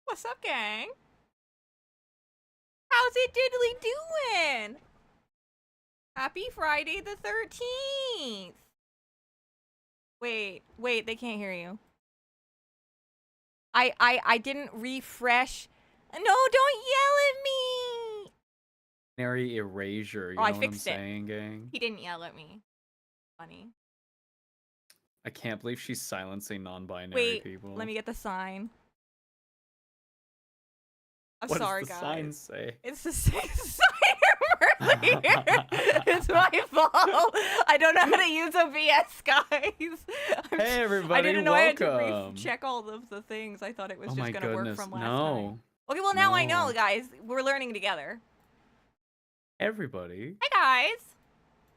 What's up, gang? How's it diddly doing? Happy Friday the 13th. Wait, they can't hear you. I didn't refresh. No, don't yell at me. Binary erasure, you Oh, know I what I'm fixed it. saying, gang? He didn't yell at me. Funny. I can't believe she's silencing non-binary Wait, people. let me get the sign. I'm What sorry, does the guys. sign say? It's the same sign earlier. It's my fault. I don't know how to use OBS, guys. Hey, everybody, I didn't know I had to welcome. check all of the things. I thought it was Oh just my gonna work goodness, from last no. time. Okay, well now I know, No. guys. We're learning together. Everybody, Hi, guys.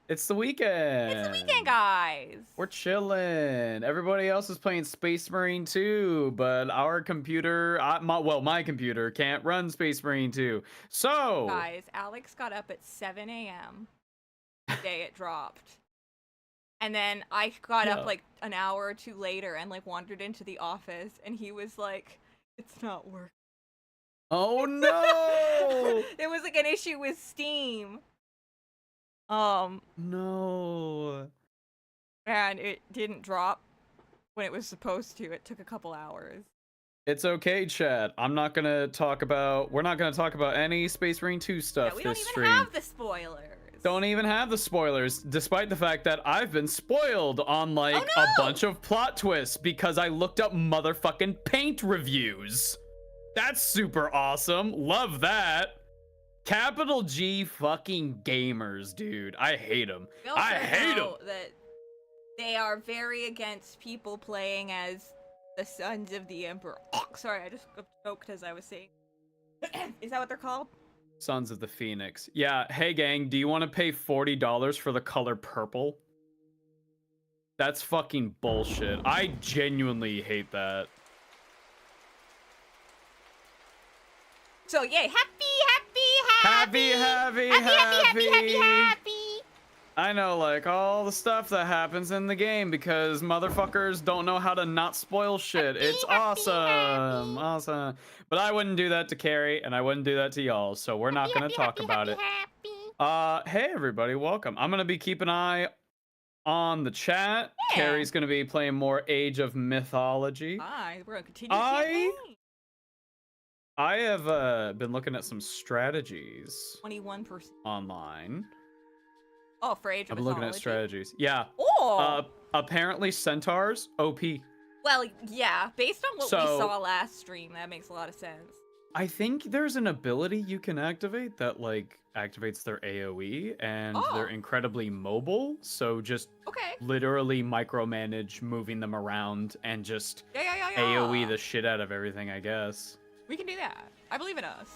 it's the weekend. It's the weekend, guys. We're chilling. Everybody else is playing Space Marine 2, but our computer, my computer can't run Space Marine 2. So, Guys, Alex got up at 7 a.m. the day it dropped. And then I got up like an hour or two later and like wandered into the office and he was like, it's not working. oh no! There was like an issue with Steam. No. And it didn't drop when it was supposed to. It took a couple hours. It's okay, chat. We're not gonna talk about any Space Marine 2 stuff Yeah, we this don't even stream. have the spoilers. Don't even have the spoilers, despite the fact that I've been spoiled on like Oh, a no! bunch of plot twists because I looked up motherfucking paint reviews. That's super awesome. Love that. Capital G fucking gamers, dude. I hate them. We also I hate them. know that they are very against people playing as the Sons of the Emperor. Oh, sorry, I just choked as I was saying. Is that what they're called? Sons of the Phoenix. Yeah, hey gang, do you want to pay $40 for the color purple? That's fucking bullshit. I genuinely hate that. So yay, happy. I know, like, all the stuff that happens in the game because motherfuckers don't know how to not spoil shit. It's awesome. Awesome. But I wouldn't do that to Kari, and I wouldn't do that to y'all, so we're not gonna talk about it. Hey everybody, welcome. I'm gonna be keeping an eye on the chat. Yeah. Kari's gonna be playing more Age of Mythology. Hi, we're gonna continue the campaign. I have been looking at some strategies 21% online. Oh, for Age of I'm looking at Mythology? strategies. Yeah. Oh! Apparently centaurs, OP. Well, yeah, based on what we So- saw last stream, that makes a lot of sense. I think there's an ability you can activate that like activates their AoE and they're incredibly mobile. So just Okay. literally micromanage moving them around and just Yeah. AoE the shit out of everything, I guess. We can do that. I believe in us.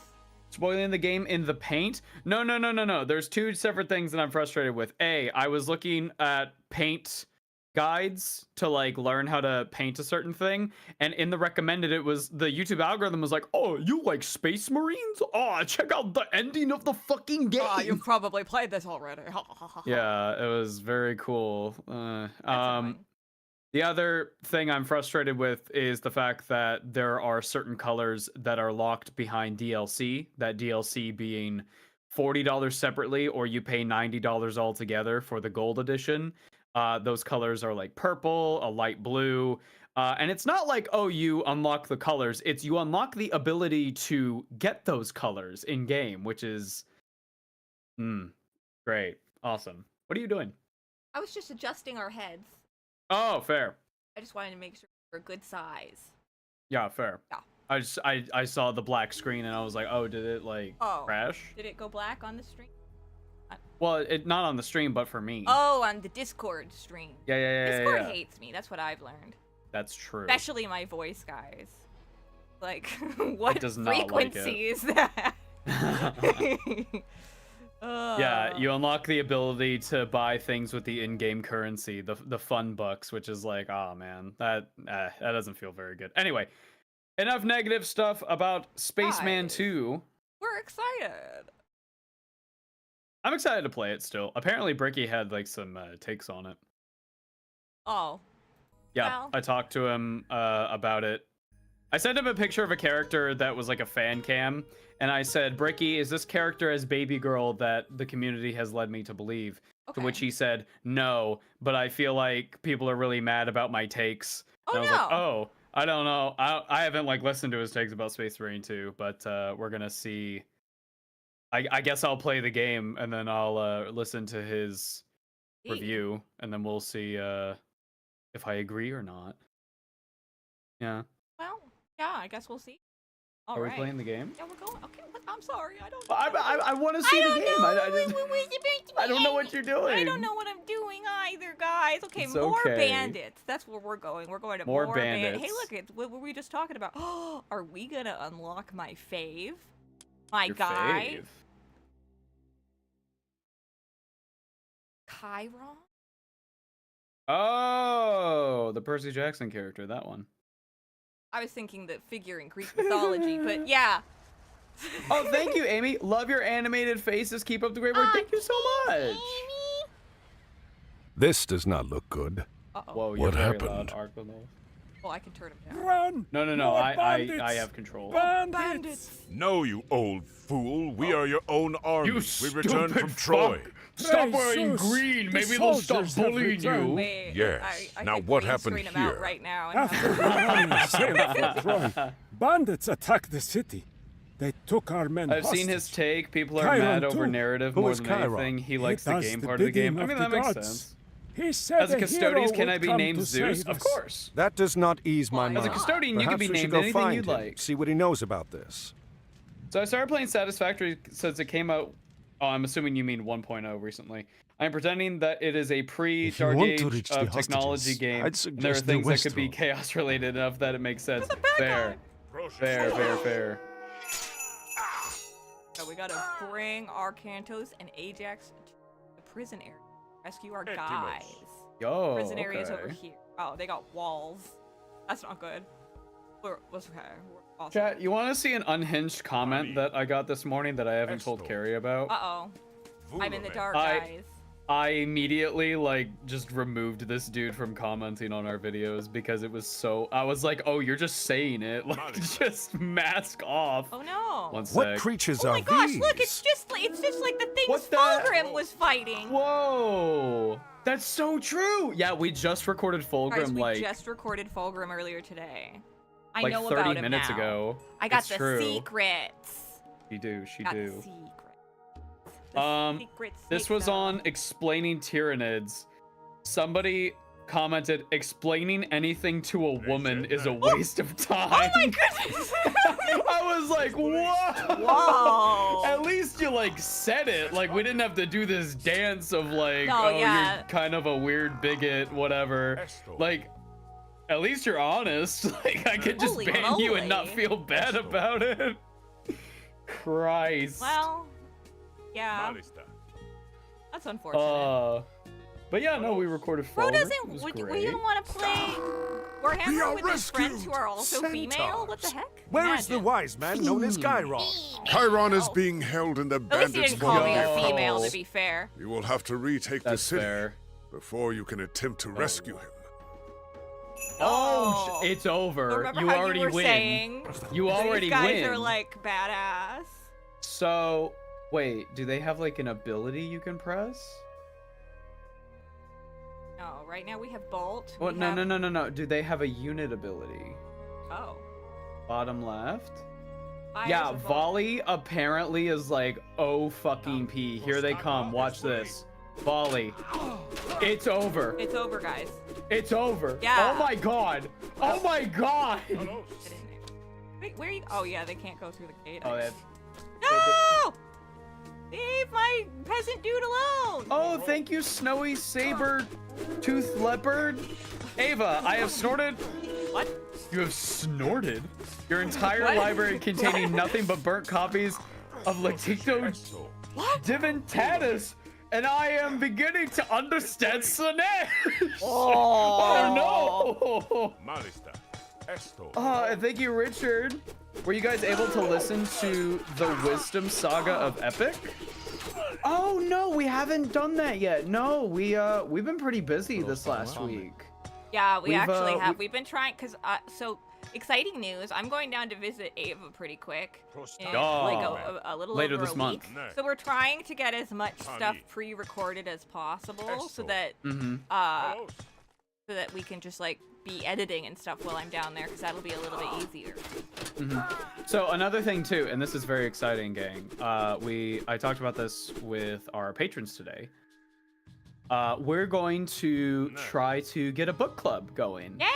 Spoiling the game in the paint? No. There's two separate things that I'm frustrated with. A, I was looking at paint guides to like learn how to paint a certain thing, and in the recommended it was the YouTube algorithm was like, oh, you like Space Marines? Oh, check out the ending of the fucking game. Oh, you've probably played this already. Yeah, it was very cool. Annoying. The other thing I'm frustrated with is the fact that there are certain colors that are locked behind DLC, that DLC being $40 separately, or you pay $90 altogether for the gold edition. Those colors are like purple, a light blue, and it's not like, oh, you unlock the colors. It's you unlock the ability to get those colors in game, which is great. Awesome. What are you doing? I was just adjusting our heads. Oh, fair. I just wanted to make sure we're a good size. Yeah, fair. Yeah. I saw the black screen and I was like, oh, did it like crash? Did it go black on the stream? Well, it not on the stream, but for me. Oh, on the Discord stream. Yeah. Discord hates me. That's what I've learned. That's true. Especially my voice, guys. Like, what does not frequency is that? Yeah, you unlock the ability to buy things with the in-game currency, the fun bucks, which is like, oh man, that doesn't feel very good. Anyway, enough negative stuff about Spaceman 2. We're excited. I'm excited to play it still. Apparently, Bricky had like some takes on it. Oh. Yeah, Well. I talked to him about it I sent him a picture of a character that was like a fan cam, and I said, Bricky, is this character as baby girl that the community has led me to believe? Okay. To which he said, no, but I feel like people are really mad about my takes. Oh, and I was no. like, oh, I don't know. I haven't like listened to his takes about Space Marine 2, but we're gonna see. I guess I'll play the game and then I'll listen to his review, and then we'll see if I agree or not. Yeah. Well, yeah, I guess we'll see. All Are right. we playing the game? Yeah, we're going. Okay, I'm sorry. I don't. I want to see the game. I don't know what you're doing. I don't know what I'm doing either, guys. Okay, It's more okay. bandits. That's where we're going. We're going to More more bandits. Hey, look, it's what were we just talking about? Oh, are we gonna unlock my fave? My Your guy, fave. Chiron. Oh, the Percy Jackson character, that one. I was thinking the figure in Greek mythology, but yeah. Oh, thank you, Amy. Love your animated faces. Keep up the great work. Thank you so much. Amy. This does not look good. Uh-oh. Whoa, you're What very happened? loud, Arcano. Well, I can turn him down. Run! No, More I bandits! have control. Bandits! No, you old fool. We are your own army. You We returned stupid from Troy. fuck. Stop Hey, wearing Zeus, green. the Maybe they'll stop soldiers have bullying returned. you. Wait, Yes. I Now could what green happened screen him out here? right now and After have- the army sailed for Troy, bandits attacked the city. They took our men I've seen his hostage. take. People are Chiron mad over too. narrative Who more is than Chiron? anything. He He likes the does game the part of the game. I bidding mean, of that the makes gods. sense. He said As a custodian, can I be named to Zeus? save Of us. course. That does not ease my As a mind. custodian, you can Perhaps be we should named go anything find you'd him, like. See what he knows about this. So I started playing Satisfactory since it came out. Oh, I'm assuming you mean 1.0 recently. I'm pretending that it is a pre-Dark want Age to reach the of technology hostages, game. I'd And there are suggest the things that could be Westro. chaos related enough that it makes sense. There's a bad Fair. Fair. So we gotta bring Arcantos and Ajax to the prison area. Rescue our guys. Yo, Prison area's over okay. here. Oh, they got walls. That's not good. What's okay? We're awesome. Chat, you want to see an unhinged comment that I got this morning that I haven't told Kari about? Uh-oh. I'm in the dark, I- guys. I immediately just removed this dude from commenting on our videos because it was so. I was like, oh, you're just saying it. Like, just mask off. Oh no. One sec. What creatures Oh are my gosh, these? look, it's just like the things What the- Fulgrim was fighting. Whoa, that's so true. Yeah, we just recorded Guys, Fulgrim we just recorded Fulgrim earlier today. I know 30 about him minutes now. ago. I got It's the true. secrets. She do. Got the secrets. The secrets, This was on explaining Tyranids. Somebody commented, explaining anything to a woman is a waste of time. Oh my goodness! I was like, whoa! Whoa. At least you said it. Like, we didn't have to do this dance of like, No, oh, yeah. you're kind of a weird bigot, whatever. Like, at least you're honest. Like, I could just Holy ban you and not moly. feel bad about it. Christ. Well, yeah. That's unfortunate. But yeah, no, we recorded Bro Fulgrim. doesn't. It was We great. don't want to play Warhammer with his friends who are also female. What the heck? Where is the Imagine. wise man known as Chiron? Chiron is being held in the At least he bandits' didn't call me a vault. female, to be fair. You will have to retake the That's city fair. before you can attempt to rescue him. Oh, Oh. it's over. Remember You how already you were win. saying You already these guys win. are like badass. So, wait, do they have like an ability you can press? No, right now we have Bolt. Well, we no, have... no. Do they have a unit ability? Oh. Bottom left. Fires Yeah, of Bolt. volley apparently is like oh fucking p. Here they come. Watch this. Volley. It's over. It's over, guys. It's over. Yeah. Oh my god. Oh my god. Get in there. Wait, where are you? Oh yeah, they can't go through the gate. Oh, No! Leave my peasant dude alone! Oh, thank you, Snowy Saber Tooth Leopard. Ava, I have snorted. What? You have snorted? Your entire What? library containing nothing but burnt copies of Lecticto Diventatus, and I am beginning to understand Slanesh. Oh no! And thank you, Richard. Were you guys able to listen to the Wisdom Saga of Epic? Oh no, we haven't done that yet. No, we've been pretty busy this last week. Yeah, we We've, actually have. we- We've been trying, because, so, exciting news. I'm going down to visit Ava pretty quick. In, Oh. like a little Later over this a month. week. So we're trying to get as much stuff pre-recorded as possible so that so that we can just like be editing and stuff while I'm down there, because that'll be a little bit easier. So another thing too, and this is very exciting, gang. I talked about this with our patrons today. We're going to try to get a book club going. Yeah!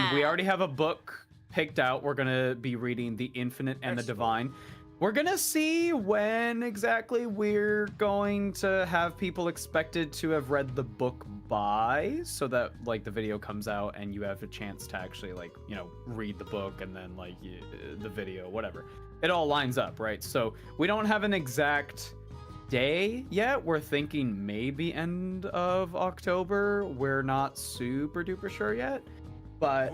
And we already have a book picked out. We're gonna be reading The Infinite and the Divine. We're gonna see when exactly we're going to have people expected to have read the book by, so that like the video comes out and you have a chance to actually like, you know, read the book and then like the video, whatever. It all lines up, right? So we don't have an exact day yet. We're thinking maybe end of October. We're not super duper sure yet, but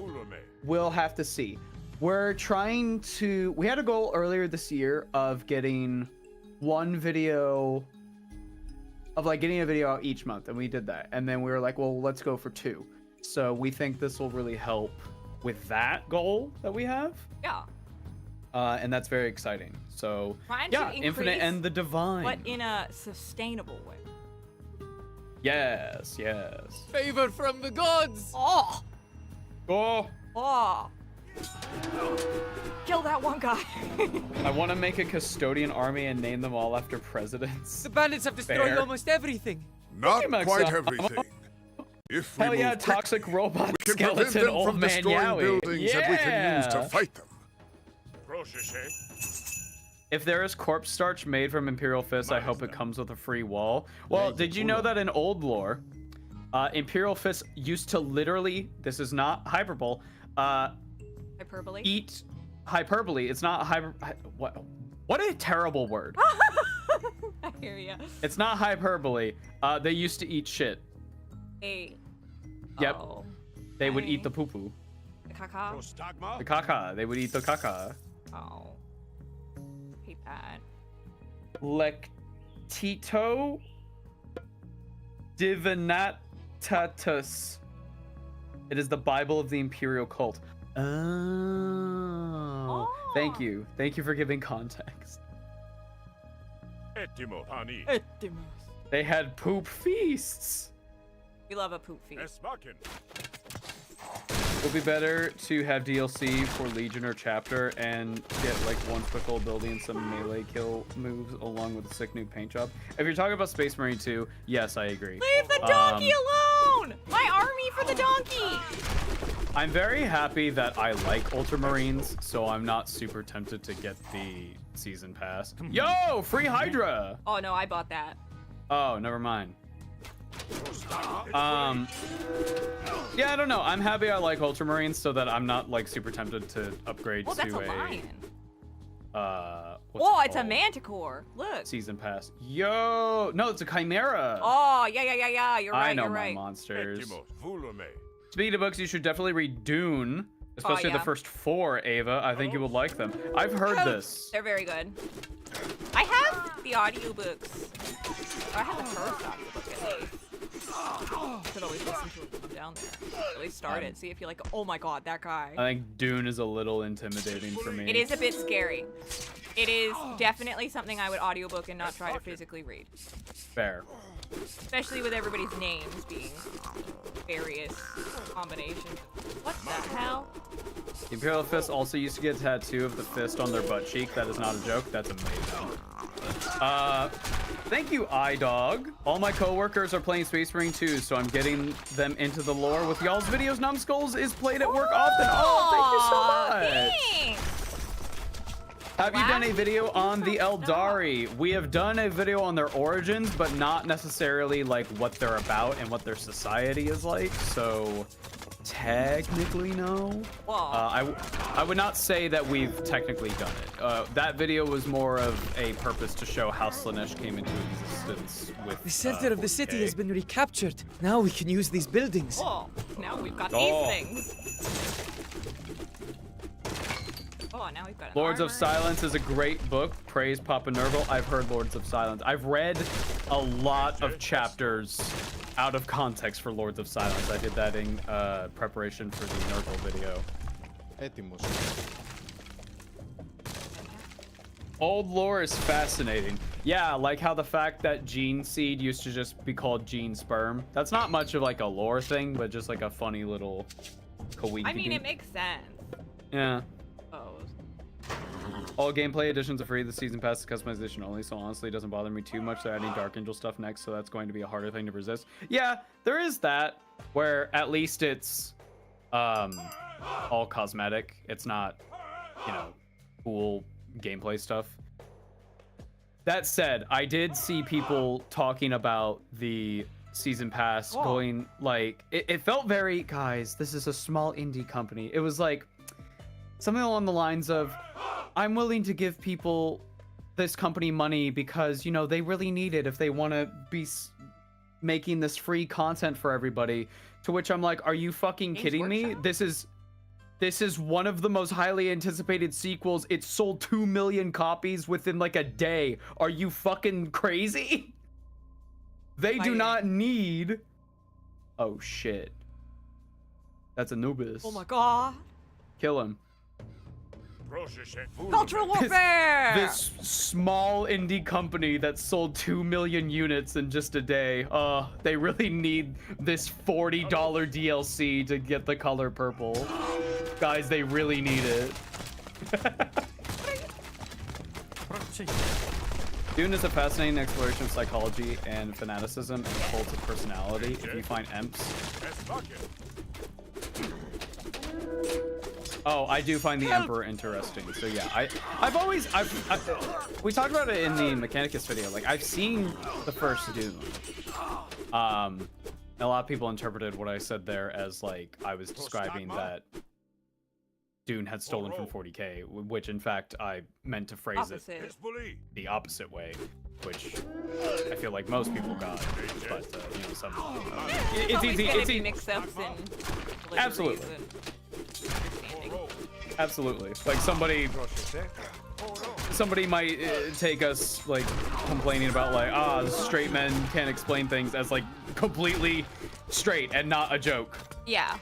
we'll have to see. We're trying to, we had a goal earlier this year of getting one video, of like getting a video out each month, and we did that. And then we were like, well, let's go for 2. So we think this will really help with that goal that we have. Yeah. And that's very exciting. So Trying yeah, to Infinite increase, and the Divine. but in a sustainable way. Yes, yes. Favor from the gods! Oh! Oh, Oh! Kill that one guy. I want to make a custodian army and name them all after presidents. The bandits have destroyed Fair. almost everything. Not Max quite up. everything. If we Hell yeah, move quickly, toxic robot we can prevent skeleton them old from man destroying Yowie. buildings that we can use to Yeah. fight them. If there is corpse starch made from Imperial Fist, I hope it comes with a free wall. Well, did you know that in old lore, Imperial Fist used to literally, this is not hyperbole, Hyperbole. eat hyperbole. It's not what a terrible word. I hear ya. It's not hyperbole. They used to eat shit. Hey. Yep. Oh. They would eat the poo-poo. The caca. The caca. They would eat the caca. Oh. Hate that. Lectito Divinitatus. It is the Bible of the Imperial cult. Oh. Thank you. Thank you for giving context. Etimus. They had poop feasts. We love a poop feast. It would be better to have DLC for Legion or Chapter and get like one quick old ability and some melee kill moves along with a sick new paint job. If you're talking about Space Marine 2, yes, I agree. Leave the donkey alone! My army for the donkey! I'm very happy that I like Ultramarines, so I'm not super tempted to get the season pass. Yo, free Hydra! Oh no, I bought that. Oh, never mind. Yeah, I don't know. I'm happy I like Ultramarines so that I'm not like super tempted to upgrade Oh, to that's a lion. what's Oh, it it's a called? manticore. Look. Season pass. Yo, no, it's a Chimera. Oh, yeah. You're right. I know you're my right. monsters. Speaking of books, you should definitely read Dune, especially yeah. the first 4, Ava. I think you would like them. I've heard this. They're very good. I have the audiobooks. Or I have the first audiobook at least. Could always listen to it when I'm down there. At least start it. See if you're like, oh my god, that guy. I think Dune is a little intimidating for me. It is a bit scary. It is definitely something I would audiobook and not try to physically read. Fair. Especially with everybody's names being various combinations. What the hell? The Imperial Fist also used to get a tattoo of the fist on their butt cheek. That is not a joke. That's amazing. Thank you, iDog. All my coworkers are playing Space Marine 2, so I'm getting them into the lore with y'all's videos. Numbskulls is played at work often. Oh, thank you so much. Thanks. Have you done a video on the Eldari? We have done a video on their origins, but not necessarily like what they're about and what their society is like. So technically, no. I would not say that we've technically done it. That video was more of a purpose to show how Slanesh came into existence with The center of the city 40K. has been recaptured. Now we can use these buildings. Oh, now we've got Oh. these things. Oh, now we've got an Lords of armor. Silence is a great book. Praise Papa Nerval. I've heard Lords of Silence. I've read a lot of chapters out of context for Lords of Silence. I did that in preparation for the Nerval video. Έτοιμος. Old lore is fascinating. Yeah, like how the fact that gene seed used to just be called gene sperm. That's not much of like a lore thing, but just like a funny little coincidence. I mean, it makes sense. Yeah. Oh. All gameplay editions are free. The season pass is customization only, so honestly, it doesn't bother me too much. They're adding Dark Angel stuff next, so that's going to be a harder thing to resist. Yeah, there is that, where at least it's all cosmetic. It's not, you know, cool gameplay stuff. That said, I did see people talking about the season pass going like it felt very, guys, this is a small indie company. It was like something along the lines of, I'm willing to give people this company money because, you know, they really need it if they want to be making this free content for everybody. To which I'm like, are you fucking kidding me? This is one of the most highly anticipated sequels. It sold 2 million copies within like a day. Are you fucking crazy? They do not need... Oh shit. That's Anubis. Oh my god. Kill him. Cultural warfare! This small indie company that sold 2 million units in just a day. They really need this $40 DLC to get the color purple. Guys, they really need it. Dune is a fascinating exploration of psychology and fanaticism and cult of personality. If you find emps. Oh, I do find the Emperor interesting. So yeah, we talked about it in the Mechanicus video. Like, I've seen the first Dune. A lot of people interpreted what I said there as like I was describing that Dune had stolen from 40K, which in fact I meant to phrase it the opposite way, which I feel like most people got. But you know, some it's easy. It's easy. Mix-ups and absolutely. Absolutely. Like somebody might take us like complaining about like, straight men can't explain things as like completely straight and not a joke. Yeah.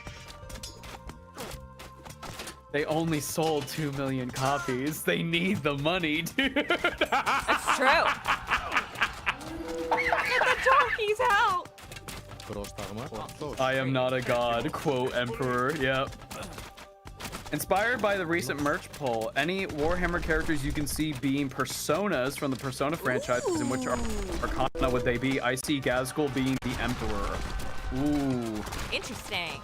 They only sold 2 million copies. They need the money, dude. That's true. Get the donkeys out. I am not a god, quote Emperor. Yep. Inspired by the recent merch poll, any Warhammer characters you can see being personas from the Persona franchises, in which Arcana would they be? I see Gazgul being the Emperor. Ooh. Interesting.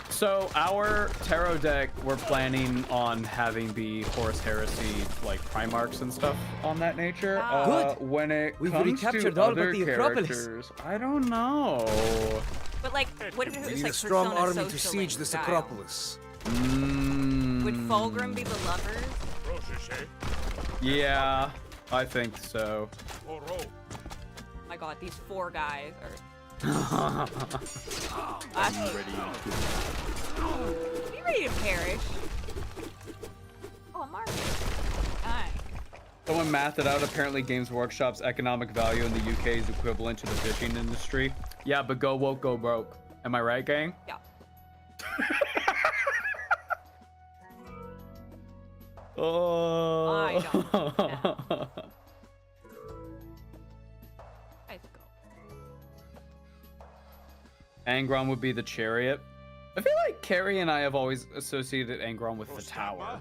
So our tarot deck, we're planning on having be Horus Heresy, like Primarchs and stuff on that nature. Good. When it We've comes recaptured to all other but the Acropolis. characters, I don't know. But like, what if it We was need like a strong Persona army to Social siege this style? Acropolis. Would Fulgrim be the lovers? Yeah, I think so. Oh my god, these 4 guys are... Be ready to perish. Oh, Mark. Nice. Someone mathed it out. Apparently, Games Workshop's economic value in the UK is equivalent to the fishing industry. Yeah, but go woke, go broke. Am I right, gang? Yeah. Oh. I don't know. Let's go. Angron would be the chariot. I feel like Kari and I have always associated Angron with the tower.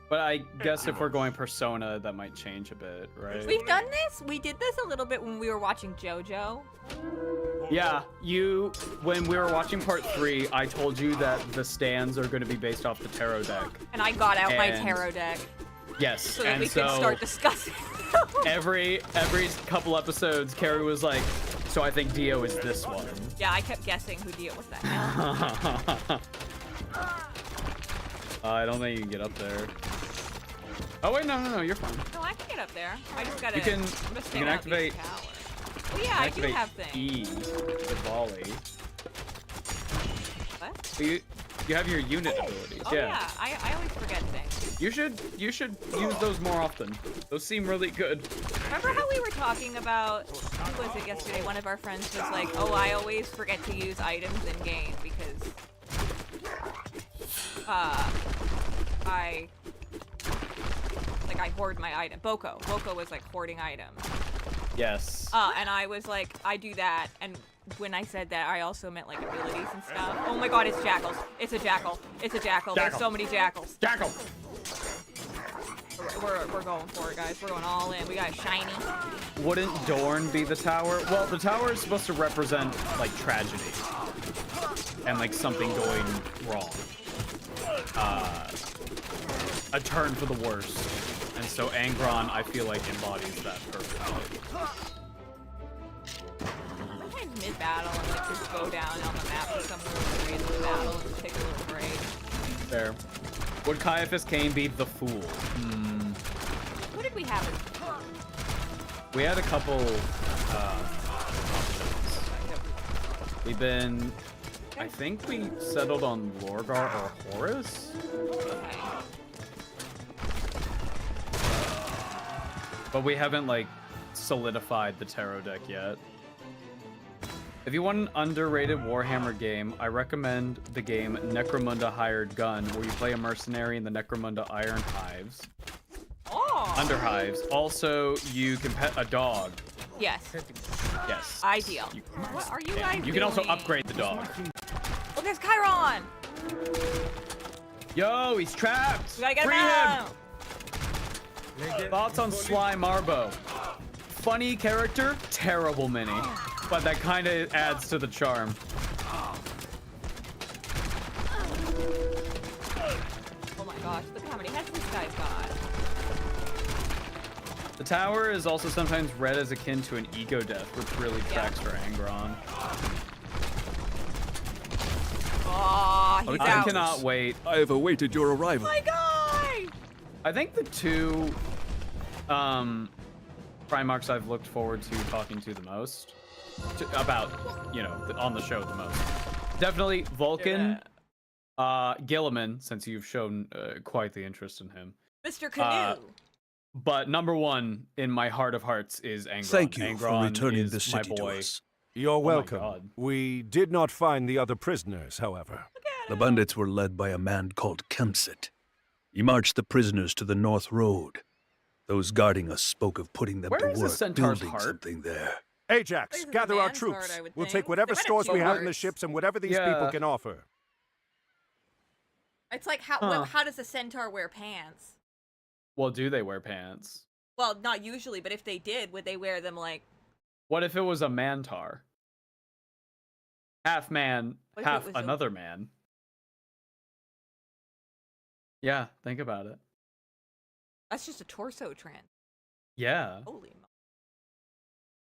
But I guess if we're going Persona, that might change a bit, right? We've done this. We did this a little bit when we were watching JoJo. Yeah, when we were watching part 3, I told you that the stands are going to be based off the tarot deck. And I got out my tarot deck. Yes, so that we could start discussing. every couple episodes, Kari was like, so I think Dio is this one. Yeah, I kept guessing who Dio was. That I don't think you can get up there. Oh wait, no, you're fine. No, I can get up there. I just gotta. You can activate. Oh yeah, I do have things. E, the volley. What? So you have your unit abilities. Oh yeah, I always forget things. You should use those more often. Those seem really good. Remember how we were talking about, who was it yesterday? One of our friends was like, oh, I always forget to use items in game because I hoard my item. Boko was like hoarding items. Yes. And I was like, I do that, and when I said that, I also meant like abilities and stuff. Oh my god, it's jackals. It's a jackal. It's a jackal. There's so many jackals. Jackal. We're going for it, guys. We're going all in. We got shiny. Wouldn't Dorn be the tower? Well, the tower is supposed to represent like tragedy and like something going wrong. A turn for the worst. And so Angron, I feel like, embodies that perfectly. Sometimes mid-battle and like just go down on the map to somewhere in the battle and just take a little break. Fair. Would Caiaphas Cain be the fool? What did we have? We had a couple options. We've been... I think we settled on Lorgar or Horus? Okay. But we haven't, like, solidified the tarot deck yet. If you want an underrated Warhammer game, I recommend the game Necromunda Hired Gun, where you play a mercenary in the Necromunda Iron Hives. Oh! Under Hives. Also, you can pet a dog. Yes. Yes. Ideal. What are you guys doing? You can also upgrade the dog. Oh, there's Chiron! Yo, he's trapped! We gotta get Free him out! Thoughts on Sly Marbo? Funny character, terrible mini. But that kind of adds to the charm. Oh my gosh, look at how many heads this guy's got. The tower is also sometimes read as akin to an ego death, which really tracks for Angron. Oh, he's I out. cannot wait. I have awaited your arrival. My guy! I think the two Primarchs I've looked forward to talking to the most, about, you know, on the show the most. Definitely Vulcan, Gilliman, since you've shown quite the interest in him. Mr. Canoe! But number one in my heart of hearts is Angron. Thank you Angron for returning is the city my to boy. us. You're my welcome. God. We did not find the other prisoners, however. The bandits were led by a man called Kempsit. He marched the prisoners to the North Road. Those guarding us spoke of putting them Where to is the work Centaur's building heart? something there. Ajax, This is a gather our man's heart, troops. I would We'll think. take whatever They might have stores we two have in the hearts. ships and whatever these people can offer. It's like, how does a centaur wear pants? Well, do they wear pants? Well, not usually, but if they did, would they wear them like... What if it was a mantar? Half man, What if it half was a- another man. Yeah, think about it. That's just a torso trend. Yeah. Holy mo-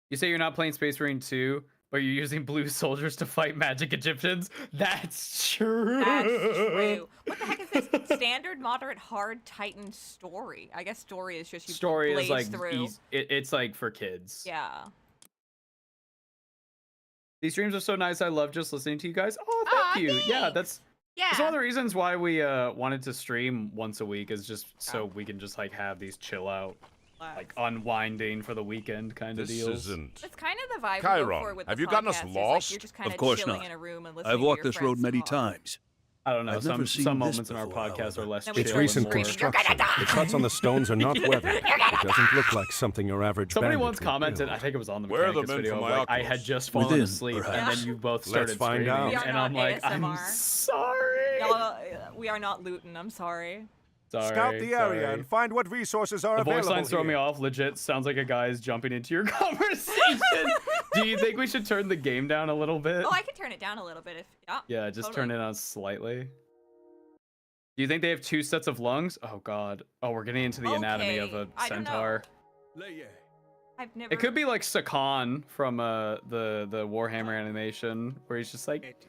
You say you're not playing Space Marine 2, but you're using blue soldiers to fight magic Egyptians? That's true. That's true. What the heck is this? Standard, moderate, hard, Titan story. I guess story is just you Story blaze is like through. it's like for kids. Yeah. These streams are so nice. I love just listening to you guys. Oh, thank you. Yeah, that's one of the reasons why we wanted to stream once a week, is just so we can just like have these chill out, like unwinding for the weekend kind of This deals. isn't. It's kind of the vibe we go Chiron, for with have the you gotten us podcast, is, lost? Like, you're just kind Of course chilling not. in a room and listening I've to walked your this road friends many talk. times. I don't know. I've never seen Some this moments in our before, podcast are however. less Then chill. we It's Chill recent and more- construction. The cuts on the stones are not weathered. It doesn't look like something your average Somebody bandit once would commented, build. I think it was on the Where are the Mechanicus men video, from of, my like, I had outpost? just fallen Within, asleep, and perhaps. then you both Let's started find screaming, out. We are and not I'm like, I'm ASMR. sorry. Y'all, we are not looting. I'm sorry. Sorry. Scout the area sorry. and find what resources are The available voice lines throw me here. off. Legit sounds like a guy's jumping into your conversation. Do you think we should turn the game down a little bit? Oh, I can turn it down a little bit if. Yeah, just totally. turn it on slightly. Do you think they have two sets of lungs? Oh god. Oh, we're getting into the anatomy of a Okay, I don't know. centaur. I've never. It could be like Sakan from the Warhammer animation, where he's just like,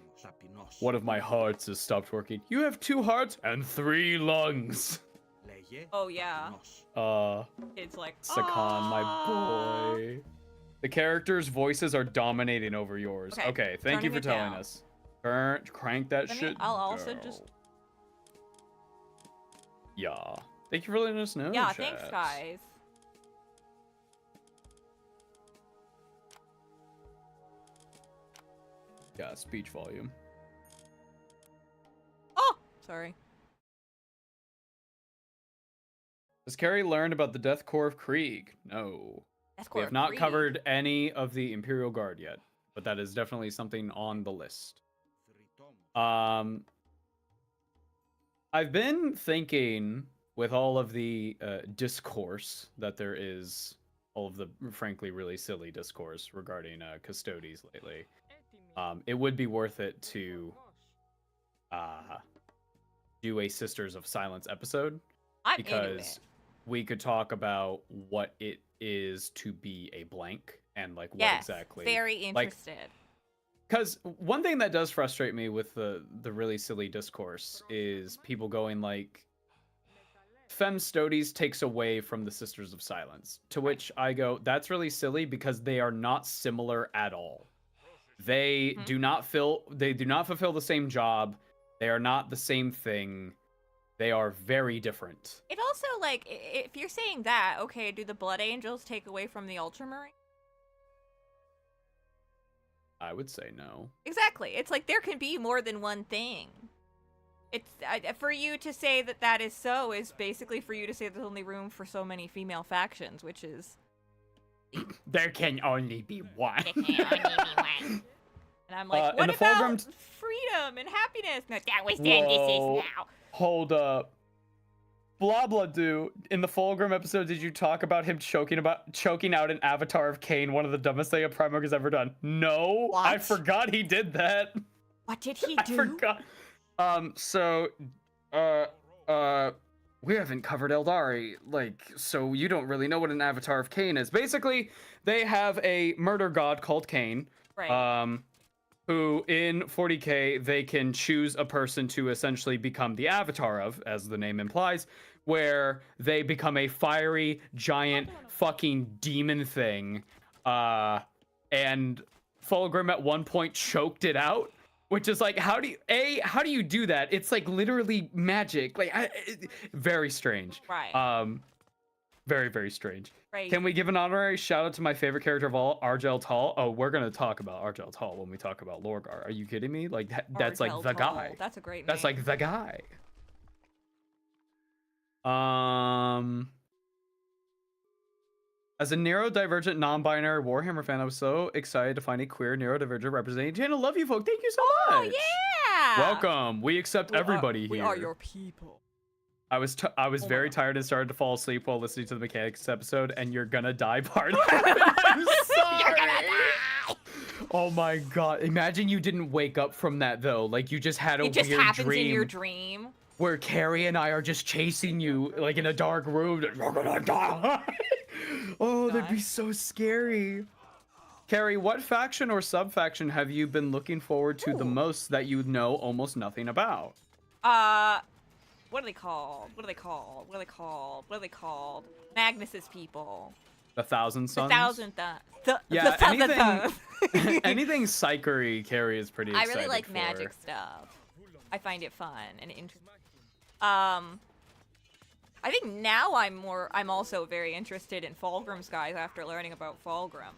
one of my hearts has stopped working. You have 2 hearts and 3 lungs. Oh yeah. It's like Sakan, my "Aw." boy. The characters' voices are dominating over yours. Okay, thank you turning for it telling down. us. Crank that Let me- shit. I'll also down. just. Yeah. Thank you for letting us know. Yeah, chat. thanks, guys. Yeah, speech volume. Oh, sorry. Has Kari learned about the Death Corps of Krieg? No. We have not covered any of the Imperial Guard yet, but that is definitely something on the list. I've been thinking with all of the discourse that there is, all of the frankly really silly discourse regarding Custodes lately, it would be worth it to do a Sisters of Silence episode. Because we could talk about what it is to be a blank and like what exactly. Very interested. Because one thing that does frustrate me with the really silly discourse is people going like, Femstodes takes away from the Sisters of Silence, to which I go, that's really silly because they are not similar at all. They do not fulfill the same job. They are not the same thing. They are very different. It also, like, if you're saying that, okay, do the Blood Angels take away from the Ultramarine? I would say no. Exactly. It's like there can be more than one thing. It's for you to say that that is so is basically for you to say there's only room for so many female factions, which is there can only be one. There can only be one. And I'm like, what about freedom and happiness? No, that was then. This is now. Hold up. Blah blah do. In the Fulgrim episode, did you talk about him choking out an avatar of Cain, one of the dumbest thing a Primarch has ever done? No. What? I forgot he did that. What did he do? I forgot. We haven't covered Eldari, like, so you don't really know what an avatar of Cain is. Basically, they have a murder god called Cain. Right. Who in 40k they can choose a person to essentially become the avatar of, as the name implies, where they become a fiery giant fucking demon thing. And Fulgrim at one point choked it out, which is like, how do you do that? It's like literally magic. Like very strange. Right. Very, very strange. Right. Can we give an honorary shout out to my favorite character of all, Argel Tall? Oh, we're gonna talk about Argel Tall when we talk about Lorgar. Are you kidding me? Like that's like the guy. That's a great name. That's like the guy. As a neurodivergent, non-binary Warhammer fan, I was so excited to find a queer neurodivergent representing channel. Love you, folk. Thank you so much. Oh yeah. Welcome. We accept everybody here. We are your people. I was very tired and started to fall asleep while listening to the mechanics episode, and you're gonna die part happened. I'm sorry. You're gonna die. Oh my god! Imagine you didn't wake up from that though. Like you just had a weird dream. It just happens in your dream. Where Kari and I are just chasing you like in a dark room. You're gonna die. Oh, that'd be so scary. Kari, what faction or sub-faction have you been looking forward to the most that you know almost nothing about? What are they called? What are they called? What are they called? What are they called? Magnus's people. The Thousand Suns? The Thousand Yeah, anything, anything psychery, Kari is pretty excited I really like for. magic stuff. I find it fun and interesting. I think now I'm also very interested in Fulgrim's guys after learning about Fulgrim.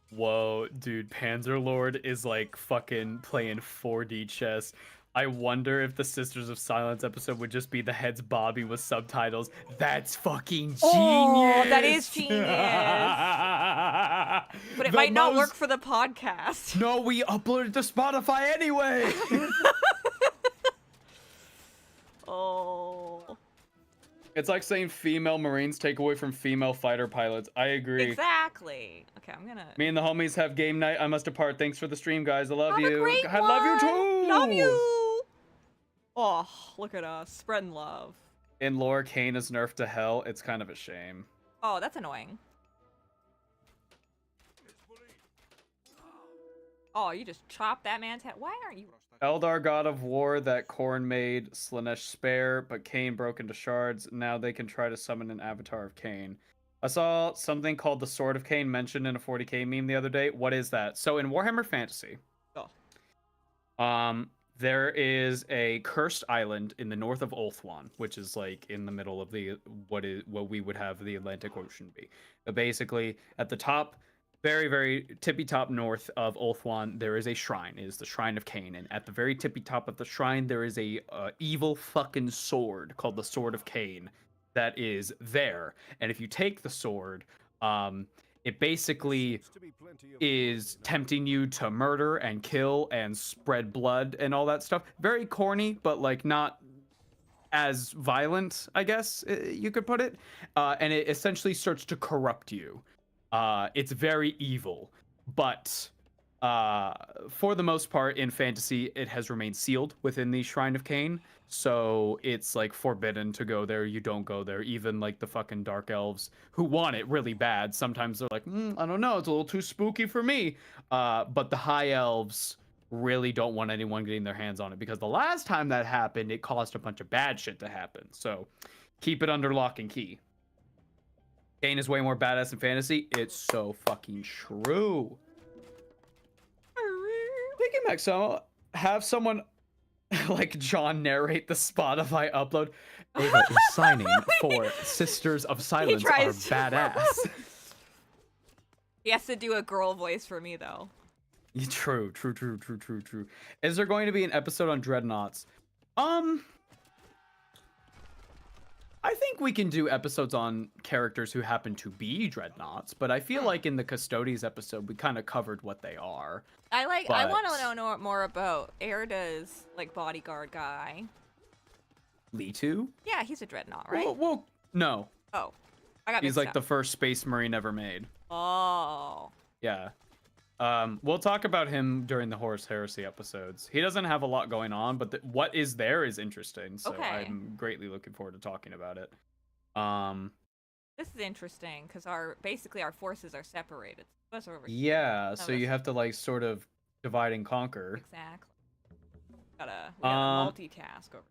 Whoa, dude, Panzerlord is like fucking playing 4D chess. I wonder if the Sisters of Silence episode would just be the heads Bobby with subtitles. That's fucking genius! Oh, that is genius! But it might not work for the podcast. No, we uploaded to Spotify anyway! Oh. It's like saying female Marines take away from female fighter pilots. I agree. Exactly. Okay, I'm gonna... Me and the homies have game night. I must depart. Thanks for the stream, guys. I love you. A great I love you too! Love you! Oh, look at us. Spreading love. In lore, Cain is nerfed to hell. It's kind of a shame. Oh, that's annoying. Oh, you just chopped that man's head. Why aren't you... Eldar God of War that Khorne made Slanesh spare, but Cain broke into shards. Now they can try to summon an avatar of Cain. I saw something called the Sword of Cain mentioned in a 40k meme the other day. What is that? So in Warhammer Fantasy, there is a cursed island in the north of Ulthuan, which is like in the middle of the what we would have the Atlantic Ocean be. But basically, at the top, very, very tippy top north of Ulthuan, there is a shrine. It is the Shrine of Cain, and at the very tippy top of the shrine, there is a evil fucking sword called the Sword of Cain that is there. And if you take the sword, it basically is tempting you to murder and kill and spread blood and all that stuff. Very corny, but like not as violent, I guess you could put it. And it essentially starts to corrupt you. It's very evil, but for the most part in fantasy, it has remained sealed within the Shrine of Cain. So it's like forbidden to go there. You don't go there. Even like the fucking dark elves who want it really bad. Sometimes they're like, I don't know, it's a little too spooky for me. But the high elves really don't want anyone getting their hands on it because the last time that happened, it caused a bunch of bad shit to happen. So keep it under lock and key. Cain is way more badass in fantasy. It's so fucking true. Thinking back, so have someone like John narrate the Spotify upload. Ava is signing for Sisters of Silence are badass. He has to do a girl voice for me though. True. Is there going to be an episode on Dreadnoughts? I think we can do episodes on characters who happen to be Dreadnoughts, but I feel like in the Custodies episode we kind of covered what they are. I want to know more about Erda's like bodyguard guy. Leetu? Yeah, he's a Dreadnought, right? Well, no. Oh, I got He's mixed like up. the first Space Marine ever made. Oh. Yeah. We'll talk about him during the Horus Heresy episodes. He doesn't have a lot going on, but what is there is interesting. So Okay. I'm greatly looking forward to talking about it. This is interesting because basically our forces are separated. Us are over here. Yeah, so you have to like sort of divide and conquer. Exactly. We gotta multitask over.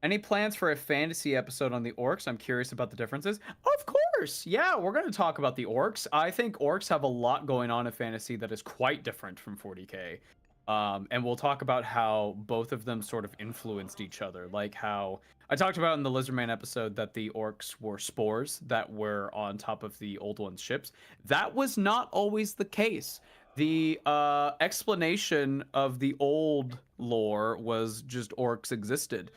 Any plans for a fantasy episode on the orcs? I'm curious about the differences. Of course. Yeah, we're going to talk about the orcs. I think orcs have a lot going on in fantasy that is quite different from 40K. And we'll talk about how both of them sort of influenced each other. Like how I talked about in the Lizardman episode that the orcs were spores that were on top of the old one's ships. That was not always the case. The explanation of the old lore was just orcs existed.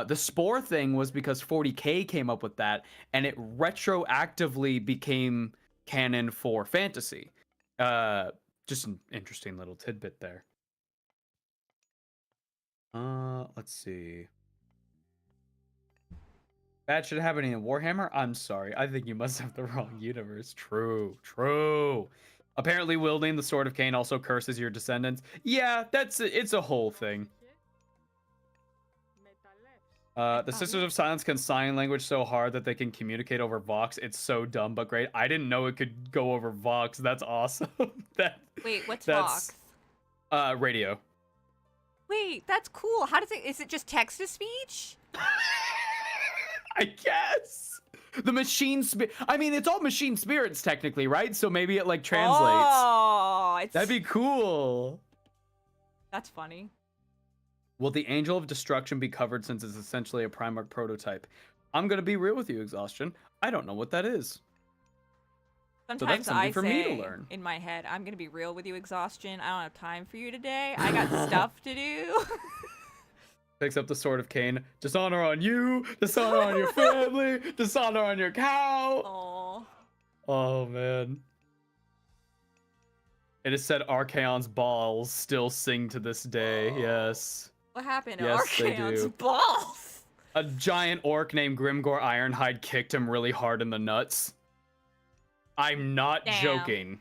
The spore thing was because 40K came up with that, and it retroactively became canon for fantasy. Just an interesting little tidbit there. Let's see. Bad shit happening in Warhammer? I'm sorry. I think you must have the wrong universe. True. Apparently wielding the Sword of Cain also curses your descendants. Yeah, it's a whole thing. The Sisters of Silence can sign language so hard that they can communicate over Vox. It's so dumb but great. I didn't know it could go over Vox. That's awesome. Wait, what's Vox? Radio. Wait, that's cool. How does is it just text to speech? I guess. The machine I mean, it's all machine spirits technically, right? So maybe it like translates. Oh, that'd be cool. That's funny. Will the Angel of Destruction be covered since it's essentially a Primarch prototype? I'm going to be real with you, Exhaustion. I don't know what that is. Sometimes I say in my head, I'm going to be real with you, Exhaustion. I don't have time for you today. I got stuff to do. Picks up the Sword of Cain. Dishonor on you. Dishonor on your family. Dishonor on your cow. Aww. Oh, man. It is said Archaon's balls still sing to this day. Yes. What happened to Yes, Archaon's balls? A giant orc named Grimgor Ironhide kicked him really hard in the nuts. I'm not joking.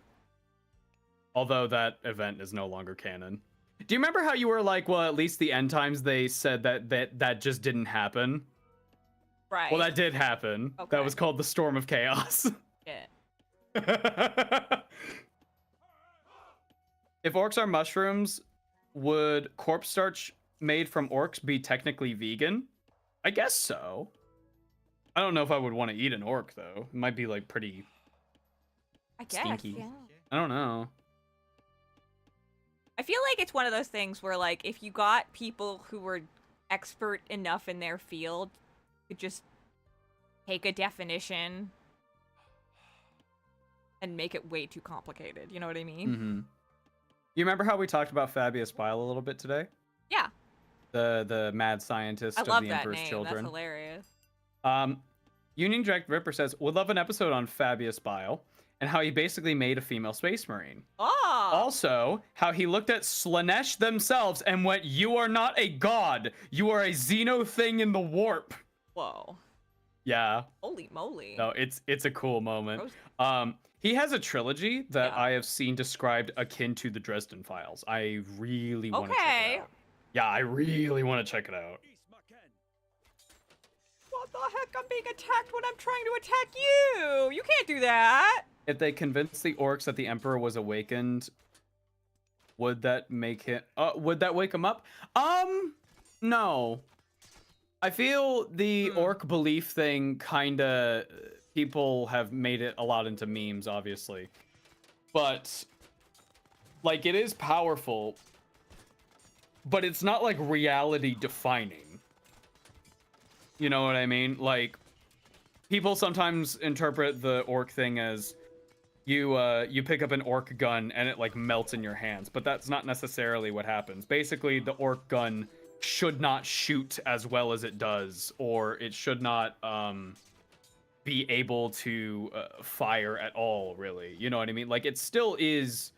Although that event is no longer canon. Do you remember how you were like, well, at least the end times they said that just didn't happen? Right. Well, that did happen. Okay. That was called the Storm of Chaos. Yeah. If orcs are mushrooms, would corpse starch made from orcs be technically vegan? I guess so. I don't know if I would want to eat an orc, though. It might be, like, pretty stinky. Yeah. I don't know. I feel like it's one of those things where, like, if you got people who were expert enough in their field, you could just take a definition and make it way too complicated. You know what I mean? Mm-hmm. You remember how we talked about Fabius Bile a little bit today? Yeah. The mad scientist I of love the that Emperor's name. Children. That's hilarious. Union Jack Ripper says, would love an episode on Fabius Bile and how he basically made a female space marine. Oh. Also, how he looked at Slanesh themselves and went, "You are not a god. You are a Xeno thing in the warp." Whoa. Yeah. Holy moly. No, it's a cool moment. Gross. He has a trilogy that Yeah. I have seen described akin to the Dresden Files. I really want to check Okay. it out. Yeah, I really want to check it out. What the heck? I'm being attacked when I'm trying to attack you. You can't do that. If they convinced the orcs that the Emperor was awakened, would that make him? Would that wake him up? No. I feel the orc belief thing kinda. People have made it a lot into memes, obviously, but like it is powerful, but it's not like reality defining. You know what I mean? Like people sometimes interpret the orc thing as you pick up an orc gun and it like melts in your hands, but that's not necessarily what happens. Basically, the orc gun should not shoot as well as it does, or it should not be able to fire at all, really. You know what I mean? Like, it still is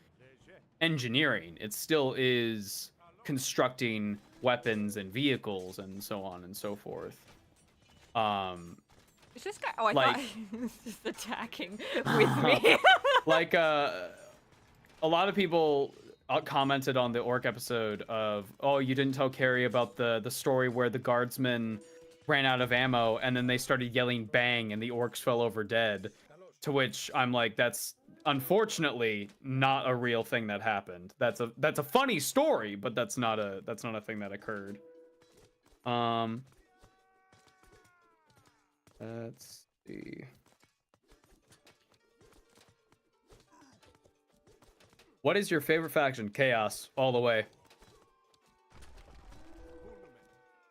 engineering. It still is constructing weapons and vehicles and so on and so forth. It's this guy. Oh, I Like- thought he was just attacking with me. Like, a lot of people commented on the orc episode of, oh, you didn't tell Kari about the story where the guardsmen ran out of ammo and then they started yelling bang and the orcs fell over dead. To which I'm like, that's unfortunately not a real thing that happened. That's a funny story, but that's not a thing that occurred. Let's see. What is your favorite faction? Chaos, all the way.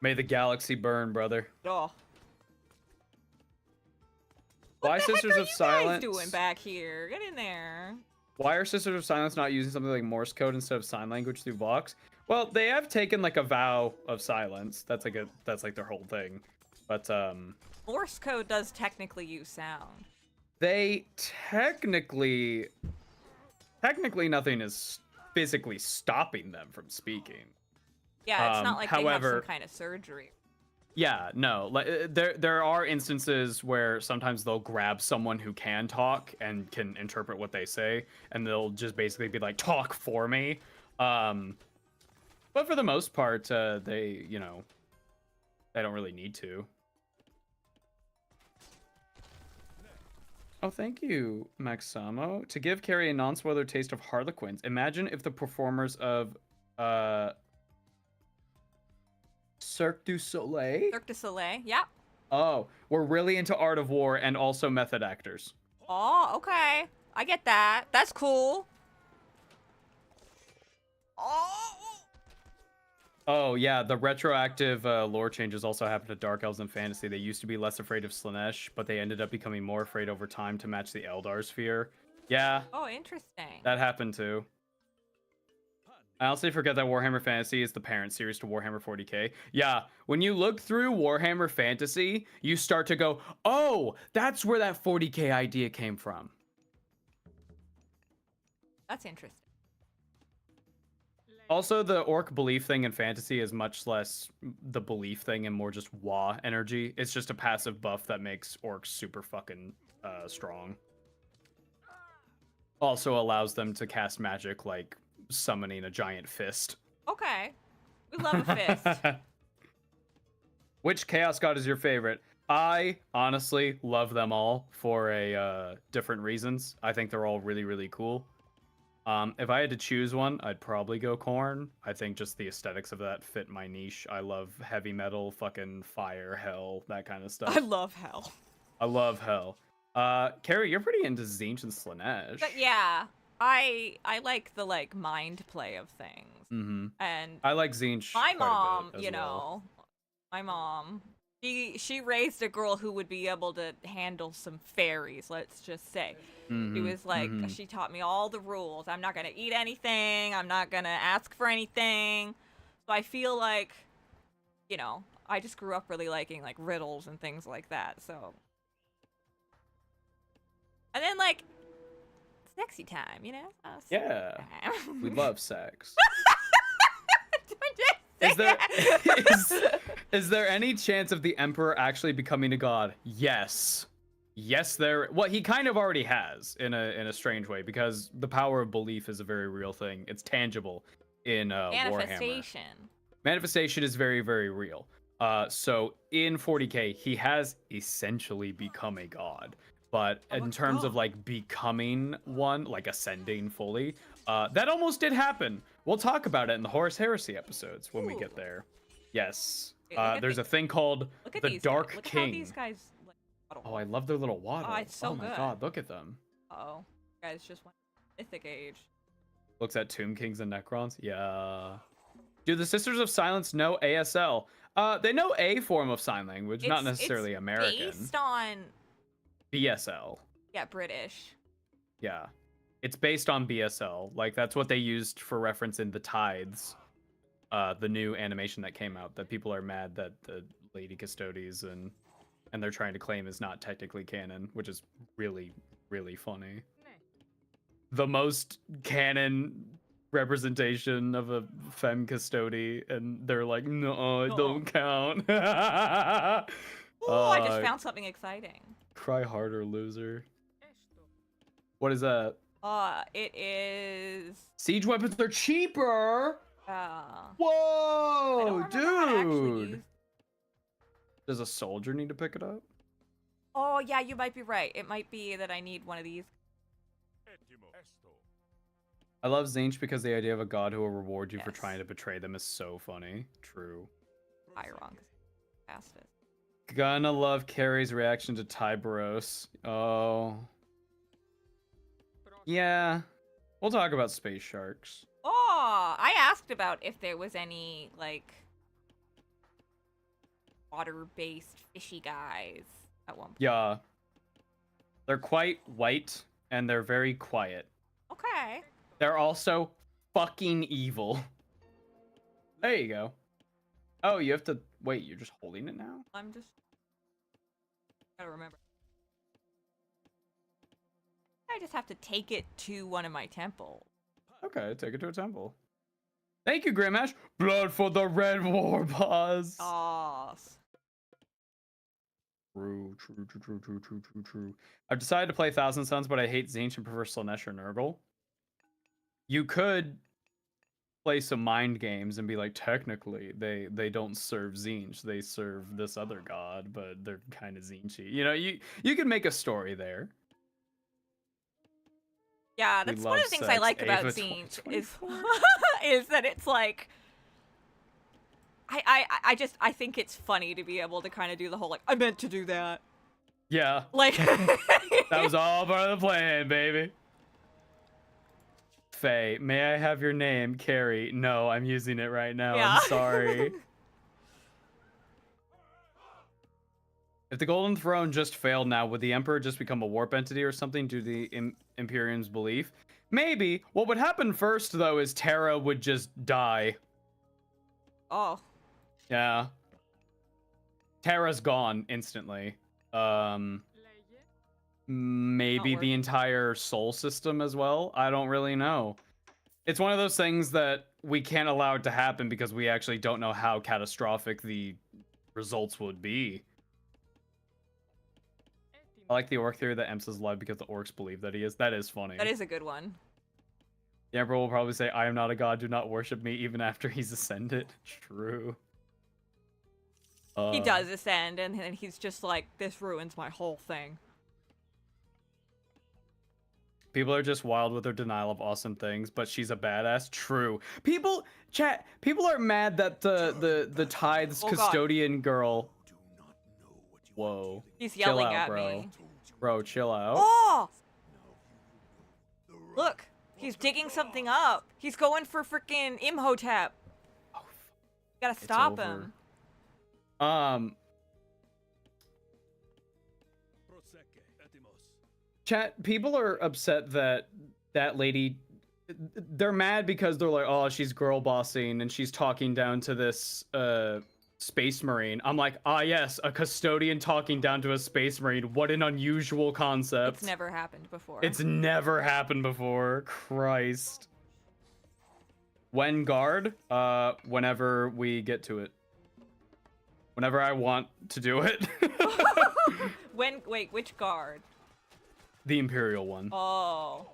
May the galaxy burn, brother. Oh. Why What the Sisters heck are of you Silence? guys doing back here? Get in there. Why are Sisters of Silence not using something like Morse code instead of sign language through Vox? Well, they have taken like a vow of silence. That's like their whole thing. But Morse code does technically use sound. they technically nothing is physically stopping them from speaking. Yeah, it's not like they have however- some kind of surgery. Yeah, no. Like there are instances where sometimes they'll grab someone who can talk and can interpret what they say, and they'll just basically be like, "Talk for me." But for the most part, they don't really need to. Oh, thank you, Maxamo. To give Kari a non-spoiler taste of Harlequins, imagine if the performers of Cirque du Soleil. Cirque du Soleil. Yeah. Oh, we're really into Art of War and also method actors. Oh, okay. I get that. That's cool. Oh. Oh, yeah, the retroactive lore changes also happened to Dark Elves and Fantasy. They used to be less afraid of Slanesh, but they ended up becoming more afraid over time to match the Eldar's fear. Yeah, Oh, interesting. that happened too. I honestly forget that Warhammer Fantasy is the parent series to Warhammer 40k. Yeah, when you look through Warhammer Fantasy, you start to go, oh, that's where that 40k idea came from. That's interesting. Also, the orc belief thing in fantasy is much less the belief thing and more just Wa energy. It's just a passive buff that makes orcs super fucking strong. Also allows them to cast magic like summoning a giant fist. Okay. We love a fist. Which chaos god is your favorite? I honestly love them all for a different reasons. I think they're all really, really cool. If I had to choose one, I'd probably go Korn. I think just the aesthetics of that fit my niche. I love heavy metal, fucking fire, hell, that kind of stuff. I love hell. I love hell. Kari, you're pretty into Tzeentch and Slanesh. But yeah, I like the like mind play of things. Mm-hmm. And I like Tzeentch my quite a mom, bit as you well. know, my mom She raised a girl who would be able to handle some fairies, let's just say. She was like, she taught me all the rules. I'm not gonna eat anything. I'm not gonna ask for anything. So I feel like, you know, I just grew up really liking like riddles and things like that. So, and then like sexy time, you know? Yeah. We love sex. Is there is there any chance of the Emperor actually becoming a god? Yes. Yes, well, he kind of already has in a strange way, because the power of belief is a very real thing. It's tangible in manifestation. Warhammer. Manifestation is very, very real. So in 40K, he has essentially become a god. But in terms of like becoming one, like ascending fully, that almost did happen. We'll talk about it in the Horus Heresy episodes when we get there. Yes. There's a thing called the Dark Look King. at how these guys, like, Oh, I love their little waddle. Oh, it's so my good. god, look at them. Uh-oh. Guys just went mythic age. Looks at Tomb Kings and Necrons. Yeah. Do the Sisters of Silence know ASL? They know a form of sign language, not necessarily American. Based on BSL. Yeah, British. Yeah. It's based on BSL. Like, that's what they used for reference in The Tithes. The new animation that came out that people are mad that the Lady Custodies and they're trying to claim is not technically canon, which is really, really funny. The most canon representation of a femme custody, and they're like, no, it don't count. Oh, I just found something exciting. Cry harder, loser. What is that? It is... Siege weapons are cheaper! I Whoa, don't remember how to actually dude! use... Does a soldier need to pick it up? Oh, yeah, you might be right. It might be that I need one of these. I love Zinch because the idea of a god who will reward you for Yes. trying to betray them is so funny. True. Chiron. Fastest. Gonna love Kari's reaction to Tyberos. Oh. Yeah. We'll talk about space sharks. Oh, I asked about if there was any, like, water-based fishy guys at one point. Yeah. They're quite white, and they're very quiet. Okay. They're also fucking evil. There you go. Oh, you have to... Wait, you're just holding it now? I'm just... gotta remember. I just have to take it to one of my temples. Okay, take it to a temple. Thank you, Grimash. Blood for the Red War Boss. Oh. True. I've decided to play Thousand Suns, but I hate Zinch and prefer Slaanesh or Nurgle. You could play some mind games and be like, technically, they don't serve Zinch, they serve this other god, but they're kind of Zinchy. You know, you can make a story there. Yeah, that's one of the things I like about Zinch is that it's like I think it's funny to be able to kind of do the whole like I meant to do that. Yeah. Like that was all part of the plan, baby. Faye, may I have your name? Kari. No, I'm using it right now. Yeah. I'm sorry. If the Golden Throne just failed now, would the Emperor just become a warp entity or something due to the Imperium's belief? Maybe. What would happen first, though, is Terra would just die. Oh. Yeah. Terra's gone instantly. Maybe the entire Sol system as well? I don't really know. It's one of those things that we can't allow it to happen because we actually don't know how catastrophic the results would be. I like the orc theory that Emps is alive because the orcs believe that he is. That is funny. That is a good one. The Emperor will probably say, I am not a god, do not worship me, even after he's ascended. True. He does ascend, and then he's just like, this ruins my whole thing. People are just wild with their denial of awesome things, but she's a badass. True. People are mad that the Tithes custodian girl... Whoa. He's yelling chill out, at bro. me. Bro, chill out. Oh! Look, he's digging something up. He's going for freaking Imhotep. Gotta stop him. Chat, people are upset that that lady, they're mad because they're like, oh, she's girl bossing and she's talking down to this space marine. I'm like, ah, yes, a custodian talking down to a space marine. What an unusual concept. It's never happened before. It's never happened before. Christ. When guard? Whenever we get to it. Whenever I want to do it. Wait, which guard? The Imperial one. Oh.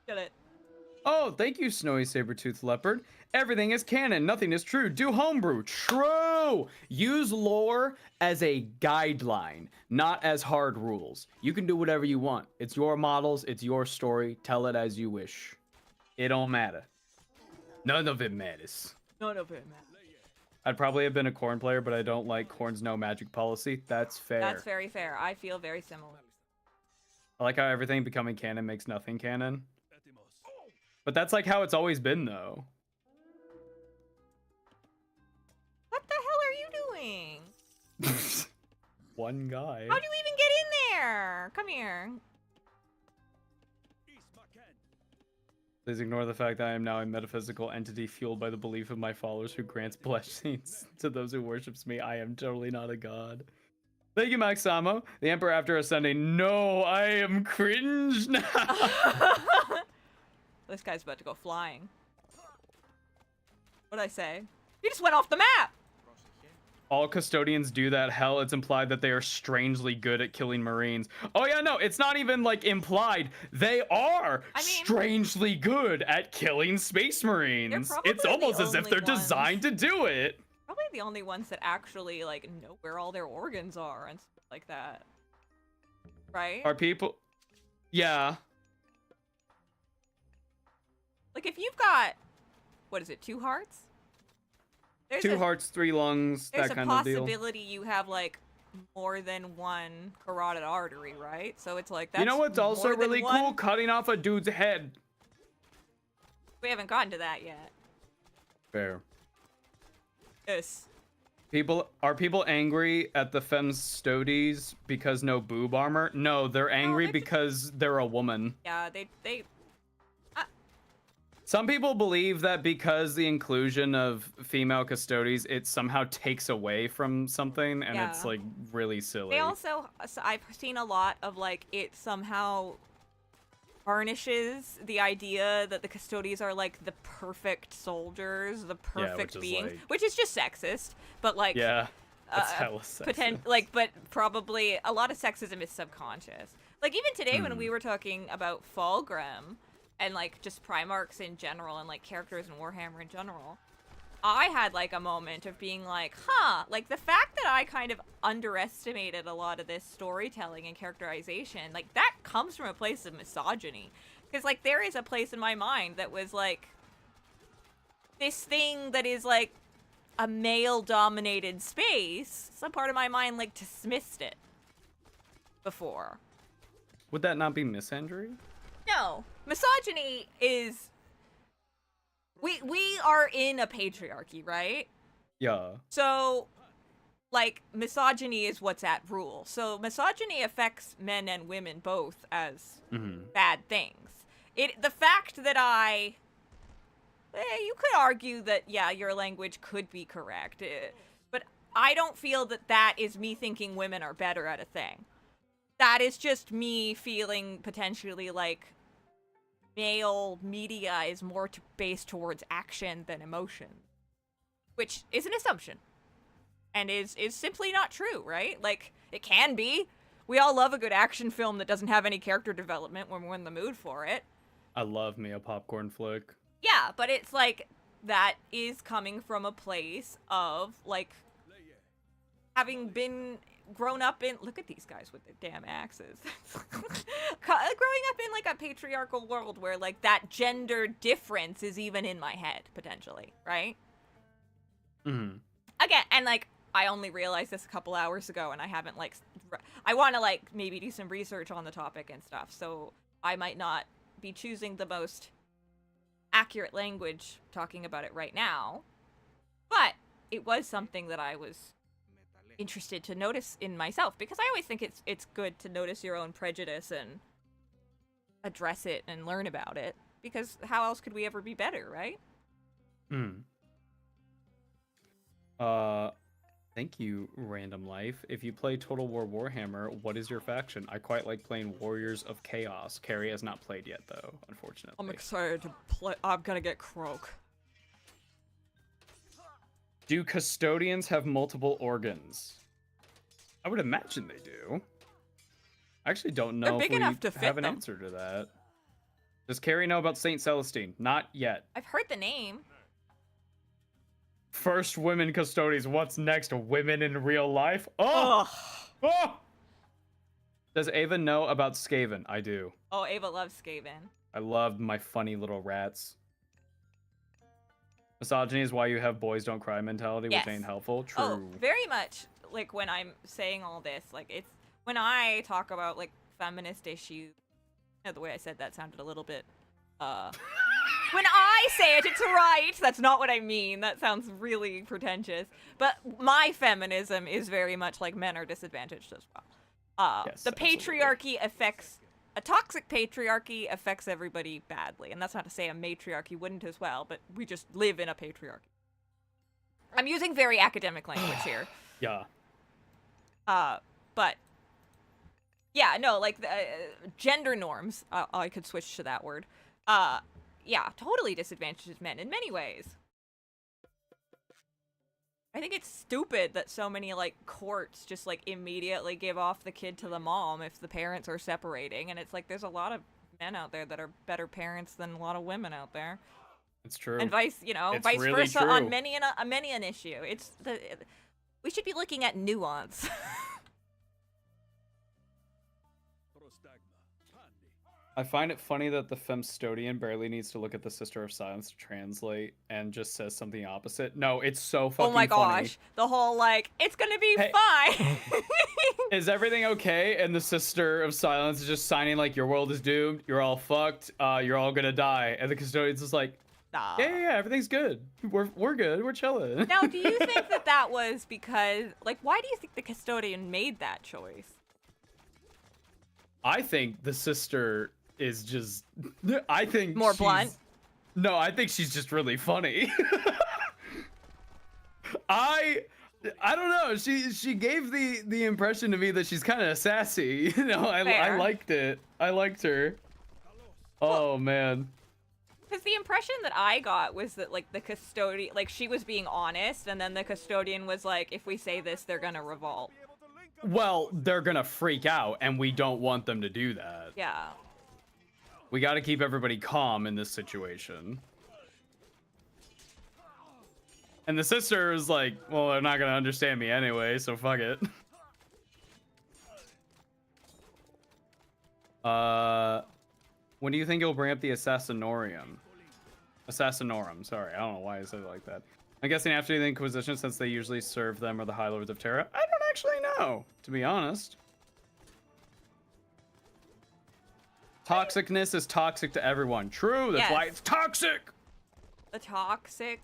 Get it. Oh, thank you, Snowy Sabertooth Leopard. Everything is canon, nothing is true. Do homebrew. True! Use lore as a guideline, not as hard rules. You can do whatever you want. It's your models, it's your story. Tell it as you wish. It don't matter. None of it matters. None of it, man. I'd probably have been a Corn player, but I don't like Corn's no magic policy. That's fair. That's very fair. I feel very similar. I like how everything becoming canon makes nothing canon. But that's like how it's always been, though. What the hell are you doing? One guy. How'd you even get in there? Come here. Please ignore the fact that I am now a metaphysical entity fueled by the belief of my followers who grants blessings to those who worships me. I am totally not a god. Thank you, Max Samo. The Emperor after ascending. No, I am cringe now. This guy's about to go flying. What'd I say? He just went off the map! All custodians do that. Hell, it's implied that they are strangely good at killing Marines. Oh yeah, no, it's not even like implied. They are strangely good at killing Space Marines. It's almost as if they're designed to do it. Probably the only ones that actually like know where all their organs are and stuff like that. Right? Are people? Yeah. Like if you've got, what is it, 2 hearts? There's 2 hearts, 3 lungs, that kind of deal. There's a possibility you have like more than one carotid artery, right? So it's like that's. You know what's also really cool? Cutting off a dude's head. We haven't gotten to that yet. Fair. Yes. Are people angry at the femstodies because no boob armor? No, they're angry because they're a woman. Yeah, they. Some people believe that because the inclusion of female custodies, it somehow takes away from something, and it's like really silly. They also, I've seen a lot of like it somehow tarnishes the idea that the custodies are like the perfect soldiers, the perfect beings, which is just sexist. But like, yeah, that's hella sexist. But probably a lot of sexism is subconscious. Like even today when we were talking about Fulgrim. And like just Primarchs in general and like characters in Warhammer in general, I had like a moment of being like, huh, like the fact that I kind of underestimated a lot of this storytelling and characterization, like that comes from a place of misogyny. Because like there is a place in my mind that was like this thing that is like a male dominated space. Some part of my mind like dismissed it before. Would that not be misandry? No, misogyny is we are in a patriarchy, right? Yeah. So like misogyny is what's at rule. So misogyny affects men and women both as bad things. The fact that you could argue that yeah, your language could be correct. But I don't feel that that is me thinking women are better at a thing. That is just me feeling potentially like male media is more based towards action than emotion, which is an assumption and is simply not true, right? Like it can be. We all love a good action film that doesn't have any character development when we're in the mood for it. I love me a popcorn flick. Yeah, but it's like that is coming from a place of like having been grown up in, look at these guys with their damn axes. Growing up in like a patriarchal world where like that gender difference is even in my head potentially, right? Again, and like I only realized this a couple hours ago and I haven't like I want to like maybe do some research on the topic and stuff, so I might not be choosing the most accurate language talking about it right now, but it was something that I was interested to notice in myself, because I always think it's good to notice your own prejudice and address it and learn about it, because how else could we ever be better, right? Thank you, Random Life. If you play Total War Warhammer, what is your faction? I quite like playing Warriors of Chaos. Kari has not played yet, though, unfortunately. I'm excited to play. I'm gonna get Croak. Do custodians have multiple organs? I would imagine they do. I actually don't know They're big if we enough to fit have an them. answer to that. Does Kari know about Saint Celestine? Not yet. I've heard the name. First women custodians. What's next? Women in real life? Oh! Ugh. Oh! Does Ava know about Skaven? I do. Oh, Ava loves Skaven. I love my funny little rats. Misogyny is why you have boys don't cry mentality, Yes. which ain't helpful. True. Oh, very much. Like, when I'm saying all this, like, it's when I talk about, like, feminist issues. The way I said that sounded a little bit when I say it, it's right. That's not what I mean. That sounds really pretentious. But my feminism is very much like men are disadvantaged as well. Yes, The absolutely. patriarchy affects... A toxic patriarchy affects everybody badly. And that's not to say a matriarchy wouldn't as well, but we just live in a patriarchy. I'm using very academic language here. Yeah. But... Yeah, no, like, gender norms, I could switch to that word, yeah, totally disadvantages men in many ways. I think it's stupid that so many, like, courts just, like, immediately give off the kid to the mom if the parents are separating, and it's like, there's a lot of men out there that are better parents than a lot of women out there. It's true. And vice really versa true. on many an issue. We should be looking at nuance. I find it funny that the femstodian barely needs to look at the Sister of Silence to translate and just says something opposite. No, it's so fucking Oh my funny. gosh. The whole, like, it's gonna be Hey. fine. Is everything okay? And the Sister of Silence is just signing like, your world is doomed, you're all fucked, you're all gonna die. And the custodian's just like, Nah. yeah, everything's good. We're good, we're chilling. Now, do you think that was because, like, why do you think the custodian made that choice? I think the sister is just, I think More she's- blunt? No, I think she's just really funny. I don't know. She gave the impression to me that she's kind of sassy. You know, I Fair. liked it. I liked her. Oh man. Because the impression that I got was that, like, the custodian, like, she was being honest, and then the custodian was like, if we say this, they're gonna revolt. Well, they're gonna freak out, and we don't want them to do that. Yeah. We got to keep everybody calm in this situation. And the sister is like, well, they're not gonna understand me anyway, so fuck it. When do you think you'll bring up the Assassinorum, sorry, I don't know why I said it like that. I'm guessing after the Inquisition, since they usually serve them or the High Lords of Terra. I don't actually know, to be honest. Toxicness is toxic to everyone. True, that's why Yes. it's toxic! The toxic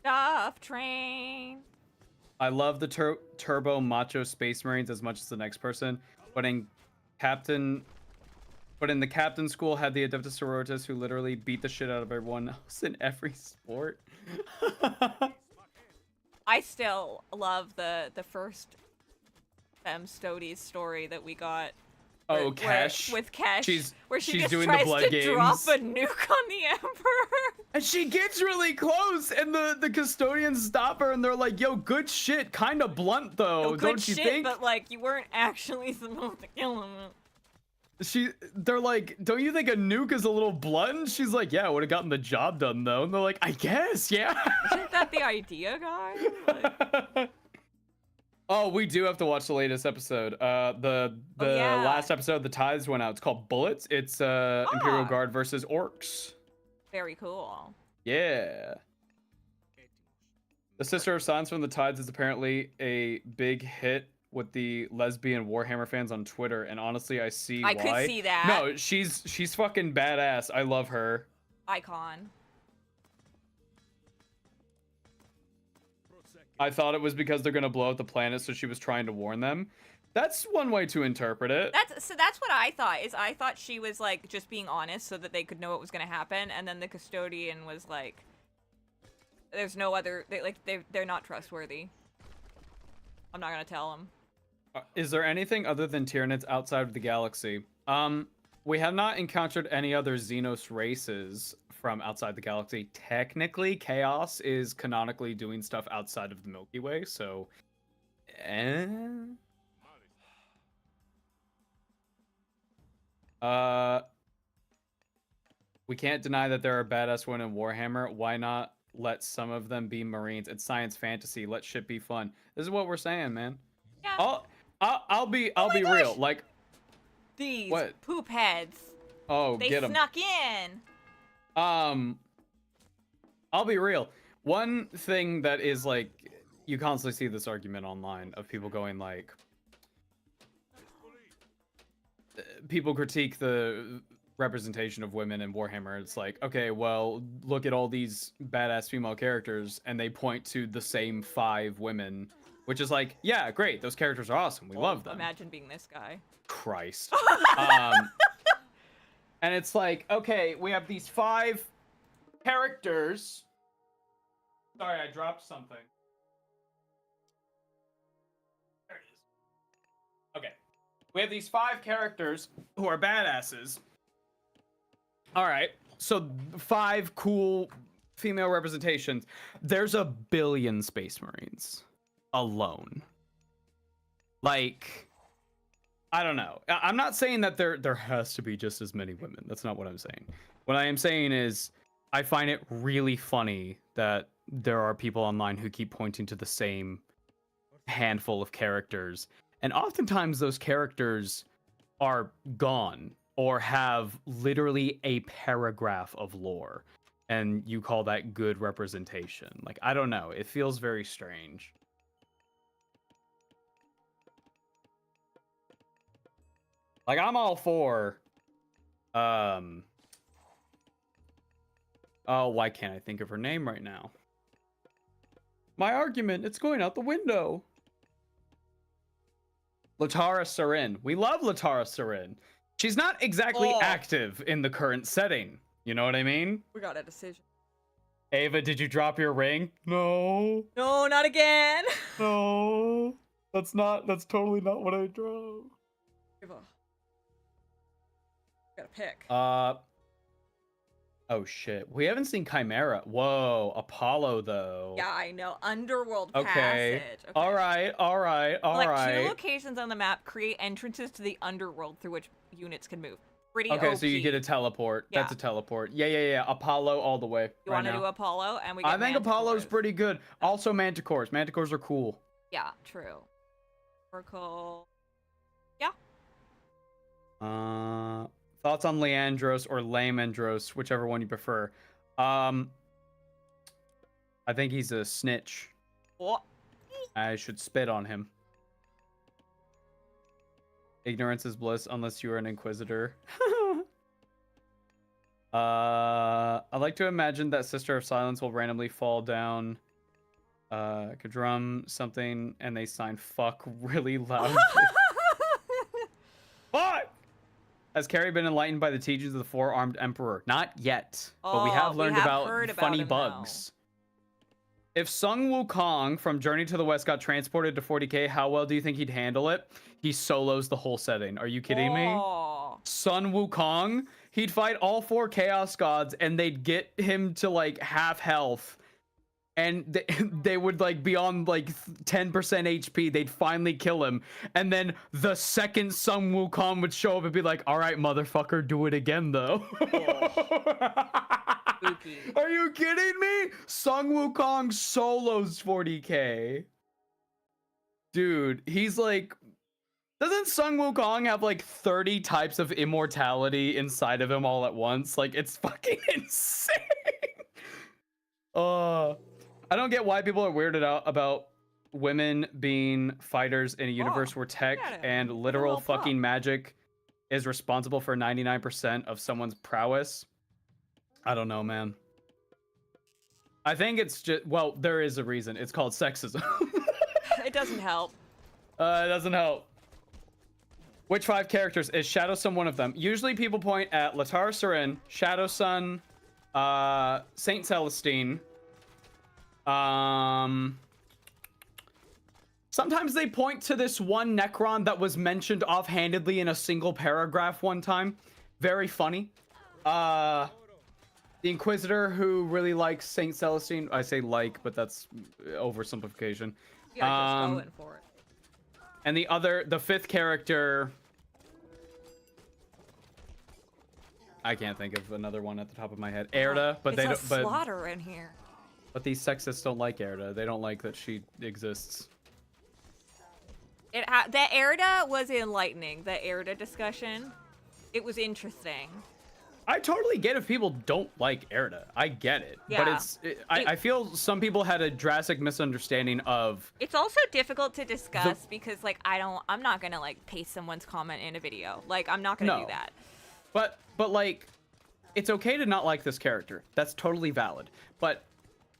stuff train. I love the turbo macho space marines as much as the next person, but in the captain school had the Adeptus Sororitas who literally beat the shit out of everyone else in every sport. I still love the first Stodies story that we got. Oh, where- Kesh. with Kesh, where she she's just doing the tries blood to games. drop a nuke on the Emperor. And she gets really close, and the custodians stop her, and they're like, "Yo, good shit, kind of blunt though, No, good don't you shit, think?" but like you weren't actually supposed to kill him. They're like, "Don't you think a nuke is a little blunt?" She's like, "Yeah, would have gotten the job done though." And they're like, "I guess, yeah." Isn't that the idea, guys? Like, Oh, we do have to watch the latest episode. The yeah. last episode, the Tithes went out. It's called Bullets. It's Imperial Ah. Guard versus Orcs. very cool. Yeah. The Sister of Silence from the Tides is apparently a big hit with the lesbian Warhammer fans on Twitter, and honestly, I see why. I could see that. No, she's fucking badass. I love her. icon. I thought it was because they're gonna blow up the planet, so she was trying to warn them. That's one way to interpret it. That's what I thought. I thought she was like just being honest so that they could know what was gonna happen, and then the custodian was like, "There's no other. They're not trustworthy. I'm not gonna tell them." Is there anything other than Tyranids outside of the galaxy? We have not encountered any other Xenos races from outside the galaxy. Technically, Chaos is canonically doing stuff outside of the Milky Way, so... We can't deny that there are badass women in Warhammer. Why not let some of them be Marines? It's science fantasy. Let shit be fun. This is what we're saying, man. Yeah. I'll be my real. gosh! Like, These what? poop heads. Oh, They get them. snuck in. I'll be real. One thing that is like, you constantly see this argument online of people going like, people critique the representation of women in Warhammer. It's like, okay, well, look at all these badass female characters, and they point to the same 5 women, which is like, yeah, great, those characters are awesome. We love them. Imagine being this guy. Christ. And it's like, okay, we have these 5 characters. Sorry, I dropped something. There it is. Okay. We have these 5 characters who are badasses. All right. So 5 cool female representations. There's a billion Space Marines alone. Like, I don't know. I'm not saying that there has to be just as many women. That's not what I'm saying. What I am saying is I find it really funny that there are people online who keep pointing to the same handful of characters. And oftentimes those characters are gone or have literally a paragraph of lore. And you call that good representation. Like, I don't know. It feels very strange. Like, I'm all for, oh, why can't I think of her name right now? My argument, it's going out the window. Latara Sarin. We love Latara Sarin. She's not exactly active in the current setting. You know what I mean? We got a decision. Ava, did you drop your ring? No. No, not again. No. That's totally not what I drove. Ava. Gotta pick. Oh shit. We haven't seen Chimera. Whoa, Apollo though. Yeah, I know. Underworld Okay. Passage. Okay. All right. Like 2 locations on the map create entrances to the underworld through which units can move. Pretty Okay, OP. so you get a teleport. Yeah. That's a teleport. Yeah. Apollo all the way. You right want to now. do Apollo, and we get I think Apollo's Manticores. pretty good. Also Manticores. Manticores are cool. Yeah, true. Oracle. Thoughts on Leandros or Lamandros, whichever one you prefer. I think he's a snitch. What? I should spit on him. Ignorance is bliss unless you are an inquisitor. I like to imagine that Sister of Silence will randomly fall down could drum something and they sign fuck really loudly. Fuck! Has Kari been enlightened by the teachings of the Four-Armed Emperor? Not yet, but we have learned about funny bugs. If Sun Wukong from Journey to the West got transported to 40k, how well do you think he'd handle it? He solos the whole setting. Are you kidding me? Sun Wukong? He'd fight all 4 Chaos Gods and they'd get him to like half health. And they would like be on like 10% HP. They'd finally kill him. And then the second Sun Wukong would show up and be like, all right, motherfucker, do it again though. Are you kidding me? Sun Wukong solos 40k. Dude, he's like... Doesn't Sun Wukong have like 30 types of immortality inside of him all at once? Like, it's fucking insane. I don't get why people are weirded out about women being fighters in a universe where tech and literal fucking magic is responsible for 99% of someone's prowess. I don't know, man. I think it's just, well, there is a reason. It's called sexism. It doesn't help. It doesn't help. Which 5 characters is Shadow Sun one of them? Usually people point at Latar Sarin, Shadow Sun, Saint Celestine. Sometimes they point to this one Necron that was mentioned offhandedly in a single paragraph one time. Very funny. The Inquisitor who really likes Saint Celestine. I say like, but that's oversimplification. Yeah, just going for it. And the 5th character, I can't think of another one at the top of my head. Erda, but it's a slaughter in here. But these sexists don't like Erda. They don't like that she exists. The Erda was enlightening. The Erda discussion, it was interesting. I totally get if people don't like Erda. I get it. Yeah. But I feel some people had a drastic misunderstanding of... It's also difficult to discuss because, like, I'm not gonna, like, paste someone's comment in a video. Like, I'm not gonna do that. But, like, it's okay to not like this character. That's totally valid. But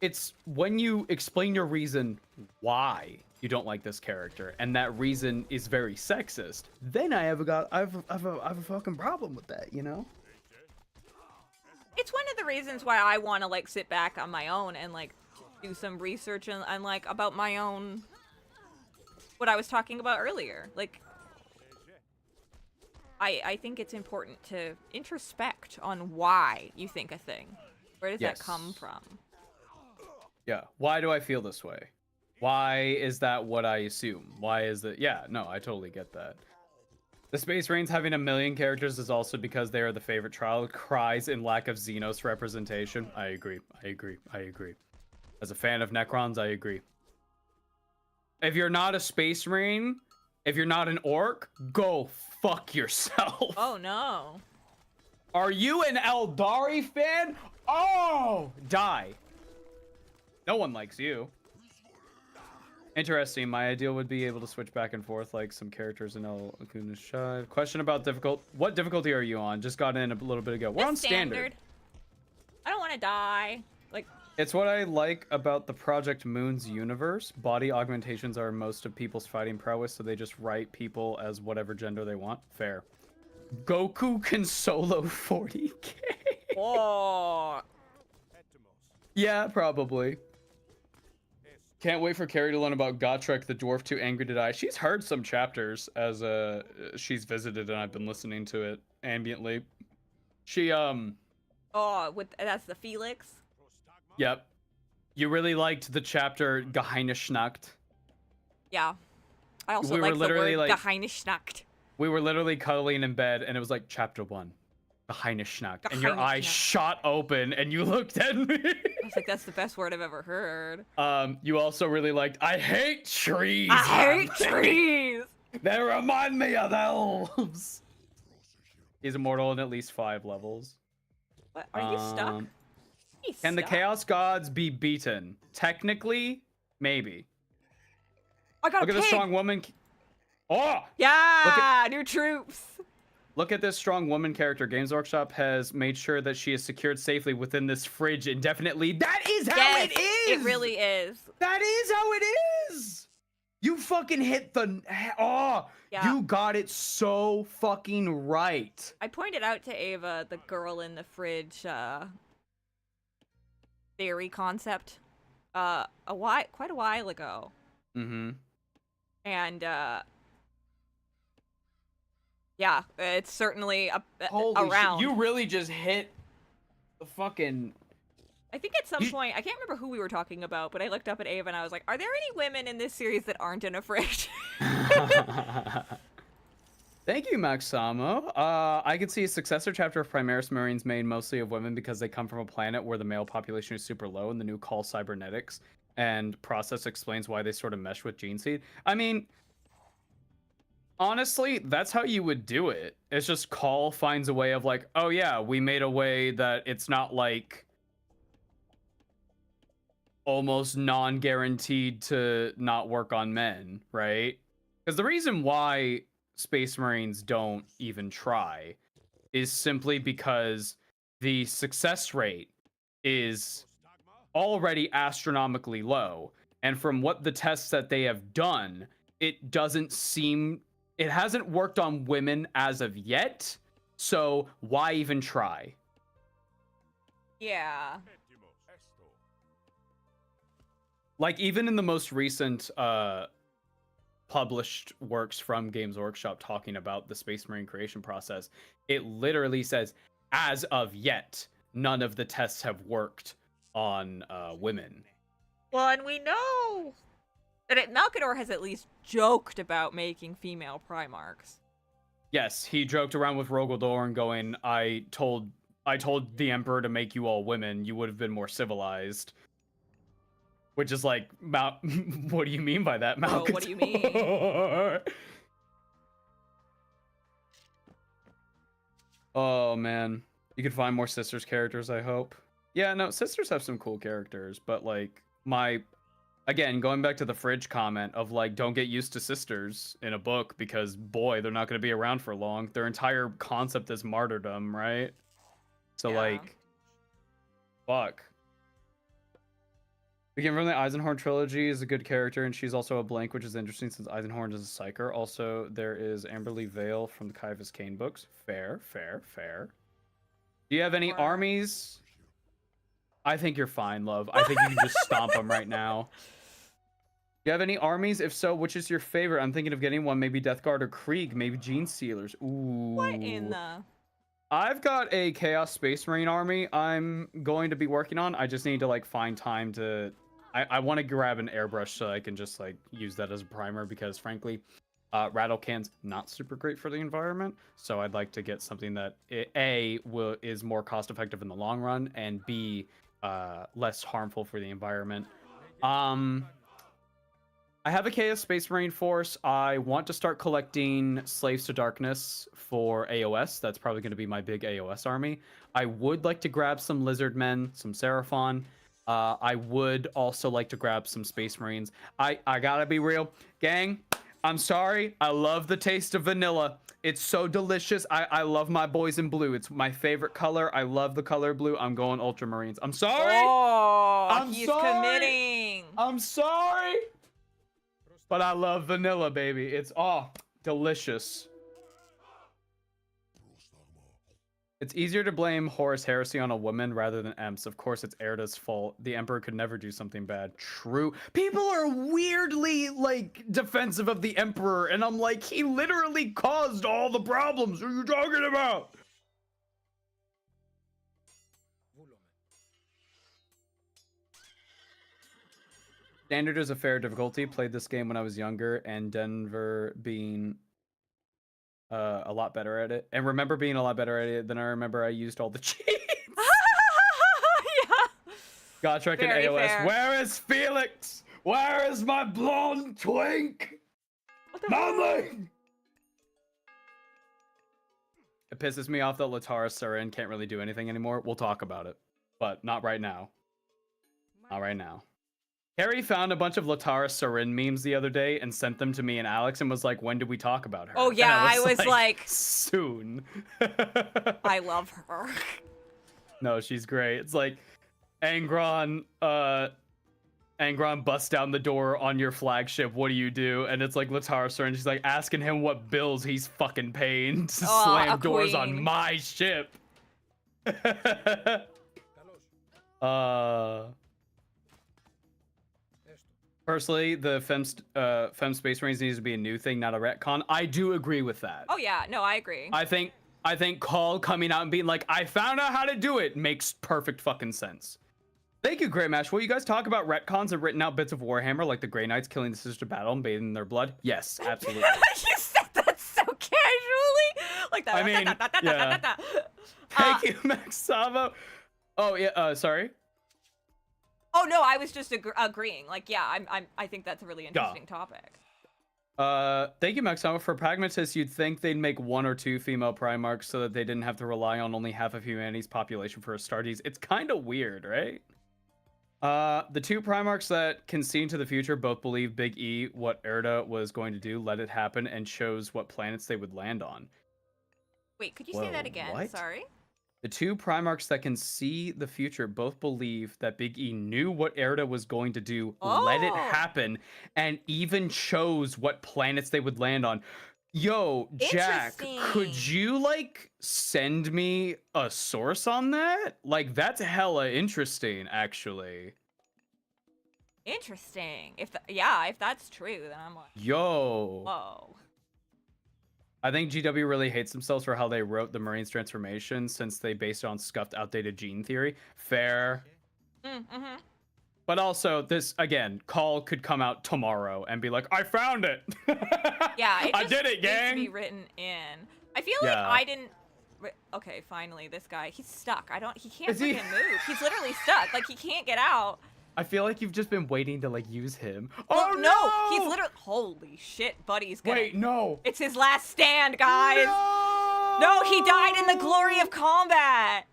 it's when you explain your reason why you don't like this character, and that reason is very sexist, then I have a fucking problem with that, you know? It's one of the reasons why I want to, like, sit back on my own and, like, do some research and like, about my own, what I was talking about earlier. Like, I think it's important to introspect on why you think a thing. Where does that come from? Yeah. Why do I feel this way? Why is that what I assume? Why is it? Yeah, no, I totally get that. The Space Marines having 1 million characters is also because they are the favorite trial cries in lack of Xenos representation. I agree. As a fan of Necrons, I agree. If you're not a Space Marine, if you're not an orc, go fuck yourself. Oh no. Are you an Eldari fan? Oh, die. No one likes you. Interesting. My ideal would be able to switch back and forth like some characters in El Akuna's Shive. Question about difficult. What difficulty are you on? Just got in a little bit ago. We're on standard. I don't want to die. Like, it's what I like about the Project Moon's universe. Body augmentations are most of people's fighting prowess, so they just write people as whatever gender they want. Fair. Goku can solo 40k. oh. Yeah, probably. Can't wait for Kari to learn about Gotrek, the dwarf too angry to die. She's heard some chapters as she's visited, and I've been listening to it ambiently. She Oh, that's the Felix. Yep. You really liked the chapter Geheimnisnacht. Yeah. I also like the word Geheimnisnacht. We were literally cuddling in bed, and it was like chapter 1. Geheimnisnacht. And your eyes shot open, and you looked at me. I was like, that's the best word I've ever heard. You also really liked, I hate trees. I hate trees. They remind me of elves. He's immortal in at least 5 levels. What? Are you stuck? Can the Chaos Gods be beaten? Technically, maybe. I got Look at this strong woman. Oh! Yeah! New troops! Look at this strong woman character. Games Workshop has made sure that she is secured safely within this fridge indefinitely. That is how it is! It really is. That is how it is! You fucking hit the... Oh! Yeah. You got it so fucking right. I pointed out to Ava the girl in the fridge theory concept quite a while ago. Mm-hmm. And yeah, it's certainly around. You really just hit the fucking... I think at some point, I can't remember who we were talking about, but I looked up at Ava and I was like, are there any women in this series that aren't in a fridge? Thank you, Maxamo. I could see a successor chapter of Primaris Marines made mostly of women because they come from a planet where the male population is super low, and the new call cybernetics and process explains why they sort of mesh with Gene Seed. I mean, honestly, that's how you would do it. It's just Call finds a way of like, oh yeah, we made a way that it's not like almost non-guaranteed to not work on men, right? Because the reason why Space Marines don't even try is simply because the success rate is already astronomically low. And from what the tests that they have done, it hasn't worked on women as of yet. So why even try? Yeah. Like, even in the most recent published works from Games Workshop talking about the Space Marine creation process, it literally says, as of yet, none of the tests have worked on women. Well, and we know that Malkador has at least joked about making female Primarchs. Yes, he joked around with Rogaldorn going, I told the Emperor to make you all women, you would have been more civilized. Which is like, what do you mean by that, Malkador? Bro, what do you mean? Oh, man. You can find more Sisters characters, I hope. Yeah, no, Sisters have some cool characters, but like, again, going back to the fridge comment of like, don't get used to Sisters in a book because, boy, they're not going to be around for long. Their entire concept is martyrdom, right? So, Yeah. like, fuck. Again, from the Eisenhorn trilogy is a good character, and she's also a blank, which is interesting since Eisenhorn is a psyker. Also, there is Amberly Vale from the Kaivis Kane books. Fair. Do you have any armies? I think you're fine, love. I think you can just stomp them right now. Do you have any armies? If so, which is your favorite? I'm thinking of getting one, maybe Death Guard or Krieg, maybe Gene Stealers. Ooh. What in the... I've got a Chaos Space Marine army I'm going to be working on. I just need to like find time to... I want to grab an airbrush so I can just like use that as a primer because frankly, rattle cans not super great for the environment. So I'd like to get something that is more cost effective in the long run and B, less harmful for the environment. I have a Chaos Space Marine force. I want to start collecting Slaves to Darkness for AOS. That's probably going to be my big AOS army. I would like to grab some Lizard Men, some Seraphon. I would also like to grab some Space Marines. I gotta be real. Gang, I'm sorry. I love the taste of vanilla. It's so delicious. I love my boys in blue. It's my favorite color. I love the color blue. I'm going Ultramarines. I'm sorry. Oh, he's sorry. committing. I'm sorry. But I love vanilla, baby. It's delicious. It's easier to blame Horus Heresy on a woman rather than Emps. Of course, it's Erda's fault. The Emperor could never do something bad. True. People are weirdly, like, defensive of the Emperor, and I'm like, he literally caused all the problems. What are you talking about? Standard is a fair difficulty. Played this game when I was younger, and Denver being a lot better at it. And remember being a lot better at it than I remember I used all the cheats. Yeah. Gotrek and Very AOS. fair. Where is Felix? Where is my blonde twink? What the hell? Mommy! It pisses me off that Latara Sarin can't really do anything anymore. We'll talk about it. But not right now. Not right now. Kari found a bunch of Latara Sarin memes the other day and sent them to me and Alex and was like, when did we talk about her? Oh, And yeah, I was like soon. I love her. No, she's great. It's like Angron busts down the door on your flagship. What do? And it's like Latara Sarin. She's like asking him what bills he's fucking paying to slam doors on my ship. Personally, the Fem Space Marines needs to be a new thing, not a retcon. I do agree with that. Oh yeah, no, I agree. I think Call coming out and being like, I found out how to do it makes perfect fucking sense. Thank you, Grey Mash. Will you guys talk about retcons and written out bits of Warhammer, like the Grey Knights killing the Sister Battle and bathing in their blood? Yes, absolutely. You said that so casually, like that. I mean, yeah. Thank you, Max Savo. Oh yeah, sorry. Oh no, I was just agreeing. Like, yeah, I think that's a really interesting topic. Thank you, Maxama. For Pragmatists, you'd think they'd make 1 or 2 female Primarchs so that they didn't have to rely on only half of humanity's population for Astartes. It's kind of weird, right? The 2 Primarchs that can see into the future both believe Big E what Erda was going to do, let it happen, and chose what planets they would land on. Wait, could you say that again? What? Sorry. The two Primarchs that can see the future both believe that Big E knew what Erda was going to do, let it Oh. happen, and even chose what planets they would land on. Yo, Jack, could Interesting. you like send me a source on that? Like, that's hella interesting, actually. Interesting. If that's true, then I'm like, Yo. whoa. I think GW really hates themselves for how they wrote the Marines' transformation since they based it on scuffed, outdated gene theory. Fair. Mm-hmm. But also, this, again, Call could come out tomorrow and be like, I found it! Yeah, it I just did it, needs gang! to be written in. I feel like Yeah. I didn't. Okay, finally, this guy, he's stuck. He can't Is he- freaking move. He's literally stuck. Like, he can't get out. I feel like you've just been waiting to, like, use him. Well, Oh, no! He's literally. Holy shit, buddy's gonna. Wait, no! It's his last stand, guys! No, he died in the glory of combat!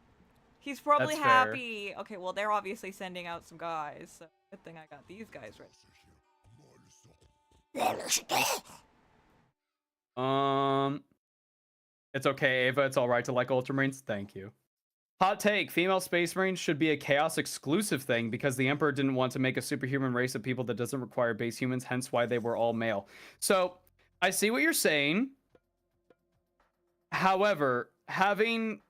He's probably That's fair. happy. Okay, well, they're obviously sending out some guys, so good thing I got these guys ready. It's okay, Ava. It's all right to like Ultramarines. Thank you. Hot take: female Space Marines should be a Chaos exclusive thing because the Emperor didn't want to make a superhuman race of people that doesn't require base humans, hence why they were all male. So, I see what you're saying. However, having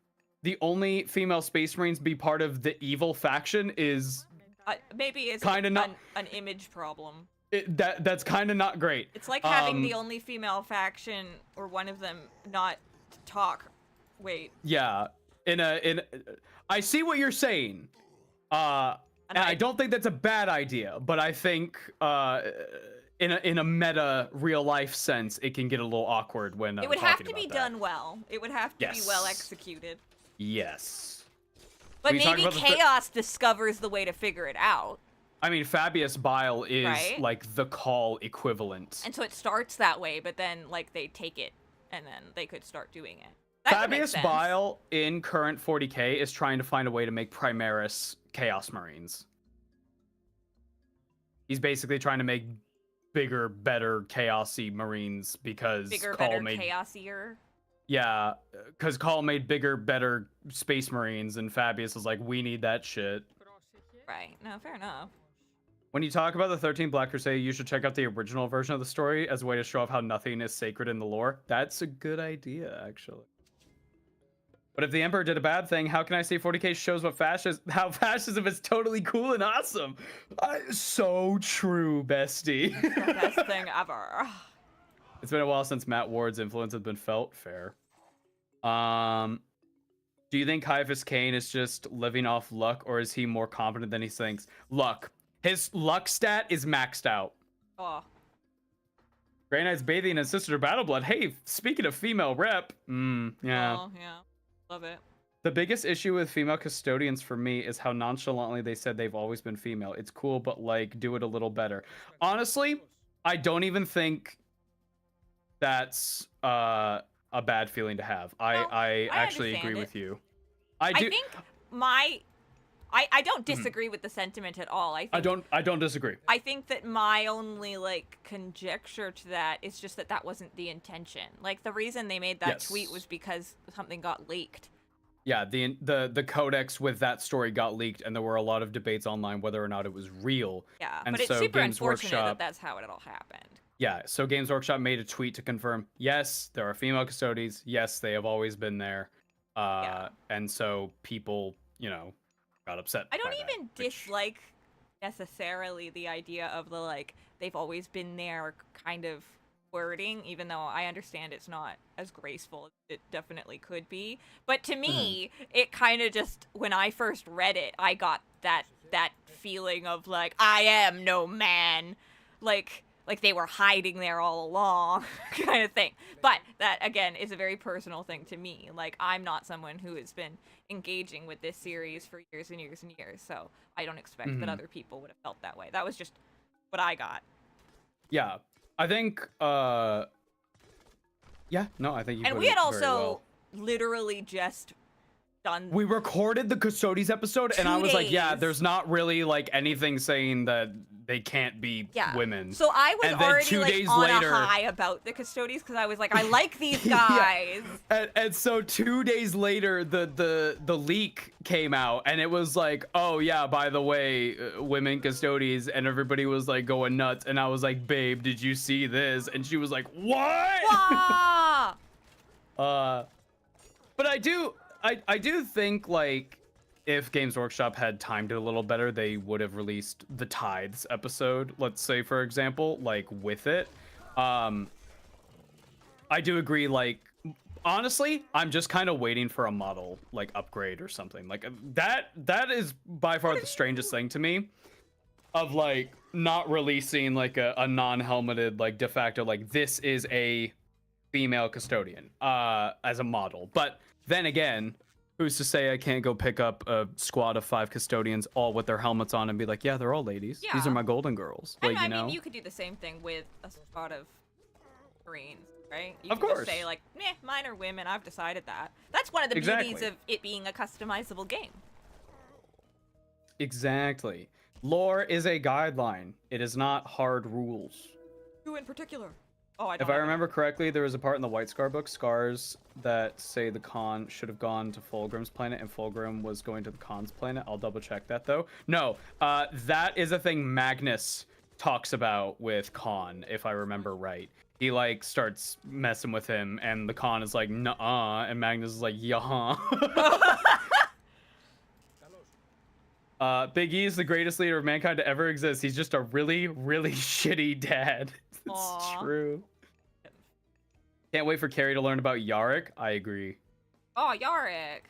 the only female Space Marines be part of the evil faction is Maybe it's Kinda not- an image problem. that's kind of not great. It's like having the only female faction or one of them not talk. Wait. Yeah, I see what you're saying. And I don't think that's a bad idea, but I think in a meta real life sense, it can get a little awkward when It would have talking to be about that. done well. It would have to be well Yes. executed. Yes. But We talked maybe about the Chaos discovers the way to figure it out. I mean, Fabius Bile is Right? like the Call equivalent. And so it starts that way, but then like they take it and then they could start doing it. That would make Fabius sense. Bile in current 40k is trying to find a way to make Primaris Chaos Marines. He's basically trying to make bigger, better Chaosy Marines because Bigger, Call better, made chaosier. yeah, because Call made bigger, better Space Marines, and Fabius was like, we need that shit. Right. No, fair enough. When you talk about the 13 Black Crusade, you should check out the original version of the story as a way to show off how nothing is sacred in the lore. That's a good idea, actually. But if the Emperor did a bad thing, how can I say 40k shows how fascism is totally cool and awesome? So true, bestie. Best thing ever. It's been a while since Matt Ward's influence has been felt. Fair. Do you think Caiaphas Cain is just living off luck, or is he more confident than he thinks? Luck. His luck stat is maxed out. Oh. Grey Knight's bathing in Sister Battle Blood. Hey, speaking of female rep, yeah. Oh, yeah. Love it. The biggest issue with female custodians for me is how nonchalantly they said they've always been female. It's cool, but like, do it a little better. Honestly, I don't even think that's a bad feeling to have. Well, I actually understand agree it. with you. I think I don't disagree with the sentiment at all. I don't disagree. I think that my only like conjecture to that is just that wasn't the intention. Like the reason they made that Yes. tweet was because something got leaked. Yeah, the codex with that story got leaked, and there were a lot of debates online whether or not it was real. Yeah, And but it's so super Games unfortunate Workshop- that that's how it all happened. Yeah, so Games Workshop made a tweet to confirm, yes, there are female custodians. Yes, they have always been there. And so people, got upset. I don't by that, even which- dislike necessarily the idea of the like they've always been there kind of wording, even though I understand it's not as graceful as it definitely could be. But to me, it kind of just when I first read it, I got that feeling of like I am no man, like they were hiding there all along kind of thing. But that again is a very personal thing to me. Like I'm not someone who has been engaging with this series for years and years and years, so I don't expect that other people would have felt that way. That was just what I got. Yeah, I think. I think you. And put we had it very also well. literally just done. We recorded the Custodes episode, and 2 I was like, yeah, days. there's not really like anything saying that they can't be Yeah. women. So I was And then already 2 like days on later- a high about the custodians because I was like, I like these Yeah. guys. And so 2 days later, the leak came out, and it was like, oh yeah, by the way, women custodians, and everybody was like going nuts. And I was like, babe, did you see this? And she was like, what? Wah! But I do think like if Games Workshop had timed it a little better, they would have released the Tithes episode, let's say, for example, like with it. I do agree, like, honestly, I'm just kind of waiting for a model like upgrade or something. Like that is by far the strangest thing to me, of like not releasing like a non-helmeted like de facto like this is a female custodian as a model. But then again, who's to say I can't go pick up a squad of 5 custodians all with their helmets on and be like, yeah, they're all ladies. These are Yeah. my golden girls. And Like, I you know? mean, you could do the same thing with a squad of Marines, right? You Of could course. just say like, meh, mine are women. I've decided that. That's one of the Exactly. beauties of it being a customizable game. Exactly. Lore is a guideline. It is not hard rules. Who in particular? Oh, I don't If I know. remember correctly, there was a part in the White Scar book, Scars, that say the Khan should have gone to Fulgrim's planet and Fulgrim was going to the Khan's planet. I'll double check that though. No, that is a thing Magnus talks about with Khan, if I remember right. He like starts messing with him and the Khan is like, nuh-uh, and Magnus is like, yeah. Big E is the greatest leader of mankind to ever exist. He's just a really, really shitty dad. It's Aw. true. Can't wait for Kari to learn about Yarick. I agree. Oh, Yarick.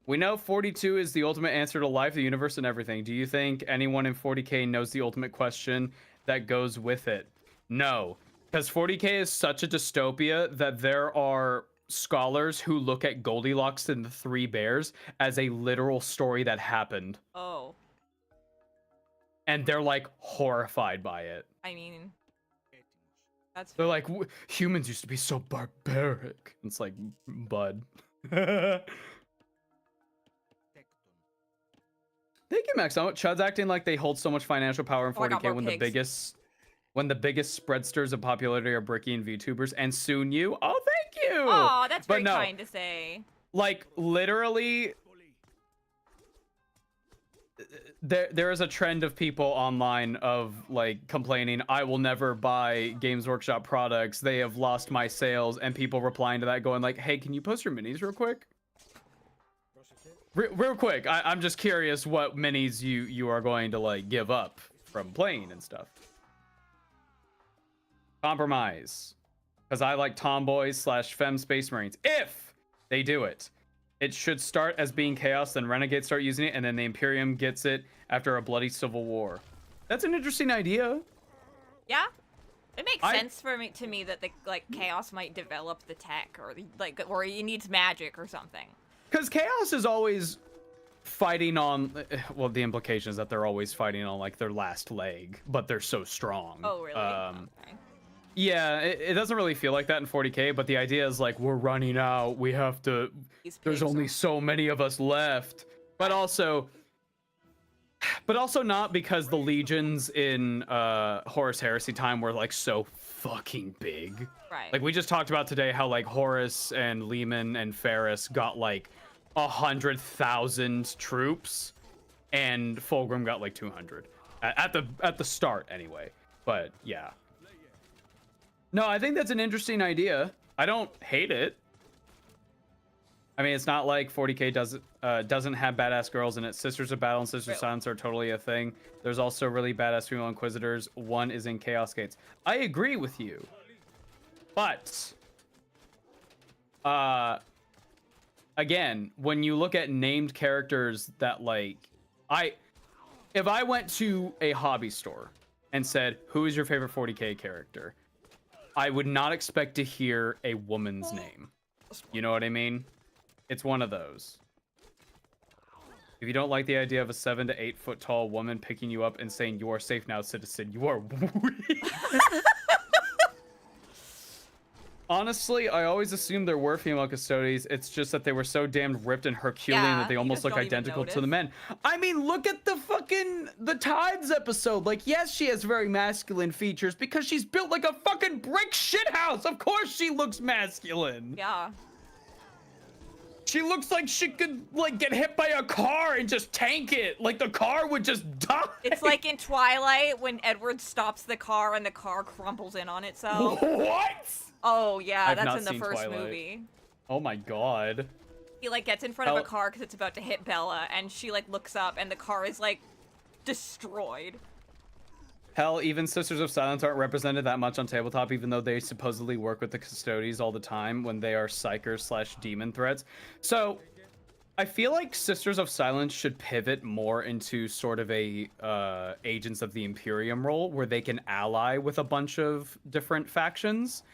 We know 42 is the ultimate answer to life, the universe, and everything. Do you think anyone in 40k knows the ultimate question that goes with it? No, because 40k is such a dystopia that there are scholars who look at Goldilocks and the Three Bears as a literal story that happened. Oh, And they're like horrified by it. I mean, that's They're like, humans used to be so barbaric. It's like, bud. Thank you, Max. Chud's acting like they hold so much financial power in Oh, I got 40k more when pigs. the biggest spreadsters of popularity are Bricky and VTubers, and soon you. Oh, thank you. Oh, that's But very no, kind to say. like literally, there is a trend of people online of like complaining, I will never buy Games Workshop products. They have lost my sales, and people replying to that going like, hey, can you post your minis real quick? Real quick, I'm just curious what minis you are going to like give up from playing and stuff. Compromise, because I like tomboys / femme space marines. If they do it, it should start as being chaos, then renegades start using it, and then the Imperium gets it after a bloody civil war. That's an interesting idea. Yeah, it makes sense to me that the like chaos might develop the tech or he needs magic or something. Because chaos is always fighting on, well, the implication is that they're always fighting on like their last leg, but they're so strong. Oh, really? Okay. Yeah, it doesn't really feel like that in 40k, but the idea is like, we're running out, we have to, These there's pigs only are- so many of us left. But also not because the legions in Horus Heresy time were like so fucking big. Right. Like we just talked about today how like Horus and Lehman and Ferris got like 100,000 troops and Fulgrim got like 200 at the start anyway. But yeah. No, I think that's an interesting idea. I don't hate it. I mean, it's not like 40k doesn't have badass girls in it. Sisters of Battle and Sisters of Silence are totally a thing. There's also really badass female Inquisitors. One is in Chaos Gates. I agree with you. But again, when you look at named characters that like if I went to a hobby store and said, who is your favorite 40k character? I would not expect to hear a woman's name. You know what I mean? It's one of those. If you don't like the idea of a 7 to 8 foot tall woman picking you up and saying, you are safe now, citizen, you are weak. Honestly, I always assumed there were female custodies. It's just that they were so damned ripped and Herculean Yeah, that they you almost just look don't even identical to the notice. men. I mean, look at the Tides episode. Like, yes, she has very masculine features because she's built like a fucking brick shithouse. Of course she looks masculine. Yeah. She looks like she could like get hit by a car and just tank it. Like the car would just die. It's like in Twilight when Edward stops the car and the car crumbles in on itself. What? Oh yeah, I've that's not in the seen first Twilight. movie. Oh my god. He like gets in front of a Hell- car because it's about to hit Bella, and she like looks up and the car is like destroyed. Hell, even Sisters of Silence aren't represented that much on tabletop, even though they supposedly work with the custodies all the time when they are psychers / demon threats. So, I feel like Sisters of Silence should pivot more into sort of a Agents of the Imperium role, where they can ally with a bunch of different factions,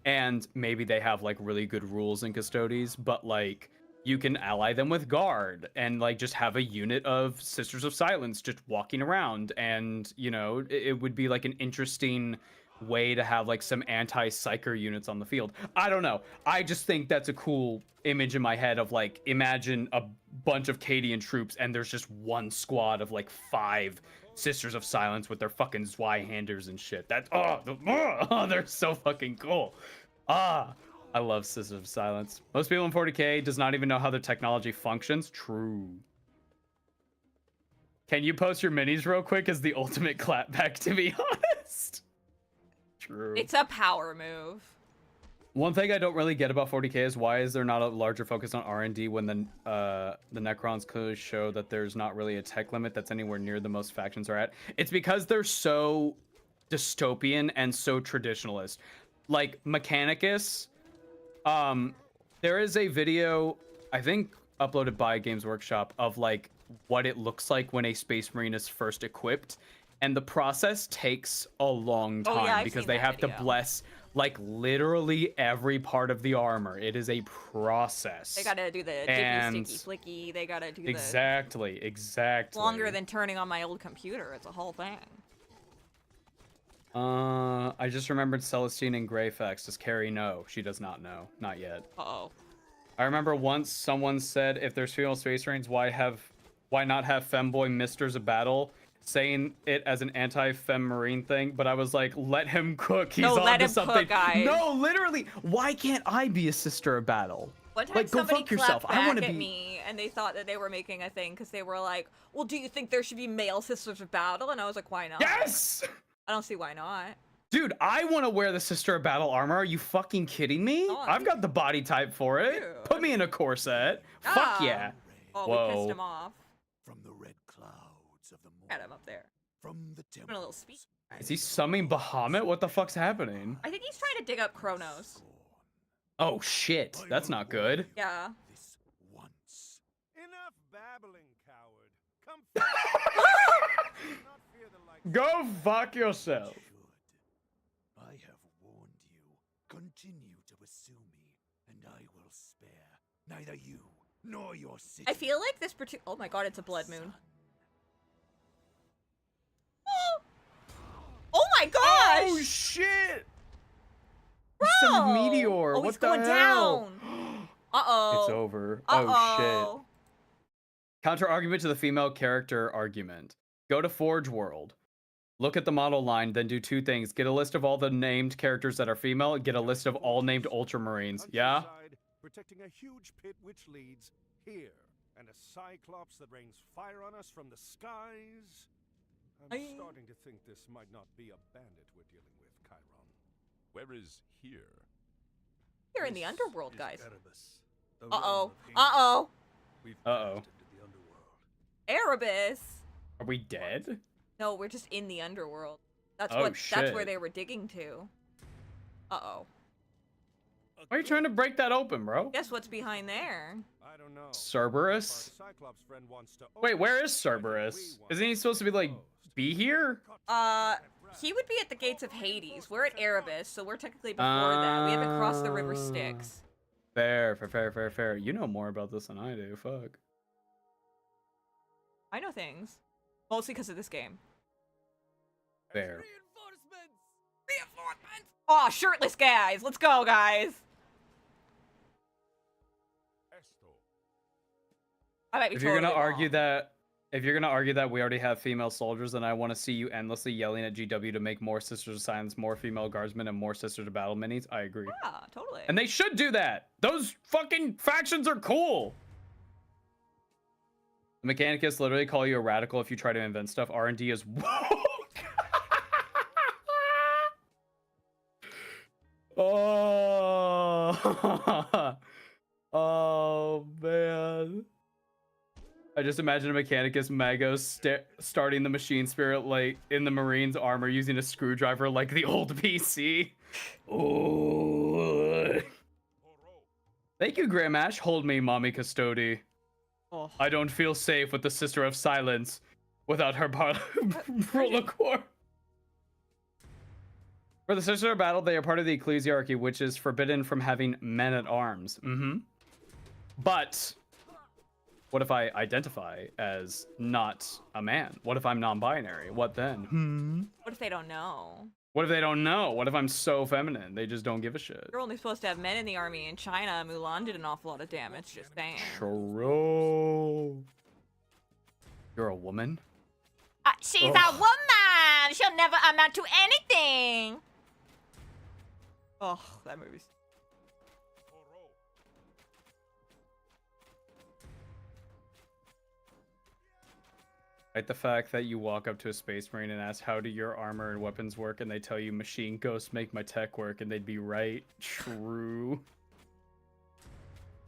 and maybe they have like really good rules in custodies, but like you can ally them with guard and like just have a unit of Sisters of Silence just walking around, and you know it would be like an interesting way to have like some anti-psyker units on the field. I don't know, I just think that's a cool image in my head of like, imagine a bunch of Cadian troops and there's just one squad of like 5 Sisters of Silence with their fucking Zweihanders and shit. That's they're so fucking cool. I love Sisters of Silence. Most people in 40k does not even know how their technology functions. True. Can you post your minis real quick as the ultimate clapback, to be honest? True. It's a power move. One thing I don't really get about 40k is why is there not a larger focus on R&D when the Necrons clearly show that there's not really a tech limit that's anywhere near the most factions are at. It's because they're so dystopian and so traditionalist. Like Mechanicus, there is a video, I think uploaded by Games Workshop, of like what it looks like when a Space Marine is first equipped, and the process takes a long time I've because seen they that have to video. bless like literally every part of the armor. It is a process. They gotta do the And- jiggly sticky flicky. They gotta do Exactly. the longer than turning on my old computer. It's a whole thing. I just remembered Celestine and Greyfax. Does Kari know? She does not know. Not yet. Uh-oh. I remember once someone said, if there's female space marines, why not have femboy misters of battle? Saying it as an anti-fem marine thing, but I was like, let him cook. He's No, on let to him something. cook, guys. No, literally. Why can't I be a sister of battle? One time Like, go somebody fuck yourself. clapped I back want at to be. me, and they thought that they were making a thing because they were like, "Well, do you think there should be male sisters of battle?" And I was like, "Why not?" Yes, I don't see why not. dude. I want to wear the sister of battle armor. Are you fucking kidding me? Oh, I've got the body type for it. Dude. Put me in a corset. Fuck yeah. Oh, Whoa. we pissed him off. From the red clouds of the morning. Got him up there. From the Doing a little temples. speech. Is he summoning Bahamut? What the fuck's happening? I think he's trying to dig up Kronos. Oh shit, that's not good. Yeah. This once. Enough babbling, coward. Come not fear the light. Go fuck yourself. Should. I have warned you. Continue to pursue me, and I will spare neither you nor your city. I feel like this particular. Oh my god, it's a blood moon. Oh, oh my gosh! Oh shit! Bro! Some meteor. Oh, what he's the going hell? down. Uh-oh. It's over. Uh-oh. Oh shit. Counter argument to the female character argument. Go to Forge World. Look at the model line, then do 2 things. Get a list of all the named characters that are female, and get a list of all named Ultramarines. Yeah? Countryside, protecting a huge pit which leads here, and a cyclops that rains fire on us from the skies. I'm starting to think this might not be a bandit we're dealing with, Chiron. Where is here? You're in the underworld, guys. Erebus, the Uh-oh. realm of Uh-oh. We've Uh-oh. passed into the underworld. Erebus. Are we dead? No, we're just in the underworld. That's Oh, that's shit. where they were digging to. Uh-oh. Why are you trying to break that open, bro? Guess what's behind there? I don't know. Cerberus? Our Cyclops friend wants to Wait, open where it, is I think Cerberus? we want Isn't he supposed to be like, closed. be here? He would be at the gates of Hades. We're at Erebus, so we're technically before that. We haven't crossed the river Styx. Fair. You know more about this than I do. Fuck. I know things. Mostly because of this game. Fair. Oh, shirtless guys. Let's go, guys. I might be If you're gonna totally argue wrong. that, if you're gonna argue that we already have female soldiers, then I want to see you endlessly yelling at GW to make more Sisters of Silence, more female guardsmen, and more Sisters of Battle minis. I agree. Yeah, totally. And they should do that. Those fucking factions are cool. The Mechanicus literally call you a radical if you try to invent stuff. R&D is woke. Oh. Oh man. I just imagine a Mechanicus Magos starting the machine spirit like in the Marines armor using a screwdriver like the old PC. Oh. Thank you, Gramash. Hold me, mommy custody. Oh. I don't feel safe with the Sister of Silence without her roller core. For the Sister of Battle, they are part of the ecclesiarchy, which is forbidden from having men at arms. But what if I identify as not a man? What if I'm non-binary? What then? What if they don't know? What if they don't know? What if I'm so feminine? They just don't give a shit. You're only supposed to have men in the army. In China, Mulan did an awful lot of damage, just saying. True. You're a woman? She's a woman! She'll never amount to anything! Oh, that movie's... Right, the fact that you walk up to a space marine and ask, how do your armor and weapons work? And they tell you, machine ghosts make my tech work, and they'd be right. True.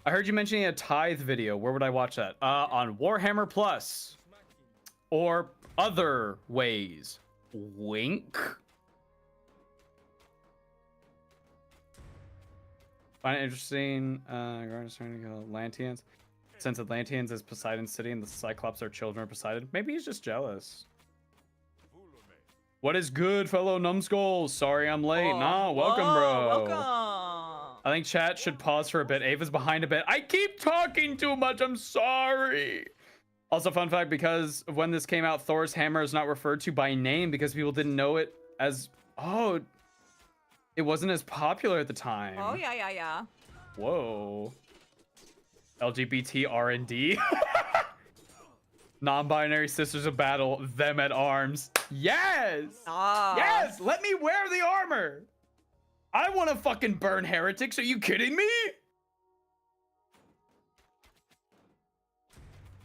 I heard you mentioning a tithe video. Where would I watch that? On Warhammer Plus. Or other ways. Wink. Find it interesting. Atlanteans. Since Atlanteans is Poseidon's city and the Cyclops are children of Poseidon. Maybe he's just jealous. What is good, fellow numbskulls? Sorry I'm late. Nah, welcome, bro. Welcome. I think chat should pause for a bit. Ava's behind a bit. I keep talking too much. I'm sorry. Also, fun fact, because when this came out, Thor's hammer is not referred to by name because people didn't know it as... Oh, it wasn't as popular at the time. Oh, yeah. Whoa. LGBT R&D. Non-binary Sisters of Battle, them at arms. Yes! Yes! Let me wear the armor! I want to fucking burn heretics. Are you kidding me?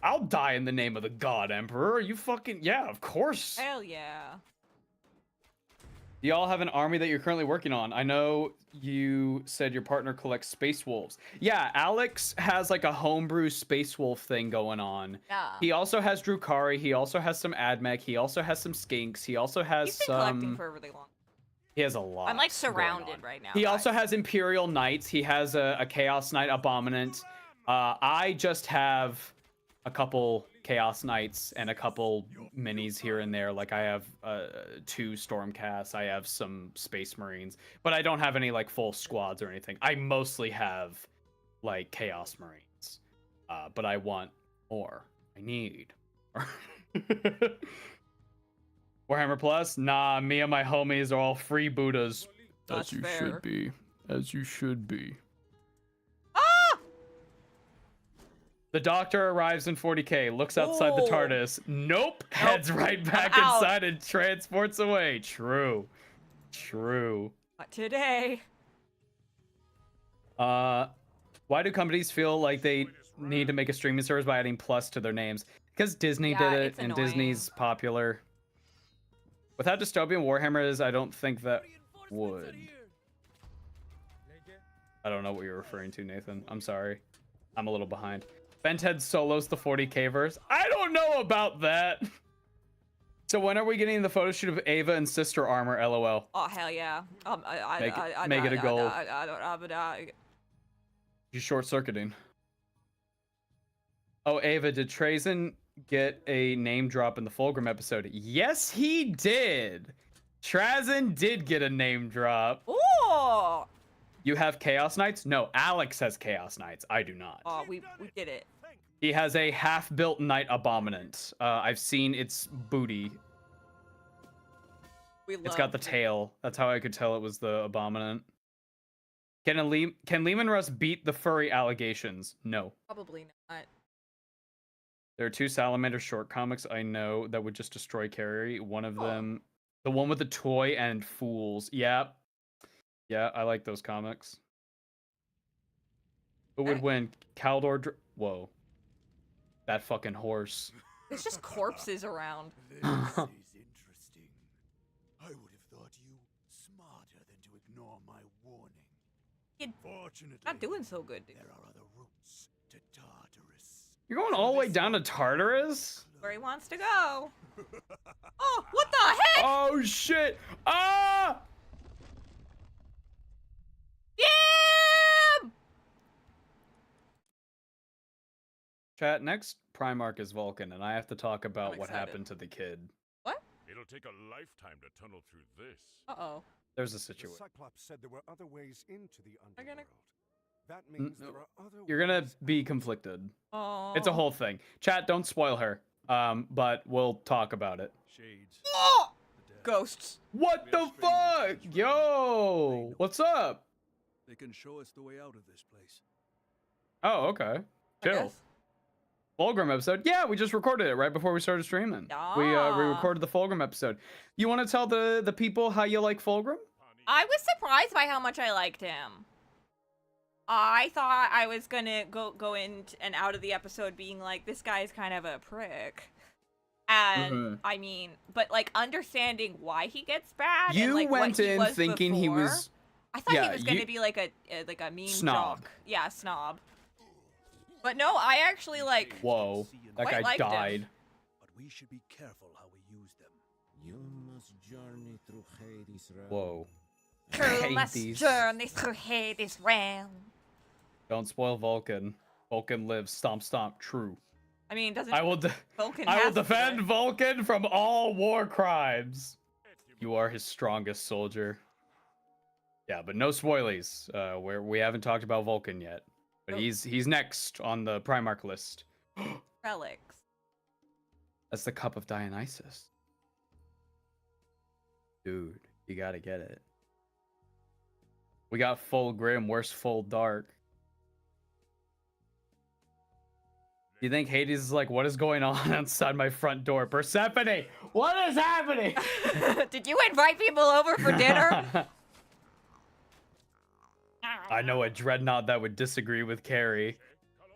I'll die in the name of the God Emperor. Are you fucking... Yeah, of course. Hell yeah. Do y'all have an army that you're currently working on? I know you said your partner collects space wolves. Yeah, Alex has like a homebrew space wolf thing going on. Yeah. He also has Kari. He also has some Admech. He also has some skinks. He also has He's been collecting for a really long. He has a lot. I'm like surrounded right now. He also has Imperial Knights. He has a Chaos Knight Abominant. I just have a couple Chaos Knights and a couple minis here and there. Like I have 2 Stormcasts. I have some Space Marines, but I don't have any like full squads or anything. I mostly have like Chaos Marines, but I want more. I need. Warhammer Plus? Nah, me and my homies are all free Buddhas. That's fair. be. As you should be. The doctor arrives in 40K, looks outside the TARDIS. Nope. Heads right back inside and transports away. True. Not today. Why do companies feel like they need to make a streaming service by adding plus to their names? Because Disney did it, it's and annoying. Disney's popular. Without dystopian Warhammers, I don't think that would. I don't know what you're referring to, Nathan. I'm sorry. I'm a little behind. Benthead solos the 40K verse. I don't know about that. So when are we getting the photo shoot of Ava and sister armor? LOL. Oh hell yeah. Make it a goal. I You're short circuiting. Oh, Ava, did Trazen get a name drop in the Fulgrim episode? Yes, he did. Trazen did get a name drop. Oh. You have Chaos Knights? No, Alex has Chaos Knights. I do not. Oh, we did it. He has a half-built Knight Abominant. I've seen its booty. It's got the tail. That's how I could tell it was the abominant. Can Lehman Russ beat the furry allegations? No. Probably not. There are 2 Salamander short comics I know that would just destroy Kari. One of them, the one with the toy and Fools. Yeah. Yeah, I like those comics. Who would win? Kaldor? Whoa. That fucking horse. There's just corpses around. This is interesting. I would have thought you smarter than to ignore my warning. You're Fortunately, not doing so good, dude. there are other routes to Tartarus. You're going all the way down to Tartarus? Where he wants to go. Oh, what the heck? Oh shit! Ah! Yeah! Chat, next Primarch is Vulcan, and I have to talk about I'm what excited. happened to the kid. What? It'll take a lifetime to tunnel through this. Uh-oh. There's a The situation. Cyclops said there were other ways into the They're gonna- underworld. That means there are other You're gonna ways be out. conflicted. Oh. It's a whole thing. Chat, don't spoil her. But we'll talk about it. Shades. Oh! Ghosts. What the fuck? Yo! What's up? They can show us the way out of this place. Oh, okay. I Chill. guess. Fulgrim episode. Yeah, we just recorded it right before we started streaming. We Ah. recorded the Fulgrim episode. You want to tell the people how you like Fulgrim? I was surprised by how much I liked him. I thought I was gonna go in and out of the episode being like, this guy's kind of a prick. And I mean, but like understanding why he gets bad. You and, like, went what he in was thinking he before. was I thought yeah, he was gonna you- be like a mean Snob. jock. Yeah, snob. But no, I actually like. whoa. That Quite guy liked him. died. But we should be careful how we use them. You must journey through Hades' realm. Whoa. True must Hades. journey through Hades' realm. Don't spoil Vulcan. Vulcan lives. Stomp, stomp. True. I mean, doesn't I will. Vulcan I will has to defend die? Vulcan from all war crimes. You are his strongest soldier. Yeah, but no spoilies. We haven't talked about Vulcan yet, but Nope. he's next on the Primarch list. Relics. That's the Cup of Dionysus. Dude, you gotta get it. We got full grim. Where's full dark? You think Hades is like, what is going on outside my front door? Persephone, what is happening? Did you invite people over for dinner? I know a dreadnought that would disagree with Kari.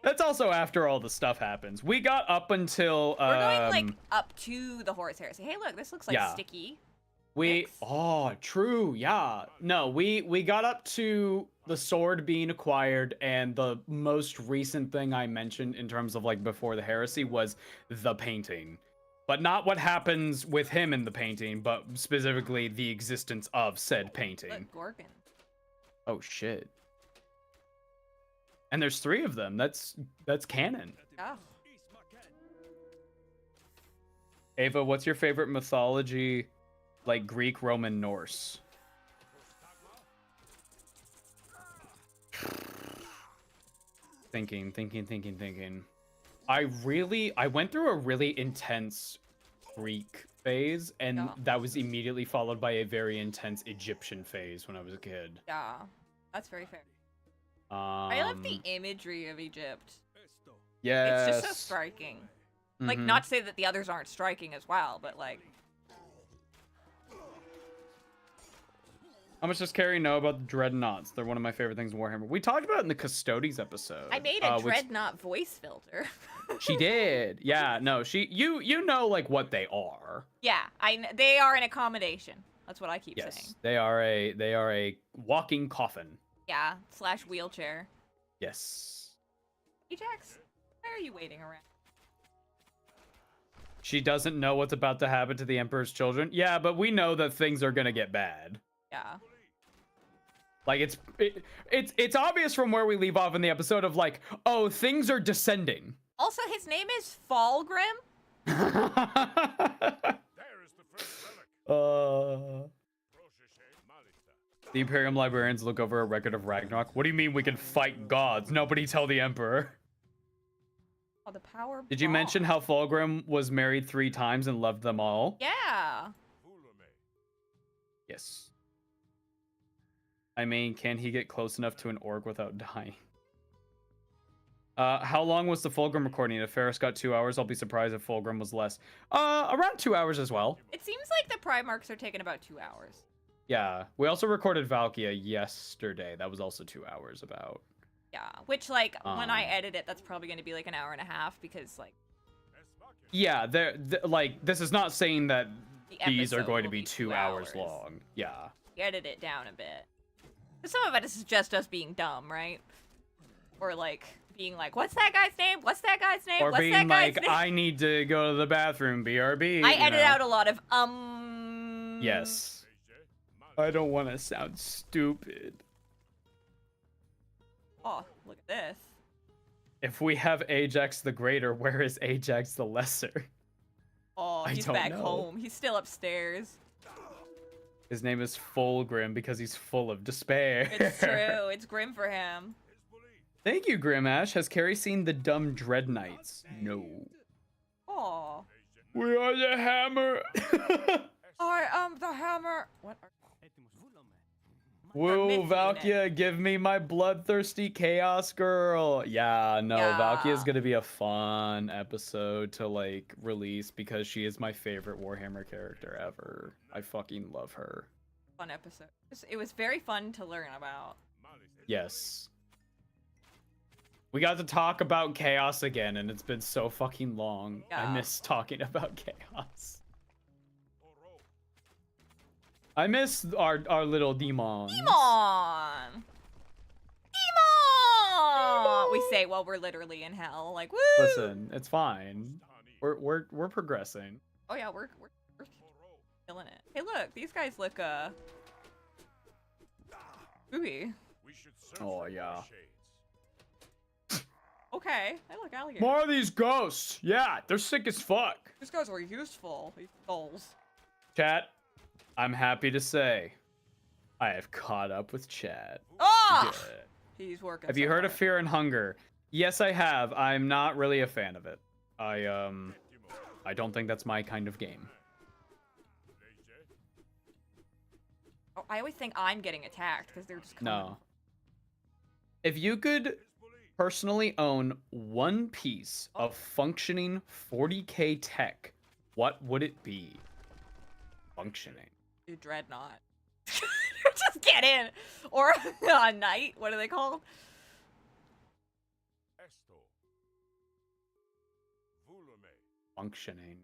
That's also after all the stuff happens. We got up until We're going like up to the Horus Heresy. Hey, look, this looks like yeah. sticky. we Mix. oh true, yeah. No, we got up to the sword being acquired, and the most recent thing I mentioned in terms of like before the heresy was the painting. But not what happens with him in the painting, but specifically the existence of said painting. Look, Gorgon. Oh shit. And there's 3 of them. That's canon. Yeah. Ava, what's your favorite mythology, like Greek, Roman, Norse? Thinking. I went through a really intense Greek phase, and Yeah. that was immediately followed by a very intense Egyptian phase when I was a kid. Yeah. That's very fair. I love the Um, imagery of Egypt. Yes. It's just so striking. Like, Mhm. not to say that the others aren't striking as well, but like, How much does Kari know about the dreadnoughts? They're one of my favorite things in Warhammer. We talked about it in the Custodes episode. I made a which- dreadnought voice filter. She did. Yeah, no, you know like what they are. Yeah, they are an accommodation. That's what I keep Yes. saying. They are a walking coffin. Yeah, / wheelchair. Yes. Ajax, why are you waiting around? She doesn't know what's about to happen to the Emperor's children. Yeah, but we know that things are gonna get bad. Yeah. Like it's obvious from where we leave off in the episode of like, oh, things are descending. Also, his name is Falgrim. There is the first relic. The Imperium librarians look over a record of Ragnarok. What do you mean we can fight gods? Nobody tell the Emperor. Oh, the power. Did you bomb. mention how Fulgrim was married 3 times and loved them all? Yeah. Yes. I mean, can he get close enough to an orc without dying? How long was the Fulgrim recording? If Ferris got 2 hours, I'll be surprised if Fulgrim was less. Around 2 hours as well. It seems like the Primarchs are taking about 2 hours. Yeah, we also recorded Valkia yesterday. That was also 2 hours about. Yeah, which like when I edit it, that's probably going to be like an hour and a half because like. Yeah, like this is not saying that these are episode going to will be 2 hours long. Yeah. Edit it down a bit. 'Cause some of it is just us being dumb, right? Or like being like, "What's that guy's name? What's that guy's name? Or What's being that guy's like, name?" I need to go to the bathroom, BRB. I you edit know? out a lot of Yes. I don't want to sound stupid. Oh, look at this. If we have Ajax the Greater, where is Ajax the Lesser? Oh, I he's don't back know. home. He's still upstairs. His name is Fulgrim because he's full of despair. It's true. It's grim for him. Thank you, Grimash. Has Kari seen the Dumb Dread Knights? No. Oh. We are the Hammer. I am the hammer. What? Woo, myth Valkia, give me my bloodthirsty chaos girl. Yeah, no, Yeah. Valkia is gonna be a fun episode to like release because she is my favorite Warhammer character ever. I fucking love her. Fun episode. It was very fun to learn about. Yes. We got to talk about chaos again, and it's been so fucking long. I Yeah. miss talking about chaos. I miss our little demons. Demon! Demon! We say while we're literally in hell, like, woo! Listen, it's fine. We're progressing. Oh yeah, we're killing it. Hey, look, these guys look spooky. Oh yeah. Okay, I like alligators. More of these ghosts. Yeah, they're sick as fuck. These guys were useful. These skulls. Chat, I'm happy to say, I have caught up with chat. Oh! Good. He's working. Have you so heard of hard. Fear and Hunger? Yes, I have. I'm not really a fan of it. I don't think that's my kind of game. Oh, I always think I'm getting attacked because they're just coming. No. If you could personally own one piece of functioning 40k tech, what would it be? Functioning. Dude, Dreadnought. Just get in. Or a knight. What are they called? Functioning.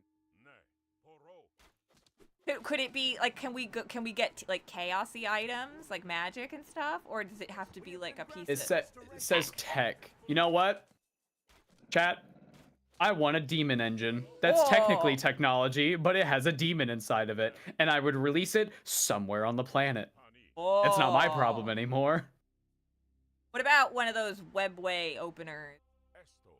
Could it be like? Can we get like chaosy items like magic and stuff, or does it have to be like a piece? It says tech. You know what? Chat. I want a demon engine. That's technically Whoa. technology, but it has a demon inside of it, and I would release it somewhere on the planet. It's not my problem anymore. What about one of those webway openers?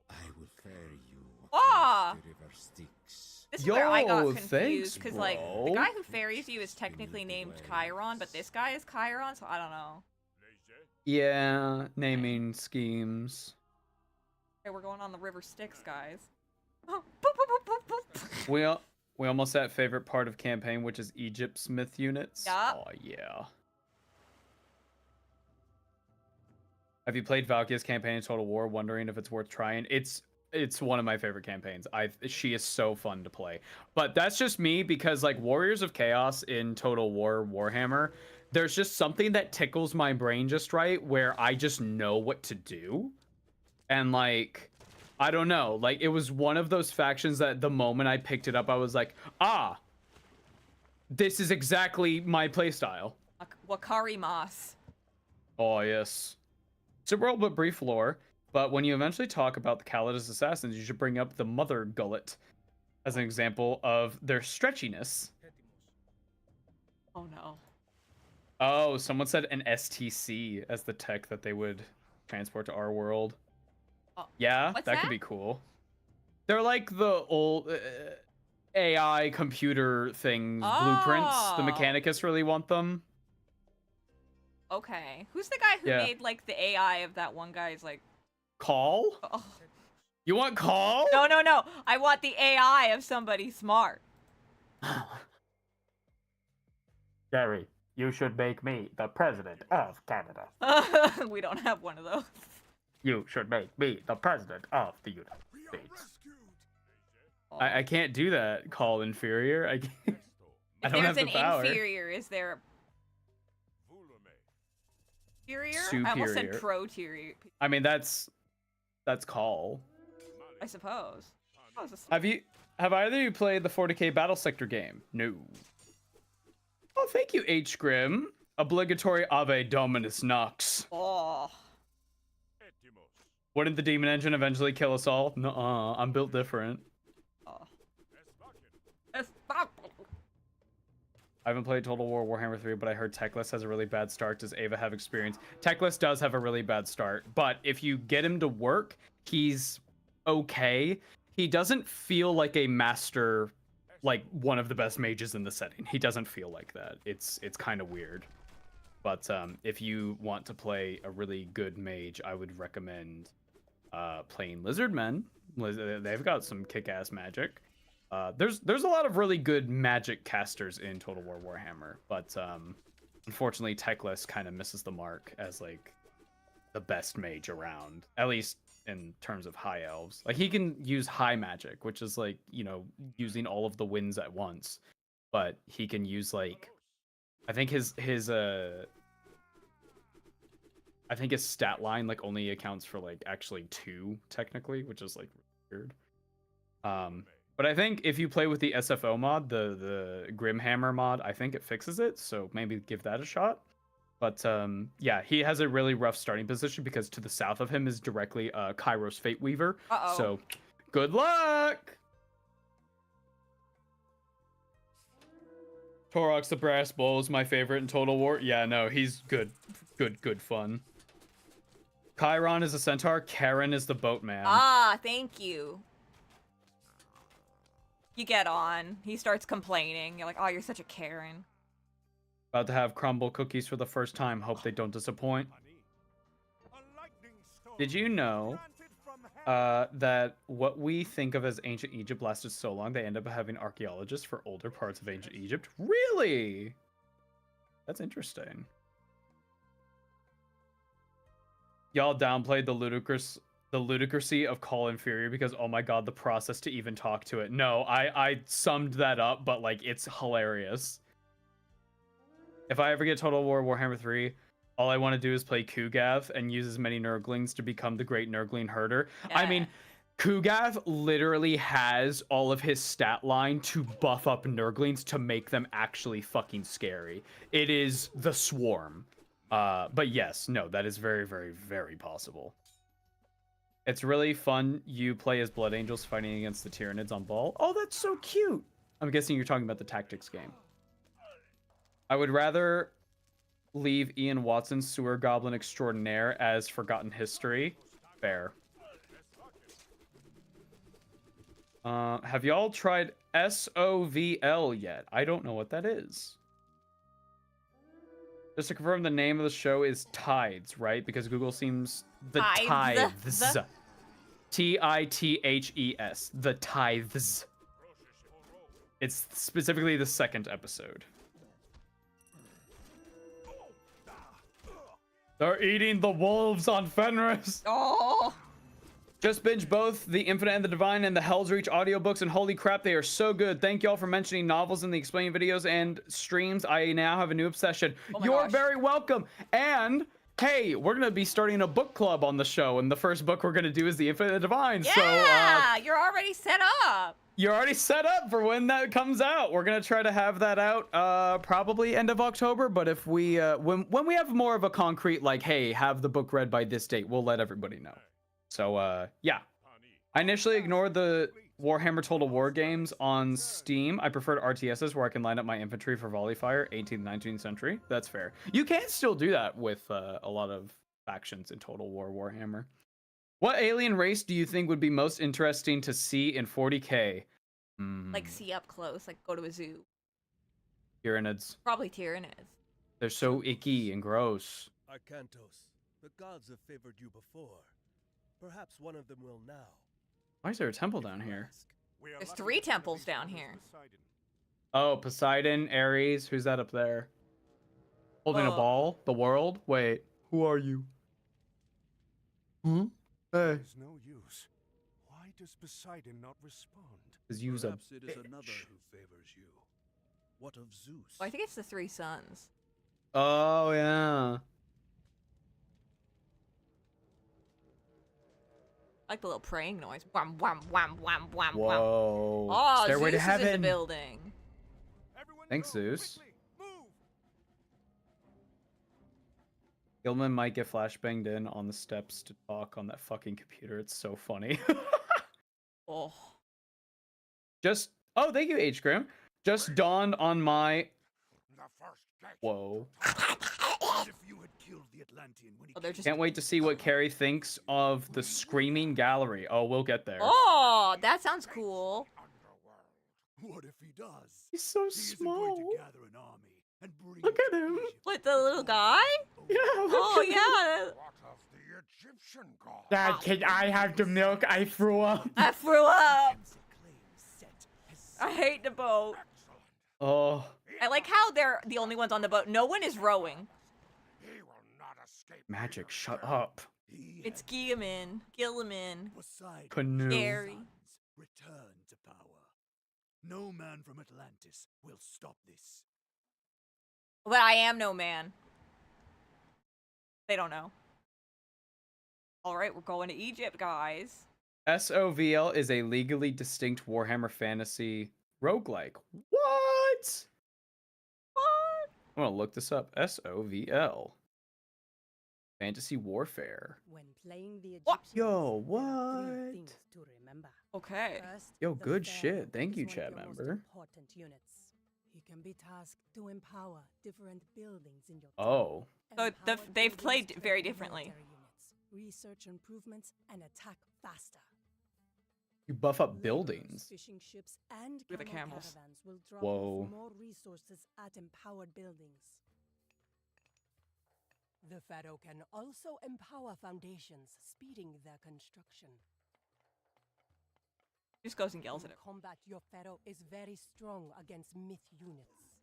I will ferry you Ah! across the river Styx. This is where I got Yo, confused thanks, because like the bro. guy who ferries you is technically named Chiron, but this guy is Chiron, so I don't know. Yeah, naming schemes. Okay, we're going on the river Styx, guys. We almost at favorite part of campaign, which is Egypt's myth units. Yup. Oh yeah. Have you played Valkyria's campaign in Total War? Wondering if it's worth trying. It's one of my favorite campaigns. She is so fun to play. But that's just me because like Warriors of Chaos in Total War Warhammer, there's just something that tickles my brain just right where I just know what to do. And like I don't know, like it was one of those factions that the moment I picked it up I was like, "Ah, this is exactly my playstyle." Wakari Moss. Oh, yes. Super old but brief lore, but when you eventually talk about the Calidus assassins, you should bring up the Mother Gullet as an example of their stretchiness. Oh no. Oh, someone said an STC as the tech that they would transport to our world. Oh, Yeah, what's that could that? be cool. They're like the old AI computer things, blueprints. The Oh. Mechanicus really want them. Okay. Who's the guy who Yeah. made like the AI of that one guy's like? Call? Oh. You want Call? No, no, no. I want the AI of somebody smart. Kari, You should make me the president of Canada. We don't have one of those. You should make me the president of the United States. I can't do that, call inferior. I can't. I If don't there's have an the power. inferior, is there a superior? I almost said Superior. pro-tier. I mean, that's call. I suppose. Oh, Have either of you played the 40k Battle Sector game? No. Oh, thank you, H. Grim. Obligatory Ave Dominus Nox. oh. Wouldn't the demon engine eventually kill us all? Nuh-uh, I'm built different. Oh. I haven't played Total War Warhammer 3, but I heard Techless has a really bad start. Does Ava have experience? Techless does have a really bad start, but if you get him to work, he's okay. He doesn't feel like a master, like one of the best mages in the setting. He doesn't feel like that. It's kind of weird. But if you want to play a really good mage, I would recommend playing Lizardmen. They've got some kick-ass magic. There's a lot of really good magic casters in Total War Warhammer, but unfortunately Techless kind of misses the mark as like the best mage around, at least in terms of high elves. Like he can use high magic, which is like, you know, using all of the winds at once, but he can use like, I think his stat line like only accounts for like actually 2 technically, which is like weird. But I think if you play with the SFO mod, the Grimhammer mod, I think it fixes it. So maybe give that a shot. But yeah, he has a really rough starting position because to the south of him is directly Kairos Fate Weaver. Uh-oh. So good luck. Torox the Brass Bull is my favorite in Total War. Yeah, no, he's good fun. Chiron is a centaur. Karen is the boatman. Ah, thank you. You get on. He starts complaining. You're like, oh, you're such a Karen. About to have crumble cookies for the first time. Hope they don't disappoint. Did you know that what we think of as ancient Egypt lasted so long, they end up having archaeologists for older parts of ancient Egypt? Really? That's interesting. Y'all downplayed the ludicrousy of call inferior because, oh my god, the process to even talk to it. No, I summed that up, but like it's hilarious. If I ever get Total War Warhammer 3, all I want to do is play Kugav and use as many Nurglings to become the great Nurgling herder. Yeah. I mean, Kugav literally has all of his stat line to buff up Nurglings to make them actually fucking scary. It is the swarm. But yes, no, that is very, very, very possible. It's really fun. You play as Blood Angels fighting against the Tyranids on Ball. Oh, that's so cute. I'm guessing you're talking about the tactics game. I would rather leave Ian Watson's Sewer Goblin Extraordinaire as Forgotten History. Fair. Have y'all tried SOVL yet? I don't know what that is. Just to confirm, the name of the show is Tides, right? Because Google seems... The Tithes. T-I-T-H-E-S. The Tithes. It's specifically the 2nd episode. They're eating the wolves on Fenris. Oh. Just binge both the Infinite and the Divine and the Hell's Reach audiobooks, and holy crap, they are so good. Thank y'all for mentioning novels in the explaining videos and streams. I now have a new obsession. Oh my You're gosh. very welcome. And hey, we're gonna be starting a book club on the show, and the first book we're gonna do is the Infinite and the Divine. Yeah, So you're already set up. you're already set up for when that comes out. We're gonna try to have that out probably end of October, but if we when we have more of a concrete like, hey, have the book read by this date, we'll let everybody know. So yeah, I initially ignored the Warhammer Total War games on Steam. I preferred RTSs where I can line up my infantry for volley fire, 18th, 19th century. That's fair. You can still do that with a lot of factions in Total War Warhammer. What alien race do you think would be most interesting to see in 40k? Like see up close, like go to a zoo. Tyranids. Probably Tyranids. They're so icky and gross. Arcantos, the gods have favored you before. Perhaps one of them will now. Why is there a temple down here? There's 3 temples down here. Oh, Poseidon, Ares. Who's that up there? Holding a Oh. ball? The world? Wait, who are you? Hmm? Hey. There's no use. Why does Poseidon not respond? Because use a Perhaps it is another bitch. who favors you. What of Zeus? I think it's the three sons. Oh, yeah. I like the little praying noise. Wham, wham, wham, wham, wham, wham. Whoa. Oh, Stairway Zeus to is in the heaven. building. Everyone Thanks, move, Zeus. quickly, move! Gilman might get flashbanged in on the steps to talk on that fucking computer. It's so funny. Oh. Just, oh, thank you, H. Grim. Just dawned on my, The first gate. whoa. What if you had killed the Atlantean when he Oh, they're came just- Can't wait to see what Kari thinks of the Screaming Gallery. Oh, we'll get there. Oh, that sounds cool. What if he does? He's so He isn't going small. to gather an army and bring Look it at to him. Egypt. What, the little guy? Yeah, look Oh, at him. yeah. What of the Egyptian god? Dad, can I have the milk? I threw up. I threw up. Kemsit claims Set has I hate the boat. Excellent. Oh, I like how they're the only ones on the boat. No one is rowing. He will not escape. Magic, here. shut up. he It's had Gilliman. Gilliman. Poseidon Canoe. Gary. sons return to power. No man from Atlantis will stop this. But I am no man. They don't know. Alright, we're going to Egypt, guys. SOVL is a legally distinct Warhammer Fantasy roguelike. What? What? I'm gonna look this up. SOVL. Fantasy Warfare. When playing the What? Egyptians, Yo, there are what? three things to remember. Okay. First, Yo, the good pharaoh shit. Thank is you, one of chat your most member. important units. He can be tasked to empower different buildings in your team. Oh. So Empowered they've buildings played train very differently. military units, research improvements, and attack faster. You buff up Laborers, buildings. fishing ships, and Look at the camel camels. caravans will drop Whoa. off more resources at empowered buildings. The pharaoh can also empower foundations, speeding their construction. Just goes and yells In at it. combat, your pharaoh is very strong against myth units.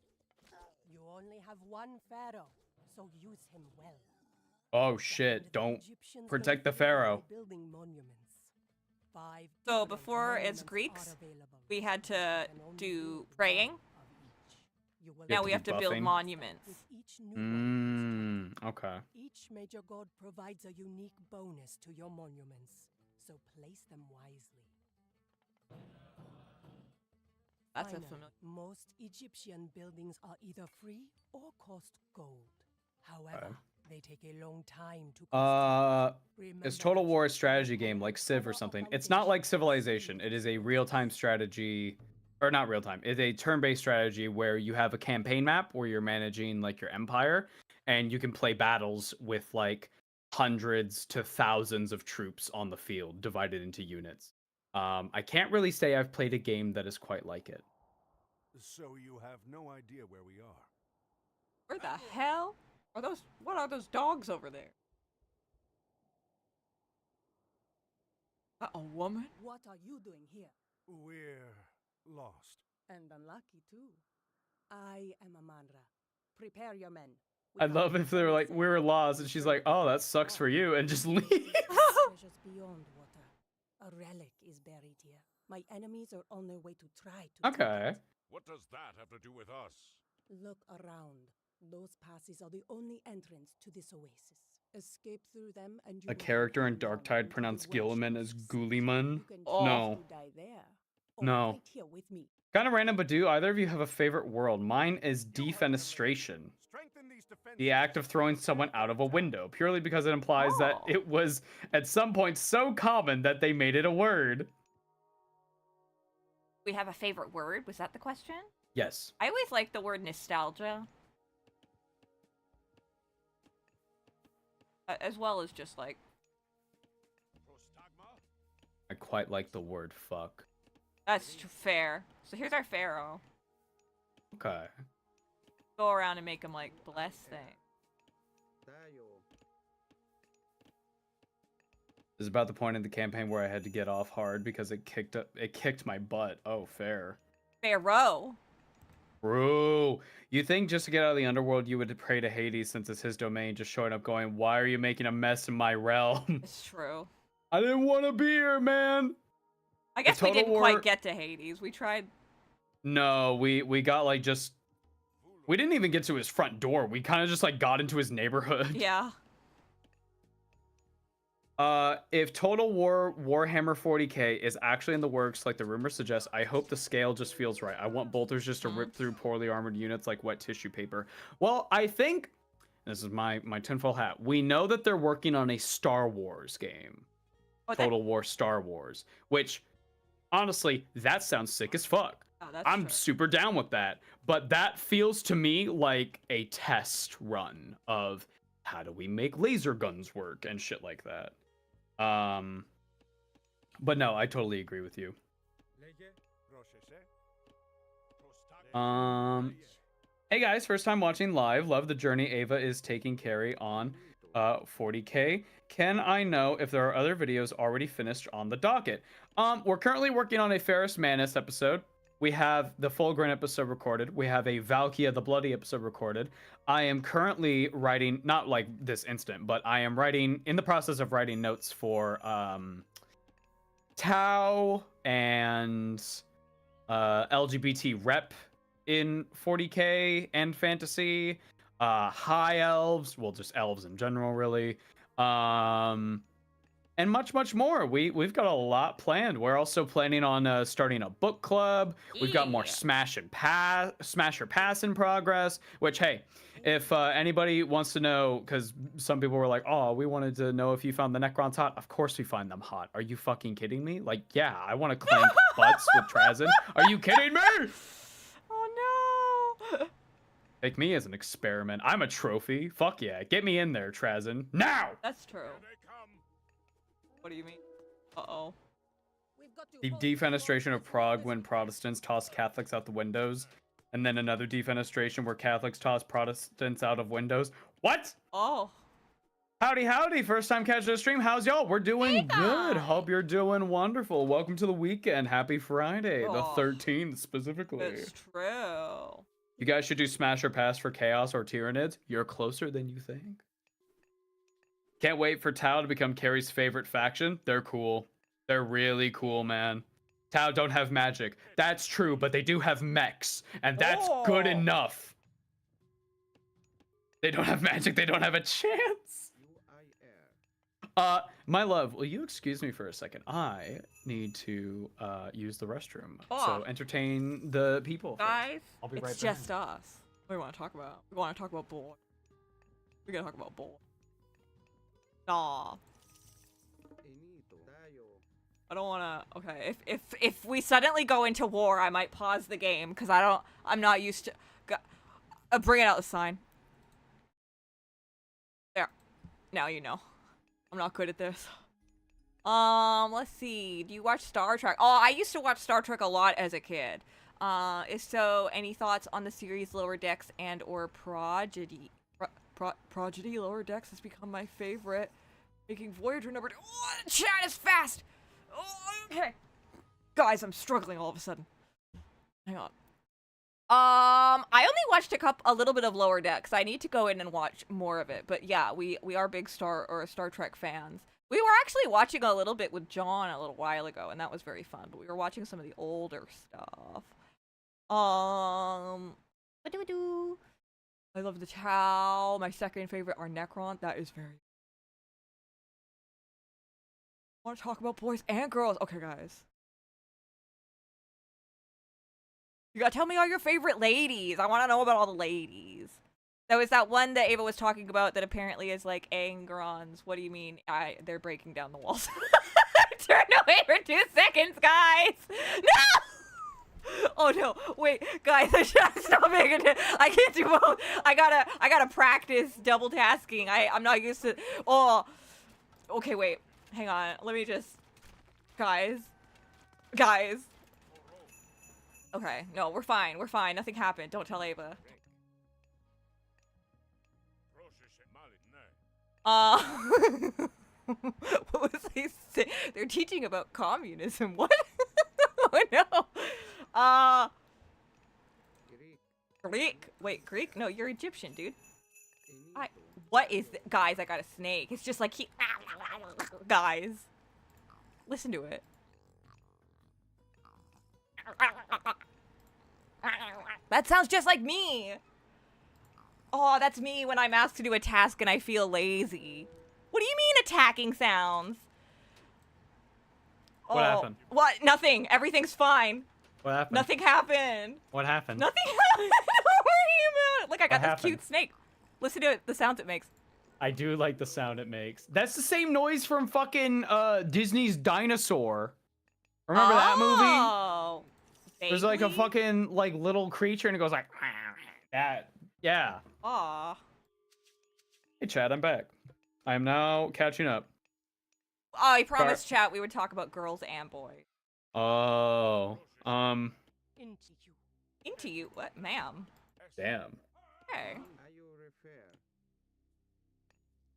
You only have one pharaoh, so use him well. Oh Second, shit, the don't Egyptians protect don't the fail by pharaoh. Building monuments. 5 So different before it's monuments Greeks, are available. we had to You can only do build praying. one of each. You will You Now have we to have do to build buffing? monuments. with each new one constructed. Okay. Each major god provides a unique bonus to your monuments, so place them wisely. That's a Finally, familiar. most Egyptian buildings are either free or cost gold. However, they take a long time to construct. It's Remember Total that War a you strategy cannot game like overpower Civ or a something. It's not like foundation Civilization. It simply is a with real-time force. strategy, or not real-time. It's a turn-based strategy where you have a campaign map where you're managing like your empire, and you can play battles with like hundreds to thousands of troops on the field divided into units. I can't really say I've played a game that is quite like it. So you have no idea where we are. Where the hell are those? What are those dogs over there? A woman? What are you doing here? We're lost. And unlucky too. I am Amandra. Prepare your men. We I have love if they were like, defense we're and lost, and she's like, oh, that sucks for you, and just leave. treasures beyond water. A relic is buried here. My enemies are on their way to try to take Okay. it. What does that have to do with us? Look around. Those passes are the only entrance to this oasis. Escape through them and you A will character in have gone Darktide into the pronounced Welsh Gilliman as coasts. Guliman. You can Oh. No. choose to die there, or No. right here with me. Kind of random, but do either of you have a favorite world? Mine is defenestration. Strengthen these defenses. The act of throwing someone out of a window, purely because it implies that Oh. it was at some point so common that they made it a word. We have a favorite word? Was that the question? Yes. I always like the word nostalgia. As well as just like, Prostagma? I quite like the word fuck. that's fair. So here's our pharaoh. Okay. Go around and make him like bless things. This is about the point in the campaign where I had to get off hard because it kicked my butt. Oh, fair. Pharaoh. True. You think just to get out of the underworld, you would pray to Hades since it's his domain, just showing up going, why are you making a mess in my realm? It's true. I didn't want to be here, man. I guess we Total didn't War... quite get to Hades. We tried. No, we got like just... We didn't even get to his front door. We kind of just like got into his neighborhood. Yeah. If Total War Warhammer 40k is actually in the works, like the rumors suggest, I hope the scale just feels right. I want bolters just to rip through poorly armored units like wet tissue paper. Well, I think this is my tinfoil hat. We know that they're working on a Star Wars game, Total War Star Wars, which honestly, that sounds sick as fuck. Oh, that's I'm true. super down with that, but that feels to me like a test run of how do we make laser guns work and shit like that. But no, I totally agree with you. Hey guys, first time watching live. Love the journey Ava is taking Kari on 40k. Can I know if there are other videos already finished on the docket? We're currently working on a Ferris Manus episode. We have the Fulgrim episode recorded. We have a Valkia the Bloody episode recorded. I am currently writing, not like this instant, but I am writing, in the process of writing notes for Tau and LGBT rep in 40k and fantasy. High elves, well, just elves in general, really. And much more. We've got a lot planned. We're also planning on starting a book club. We've got more Smash or Pass in progress. Which, hey, if anybody wants to know, because some people were like, "Oh, we wanted to know if you found the Necrons hot." Of course, we find them hot. Are you fucking kidding me? Like, yeah, I want to clank butts with Trazyn. Are you kidding me? Oh no! Take me as an experiment. I'm a trophy. Fuck yeah, get me in there, Trazyn. Now. That's true. What do you mean? Uh-oh. The defenestration of Prague when Protestants tossed Catholics out the windows, and then another defenestration where Catholics tossed Protestants out of windows. What? Oh. Howdy. First time catching the stream. How's y'all? We're doing good. Hope you're doing wonderful. Welcome to the weekend. Happy Friday, the 13th specifically. It's true. You guys should do Smash or Pass for Chaos or Tyranids. You're closer than you think. Can't wait for Tau to become Kari's favorite faction. They're cool. They're really cool, man. Tau don't have magic. That's true, but they do have mechs, and that's good enough. They don't have magic. They don't have a chance. My love, will you excuse me for a second? I need to use the restroom. So entertain the people. Guys, I'll be right it's back. just us. What do we want to talk about? We want to talk about boy. We're gonna talk about boy. Nah. I don't wanna. Okay, if we suddenly go into war, I might pause the game because I'm not used to. Bring it out the sign. There. Now you know. I'm not good at this. Let's see. Do you watch Star Trek? Oh, I used to watch Star Trek a lot as a kid. If so, any thoughts on the series Lower Decks and or Prodigy? Prodigy Lower Decks has become my favorite. Making Voyager number 2. Oh, the chat is fast! Oh, okay. Guys, I'm struggling all of a sudden. Hang on. I only watched a little bit of Lower Decks. I need to go in and watch more of it. But yeah, we are big Star Trek fans. We were actually watching a little bit with John a little while ago, and that was very fun. But we were watching some of the older stuff. What do we do? I love the Tau. My second favorite are Necron. That is very... I want to talk about boys and girls. Okay, guys. You gotta tell me all your favorite ladies. I want to know about all the ladies. There was that one that Ava was talking about that apparently is like Angrons. What do you mean? They're breaking down the walls. Turn away for 2 seconds, guys. No! Oh no! Wait, guys, I should stop making it. I can't do both. I gotta practice double tasking. I'm not used to. Oh, okay. Wait, hang on. Let me just, guys. Okay, no, we're fine. We're fine. Nothing happened. Don't tell Ava. What was I saying? They're teaching about communism. What? Oh no. Greek? Wait, Greek? No, you're Egyptian, dude. What is guys, I got a snake. It's just like he... Guys. Listen to it. That sounds just like me. Oh, that's me when I'm asked to do a task and I feel lazy. What do you mean attacking sounds? What happened? What? Nothing. Everything's fine. What happened? Nothing happened. What happened? Nothing happened. Don't worry about it. Look, I got What this happened? cute snake. Listen to it, the sounds it makes. I do like the sound it makes. That's the same noise from fucking Disney's Dinosaur. Remember that movie? Oh. There's like a fucking like little creature and it goes like that. Yeah. Aw. Hey Chad, I'm back. I am now catching up. Oh, I promised chat we would talk about girls and boys. Oh. Into you. Into you? What, ma'am? Damn. Okay.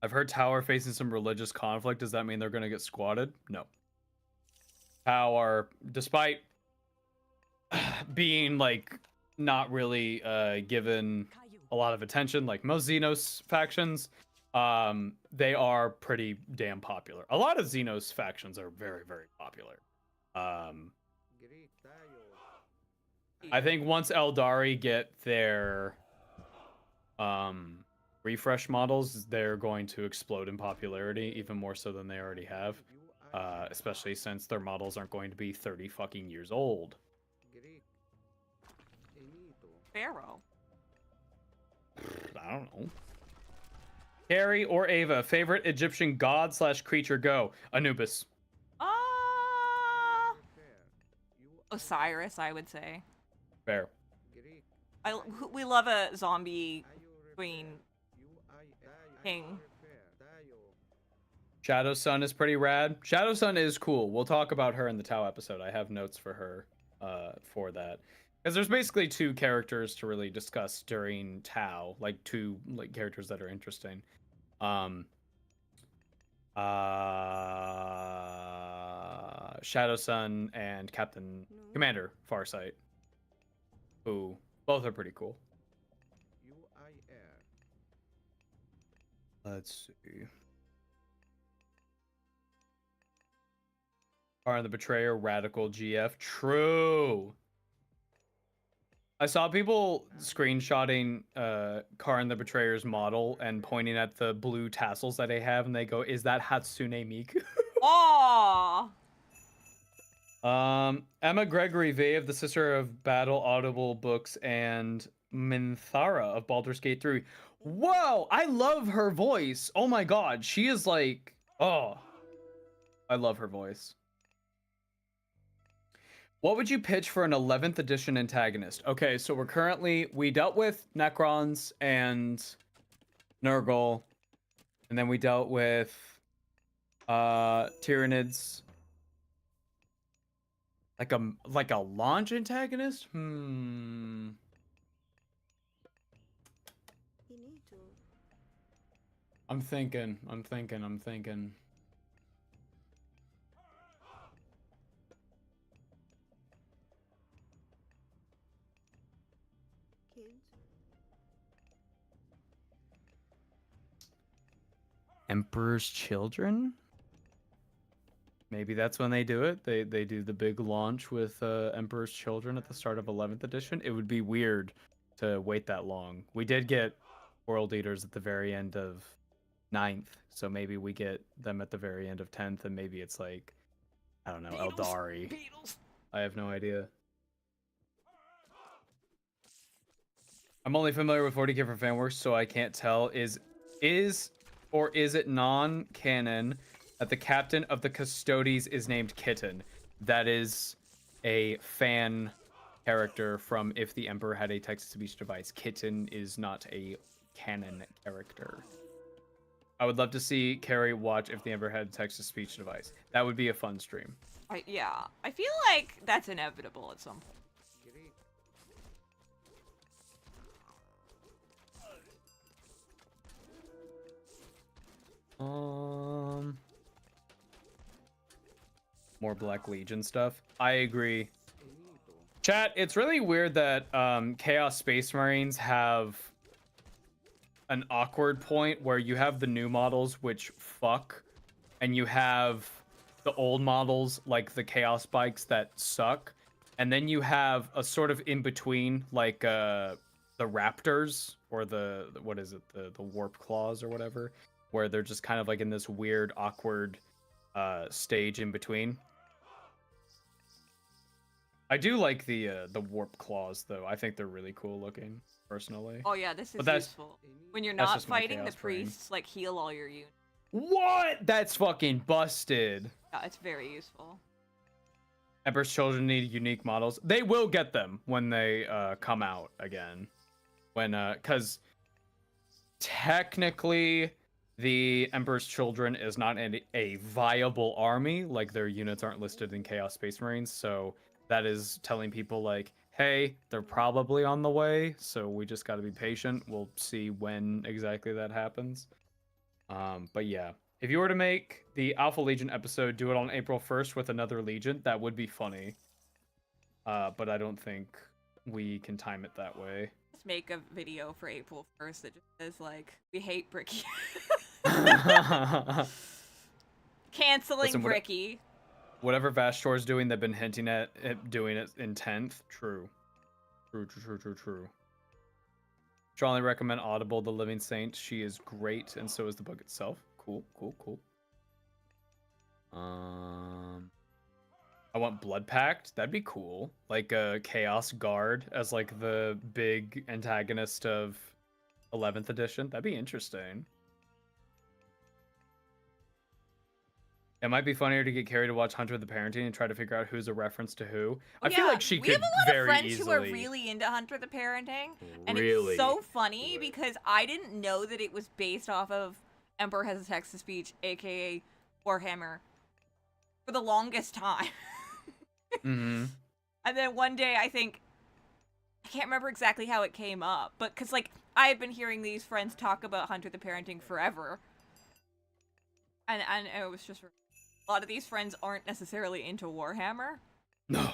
I've heard Tau are facing some religious conflict. Does that mean they're gonna get squatted? No. Tau are, despite being like not really given a lot of attention, like most Xenos factions, they are pretty damn popular. A lot of Xenos factions are very, very popular. I think once Eldari get their refresh models, they're going to explode in popularity even more so than they already have. Especially since their models aren't going to be 30 fucking years old. Pharaoh. I don't know. Kari or Ava, favorite Egyptian god / creature, go. Anubis. Osiris, I would say. Fair. We love a zombie queen king. Shadow Sun is pretty rad. Shadow Sun is cool. We'll talk about her in the Tau episode. I have notes for her for that. Because there's basically two characters to really discuss during Tau, like two like characters that are interesting. Shadow Sun and Commander Farsight, who both are pretty cool. Let's see. Kari the Betrayer, Radical GF. True. I saw people screenshotting Kari the Betrayer's model and pointing at the blue tassels that they have, and they go, "Is that Hatsune Miku?" Aww. Emma Gregory V of the Sister of Battle Audible Books and Minthara of Baldur's Gate 3. Whoa, I love her voice. Oh my god, she is like, oh, I love her voice. What would you pitch for an 11th edition antagonist? Okay, so we dealt with Necrons and Nurgle, and then we dealt with Tyranids. Like a launch antagonist? I'm thinking. Emperor's Children? Maybe that's when they do it. They do the big launch with Emperor's Children at the start of 11th edition. It would be weird to wait that long. We did get World Eaters at the very end of 9th, so maybe we get them at the very end of 10th, and maybe it's like, I don't know, Eldari. I have no idea. I'm only familiar with 40k from Fanworks, so I can't tell. Is it non-canon that the captain of the Custodes is named Kitten? That is a fan character from If the Emperor Had a Text-to-Speech Device. Kitten is not a canon character. I would love to see Kari watch If the Emperor Had a Text-to-Speech Device. That would be a fun stream. Yeah, I feel like that's inevitable at some point. More Black Legion stuff. I agree. Chat, it's really weird that Chaos Space Marines have an awkward point where you have the new models which fuck, and you have the old models like the Chaos bikes that suck, and then you have a sort of in between like the Raptors or the what is it, the Warp Claws or whatever, where they're just kind of like in this weird awkward stage in between. I do like the Warp Claws though. I think they're really cool looking personally. Oh yeah, this is But that's- useful. When you're that's not just my fighting, the Chaos brain. priests like heal all your units. What? That's fucking busted. Yeah, it's very useful. Emperor's Children need unique models. They will get them when they come out again. When cuz technically the Emperor's Children is not a viable army, like their units aren't listed in Chaos Space Marines, so that is telling people like, hey, they're probably on the way, so we just got to be patient. We'll see when exactly that happens. But yeah, if you were to make the Alpha Legion episode, do it on April 1st with another Legion, that would be funny. But I don't think we can time it that way. Just make a video for April 1st that just says like, we hate Bricky. Canceling Listen, Bricky. Whatever Vashtor's doing, they've been hinting at it, doing it in 10th. True. True. Strongly recommend Audible, The Living Saint. She is great, and so is the book itself. Cool. I want Blood Pact. That'd be cool. Like a Chaos Guard as like the big antagonist of 11th edition. That'd be interesting. It might be funnier to get Kari to watch Hunter the Parenting and try to figure out who's a reference to who. I feel like she we could have a lot very of friends easily. who are really into Hunter the Parenting, and Really? it's so funny because I didn't know that it was based off of Emperor Has a Text to Speech, aka Warhammer, for the longest time. Mm-hmm. And then one day, I can't remember exactly how it came up, but because like I had been hearing these friends talk about Hunter the Parenting forever, and it was just. A lot of these friends aren't necessarily into Warhammer. No.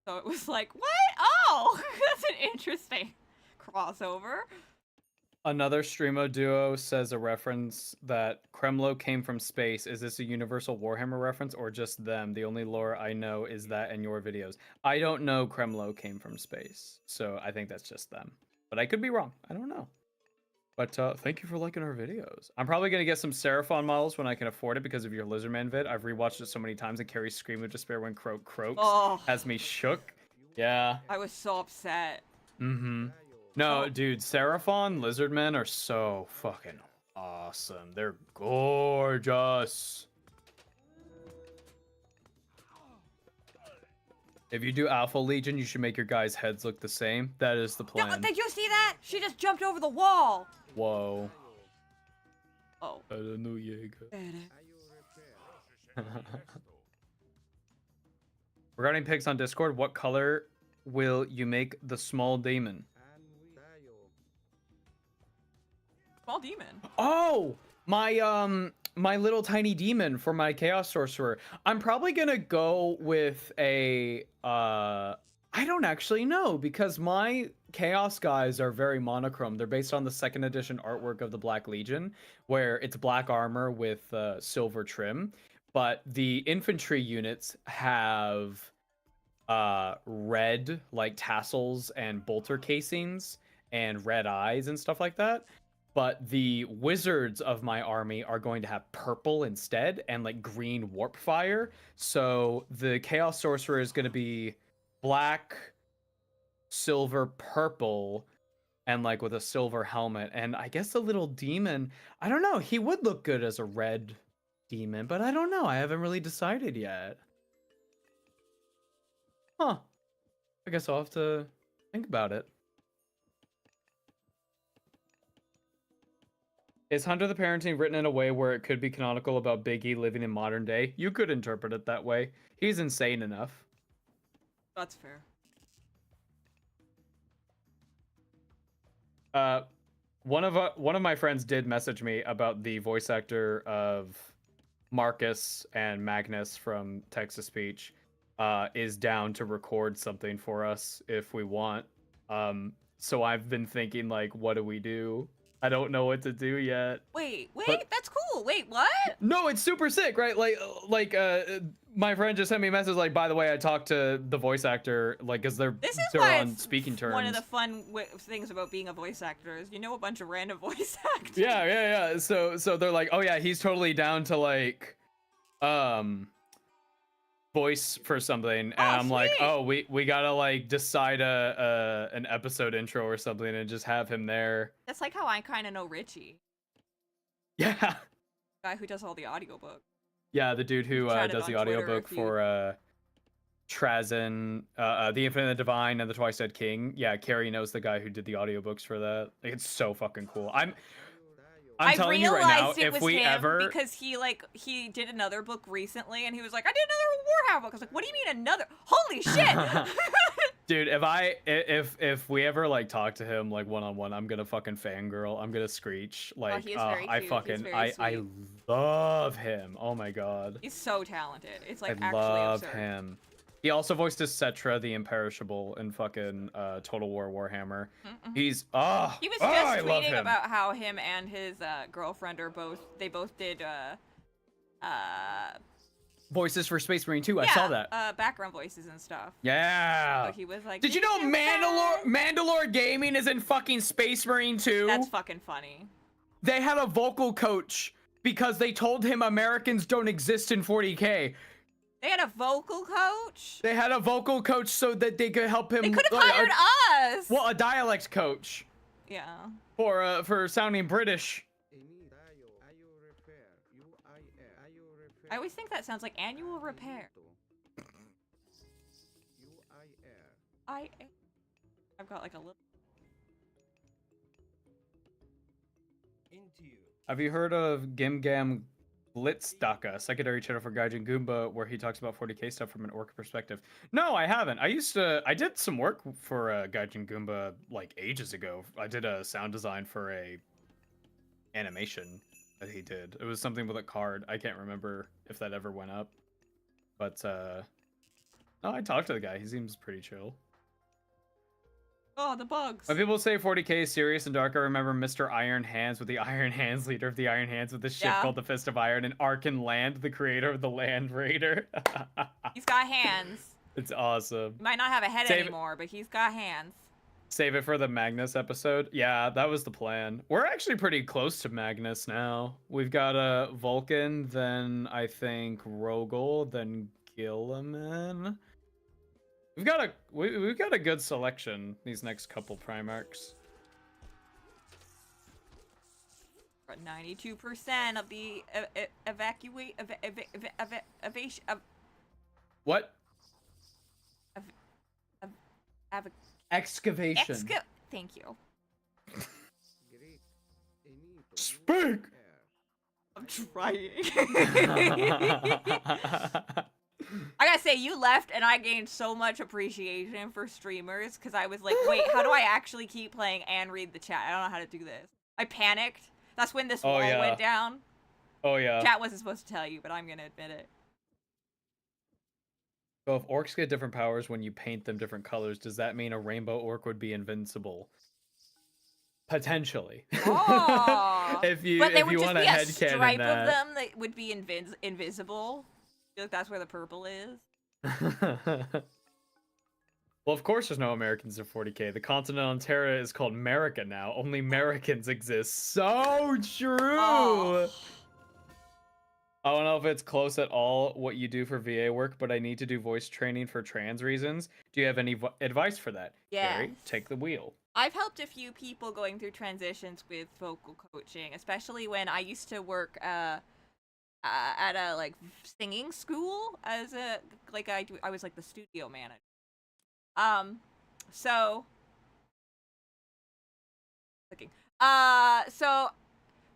So it was like, what? Oh, that's an interesting crossover. Another Streamo duo says a reference that Kremlo came from space. Is this a universal Warhammer reference or just them? The only lore I know is that in your videos. I don't know Kremlo came from space, so I think that's just them. But I could be wrong. I don't know. But thank you for liking our videos. I'm probably going to get some Seraphon models when I can afford it because of your Lizardman vid. I've rewatched it so many times and Kari's scream of despair when Croak croaks has me shook. Yeah. I was so upset. Mm-hmm. No, dude, Seraphon Lizardmen are so fucking awesome. They're gorgeous. If you do Alpha Legion, you should make your guys' heads look the same. That is the plan. No, did you see that? She just jumped over the wall. Whoa. Oh. I don't know, Jaeger. Regarding pics on Discord, what color will you make the small demon? Small demon. Oh, my little tiny demon for my Chaos Sorcerer. I'm probably gonna go with a I don't actually know because my Chaos guys are very monochrome. They're based on the 2nd edition artwork of the Black Legion, where it's black armor with silver trim, but the infantry units have red like tassels and bolter casings and red eyes and stuff like that. But the wizards of my army are going to have purple instead and like green warp fire. So the Chaos Sorcerer is going to be black, silver, purple, and like with a silver helmet. And I guess the little demon, I don't know, he would look good as a red demon, but I don't know. I haven't really decided yet. Huh. I guess I'll have to think about it. Is Hunter the Parenting written in a way where it could be canonical about Big E living in modern day? You could interpret it that way. He's insane enough. That's fair. One of my friends did message me about the voice actor of Marcus and Magnus from Text to Speech, is down to record something for us if we want. So I've been thinking, like, what do we do? I don't know what to do yet. Wait, But- that's cool. Wait, what? No, it's super sick, right? Like, my friend just sent me a message, like, by the way, I talked to the voice actor, like, because they're why on it's speaking terms. One of the fun things about being a voice actor is you know a bunch of random voice actors. Yeah. So they're like, oh yeah, he's totally down to like, voice for something, and I'm like, sweet. oh, we gotta like decide an episode intro or something and just have him there. That's like how I kind of know Richie, Yeah. guy who does all the audiobook. Yeah, the dude who chatted does the on Twitter audiobook a few- for Trazen, The Infinite and the Divine, and The Twice Dead King. Yeah, Kari knows the guy who did the audiobooks for that. Like, it's so fucking cool. I'm I telling realized you right now, it if was we him ever because he did another book recently, and he was like, I did another Warhammer book. I was like, what do you mean another? Holy shit! Dude, if we ever like talk to him like one-on-one, I'm gonna fucking fangirl. I'm gonna screech. Like, he is very I cute. fucking He's very I sweet. love him. Oh my god. He's so talented. It's like I actually love absurd. him. He also voiced as Cetra the Imperishable in fucking Total War Warhammer. He's He was just I love tweeting him. about how him and his girlfriend are both did Voices for Space Marine 2. I saw that. background voices and stuff. Yeah. So he was like, Did you know "Thank you, Mandalore Gaming is in fucking Space Marine 2? That's fucking funny. They had a vocal coach because they told him Americans don't exist in 40K. They had a vocal coach. They had a vocal coach so that they could help him. They could have hired us. Well, a dialect coach Yeah. for sounding British. I always think that sounds like annual repair. I've got like a little. Have you heard of Gimgam Glitzdaka, secondary channel for Gaijin Goomba, where he talks about 40K stuff from an orc perspective? No, I haven't. I did some work for Gaijin Goomba like ages ago. I did a sound design for a animation that he did. It was something with a card. I can't remember if that ever went up. But no, I talked to the guy. He seems pretty chill. Oh, the bugs. When people say 40K is serious and dark, I remember Mr. Iron Hands with the Iron Hands, leader of the Iron Hands with the ship Yeah. called the Fist of Iron, and Arkan Land, the creator of the Land Raider. He's got hands. It's awesome. Might not have a head Save it. anymore, but he's got hands. Save it for the Magnus episode. Yeah, that was the plan. We're actually pretty close to Magnus now. We've got a Vulcan, then I think Rogel, then Gilliman. We've got a good selection these next couple Primarchs. We're at 92% of the evacuation. What? Excavation. Thank you. Speak. I'm trying. I gotta say, you left and I gained so much appreciation for streamers because I was like, wait, how do I actually keep playing and read the chat? I don't know how to do this. I panicked. That's when this wall went down. Oh yeah. Chat wasn't supposed to tell you, but I'm gonna admit it. So if orcs get different powers when you paint them different colors, does that mean a rainbow orc would be invincible? Potentially. Oh. if you But there if would you just want be a a headcanon stripe that. of them that would be invisible. I feel like that's where the purple is. Well, of course there's no Americans in 40K. The continent on Terra is called America now. Only Americans exist. So true! Oh. I don't know if it's close at all what you do for VA work, but I need to do voice training for trans reasons. Do you have any advice for that? Gary, Yes. take the wheel. I've helped a few people going through transitions with vocal coaching, especially when I used to work at a like singing school as a I was like the studio manager. So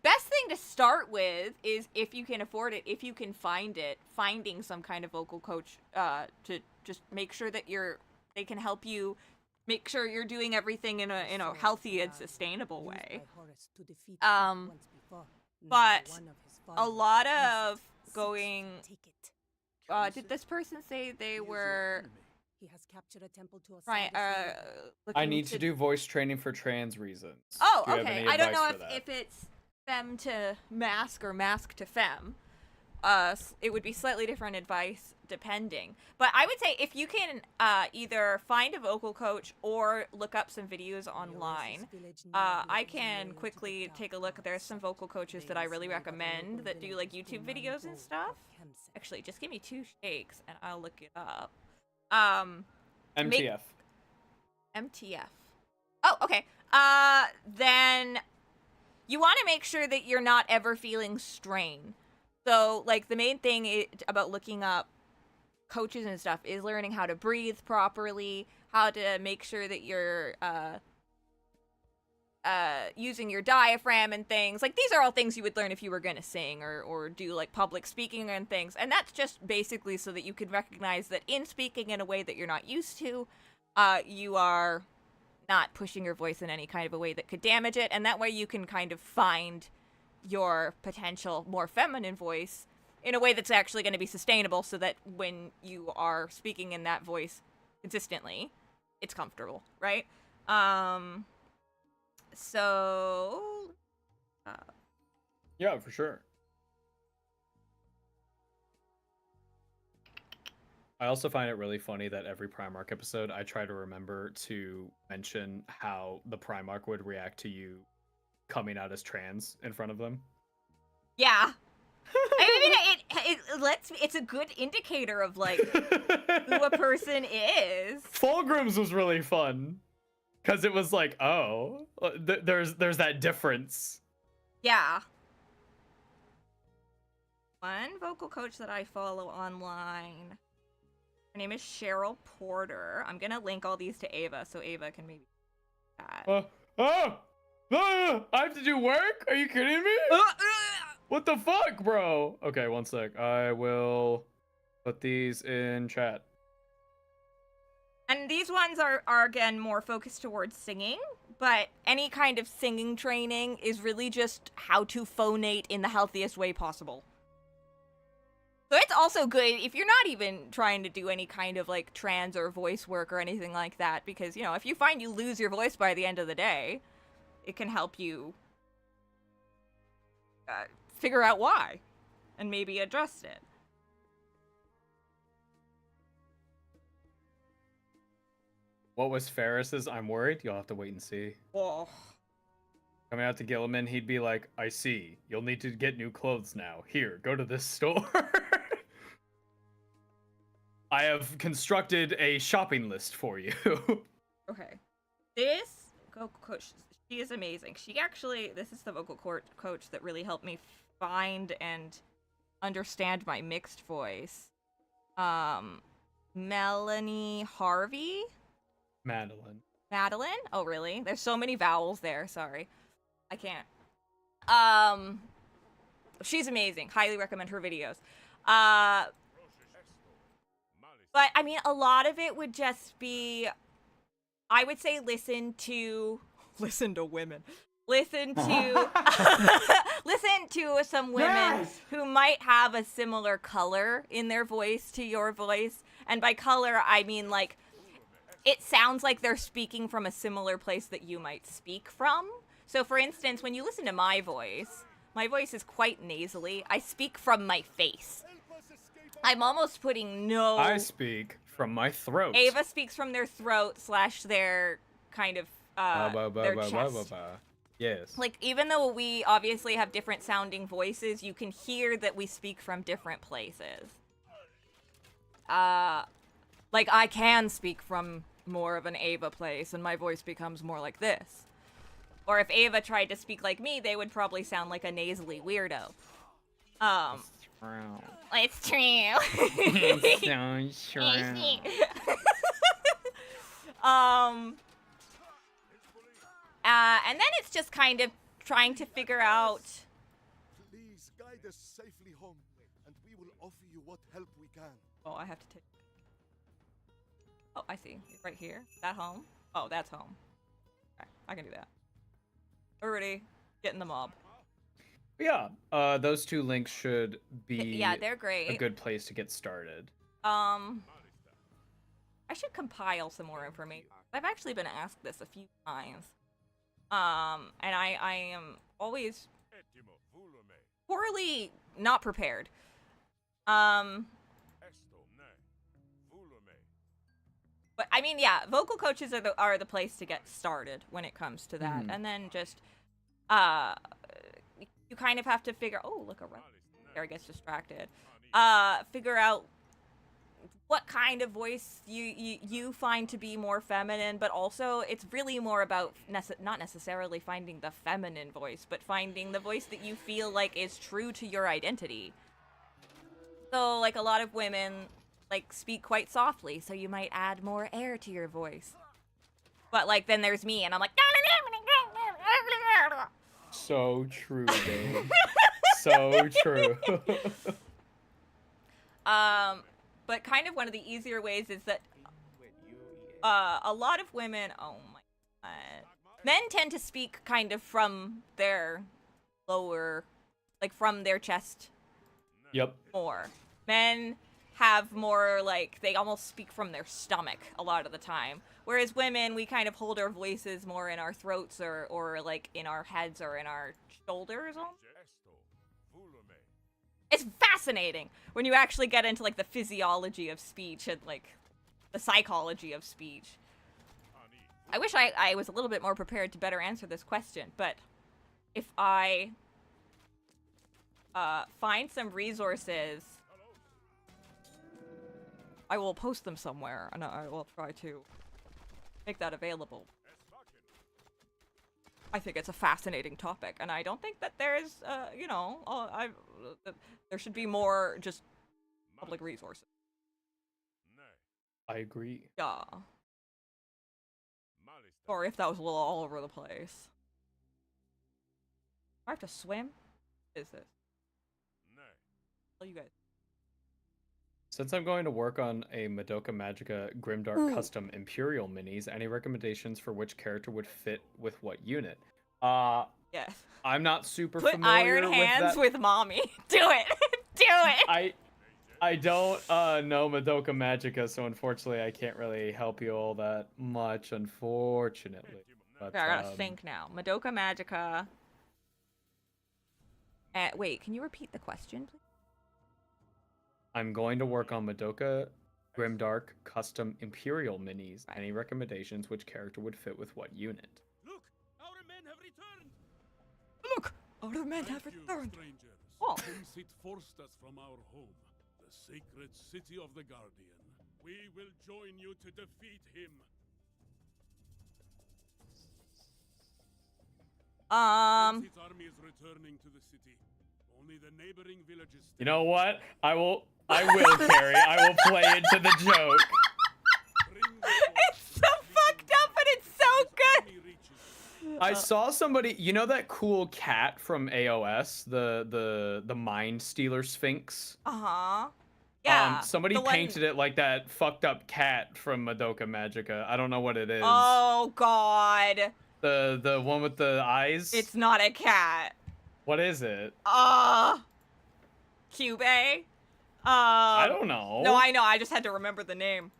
best thing to start with is, if you can afford it, if you can find it, finding some kind of vocal coach to just make sure that they can help you make sure you're doing everything in a healthy and sustainable way. But a lot of going did this person say they were He has captured a temple to trying, I looking need to do voice training for trans reasons. Oh, Do you have okay. any I don't advice know for that? if it's femme to mask or mask to femme. It would be slightly different advice depending. But I would say if you can either find a vocal coach or look up some videos online, I can quickly take a look. There's some vocal coaches that I really recommend that do like YouTube videos and stuff. Actually, just give me 2 shakes and I'll look it up. MTF. MTF. Oh, okay. Then you want to make sure that you're not ever feeling strain. So, like, the main thing about looking up coaches and stuff is learning how to breathe properly, how to make sure that you're using your diaphragm and things. Like, these are all things you would learn if you were going to sing or do, like, public speaking and things. And that's just basically so that you can recognize that in speaking in a way that you're not used to, you are not pushing your voice in any kind of a way that could damage it. And that way you can kind of find your potential more feminine voice in a way that's actually going to be sustainable so that when you are speaking in that voice consistently, it's comfortable, right? So Yeah, for sure. I also find it really funny that every Primarch episode I try to remember to mention how the Primarch would react to you coming out as trans in front of them. yeah. I mean, it's a good indicator of like who a person is. Fulgrim's was really fun because it was like, oh, there's that difference. Yeah. One vocal coach that I follow online. Her name is Cheryl Porter. I'm gonna link all these to Ava so Ava can maybe do that. I have to do work? Are you kidding me? What the fuck, bro? Okay, one sec. I will put these in chat. And these ones are again more focused towards singing, but any kind of singing training is really just how to phonate in the healthiest way possible. So it's also good if you're not even trying to do any kind of like trans or voice work or anything like that, because, you know, if you find you lose your voice by the end of the day, it can help you figure out why and maybe adjust it. What was Ferris's? I'm worried. You'll have to wait and see. Oh. Coming out to Gilliman, he'd be like, I see. You'll need to get new clothes now. Here, go to this store. I have constructed a shopping list for you. Okay. This vocal coach, she is amazing. She actually, this is the vocal coach that really helped me find and understand my mixed voice. Melanie Harvey? Madeline. Madeline? Oh, really? There's so many vowels there. Sorry. I can't. She's amazing. Highly recommend her videos. But, I mean, a lot of it would just be, I would say listen to women. Listen to, listen to some women who might have a similar color in their voice to your voice. And by color, I mean, like, it sounds like they're speaking from a similar place that you might speak from. So, for instance, when you listen to my voice is quite nasally. I speak from my face. I'm almost putting no... I speak from my throat. Ava speaks from their throat / their kind of, their chest. Yes. Like, even though we obviously have different sounding voices, you can hear that we speak from different places. Like, I can speak from more of an Ava place, and my voice becomes more like this. Or if Ava tried to speak like me, they would probably sound like a nasally weirdo. It's true. It's so true. And then it's just kind of trying to figure out. Please guide us safely home, and we will offer you what help we can. Oh, I have to take. Oh, I see. Right here. That home? Oh, that's home. Okay, I can do that. Already getting the mob. Yeah, those two links should be Yeah, they're great. a good place to get started. I should compile some more information. I've actually been asked this a few times. And I am always poorly not prepared. But I mean, yeah, vocal coaches are the place to get started when it comes to that. And then just you kind of have to figure, oh, look, Kari gets distracted. Figure out what kind of voice you find to be more feminine, but also it's really more about not necessarily finding the feminine voice, but finding the voice that you feel like is true to your identity. So, like, a lot of women, like, speak quite softly, so you might add more air to your voice. But, like, then there's me, and I'm like... So true, babe. So true. But kind of one of the easier ways is that a lot of women, oh my god, men tend to speak kind of from their lower, like from their chest. Yep. More. Men have more, like, they almost speak from their stomach a lot of the time. Whereas women, we kind of hold our voices more in our throats or like in our heads or in our shoulders. It's fascinating when you actually get into, like, the physiology of speech and, like, the psychology of speech. I wish I was a little bit more prepared to better answer this question, but if I find some resources, I will post them somewhere, and I will try to make that available. I think it's a fascinating topic, and I don't think that there's, you know, there should be more just public resources. I agree. Yeah. Sorry if that was a little all over the place. I have to swim? What is this? Tell you guys. Since I'm going to work on a Madoka Magica Grimdark custom Imperial minis, any recommendations for which character would fit with what unit? Yes. I'm not super Put familiar iron hands with with mommy. Do it. Do it. I don't know Madoka Magica, so unfortunately I can't really help you all that much, unfortunately. But, Okay, I gotta think now. Madoka Magica. Wait, can you repeat the question, please? I'm going to work on Madoka Grimdark custom Imperial minis. Right. Any recommendations which character would fit with what unit? Look, our men have returned. Look, our men have returned. Strangers. Oh. Kumsit forced us from our home, the sacred city of the Guardian. We will join you to defeat him. Kumsit's army is returning to the city. Only the neighboring villages. You know what? I will, Kari. I will play into the joke. It's so fucked up, but it's so good. I saw somebody, you know that cool cat from AOS, the Mind Stealer Sphinx? Uh-huh. Yeah. Somebody painted it like that fucked up cat from Madoka Magica. I don't know what it is. Oh god. The one with the eyes? It's not a cat. What is it? Cube. I don't know. No, I know. I just had to remember the name.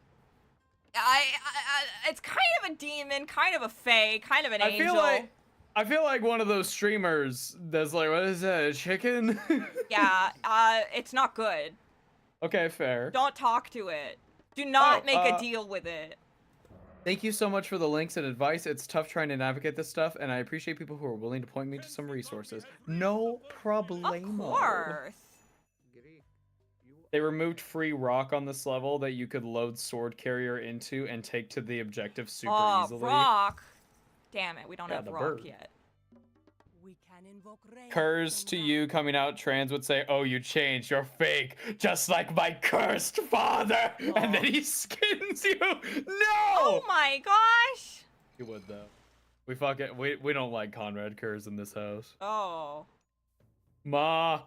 It's kind of a demon, kind of a fae, kind of an angel. I feel like one of those streamers that's like, what is that, a chicken? Yeah, it's not good. Okay, fair. Don't talk to it. Do not make a deal with it. Thank you so much for the links and advice. It's tough trying to navigate this stuff, and I appreciate people who are willing to point me to some resources. No problemo. Of course. They removed free rock on this level that you could load Sword Carrier into and take to the objective super easily. Rock. Damn it, we don't have rock bird. yet. We can invoke rain Curse from to now. you coming out trans would say, oh, you changed, you're fake, just like my cursed father. And then he skins you. No! Oh my gosh. He would though. We don't like Conrad Kurz in this house. Oh. Ma,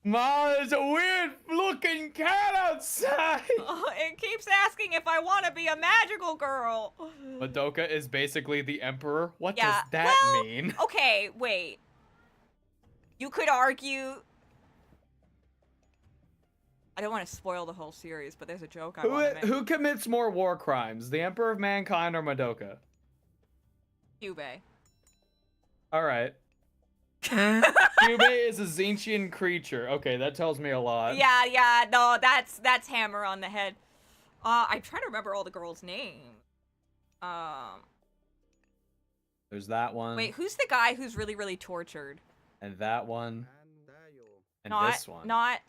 there's a weird looking cat outside. Oh, it keeps asking if I want to be a magical girl. Madoka is basically the emperor. What Yeah, does that well, mean? Okay, wait. You could argue. I don't want to spoil the whole series, but there's a joke I want to make. Who commits more war crimes, the Emperor of Mankind or Madoka? Kyubey. All right. Kyubey is a Zinchian creature. Okay, that tells me a lot. Yeah, no, that's hammer on the head. I'm trying to remember all the girls' names. There's that one. Wait, who's the guy who's really, really tortured? And that one. And Not, this one. not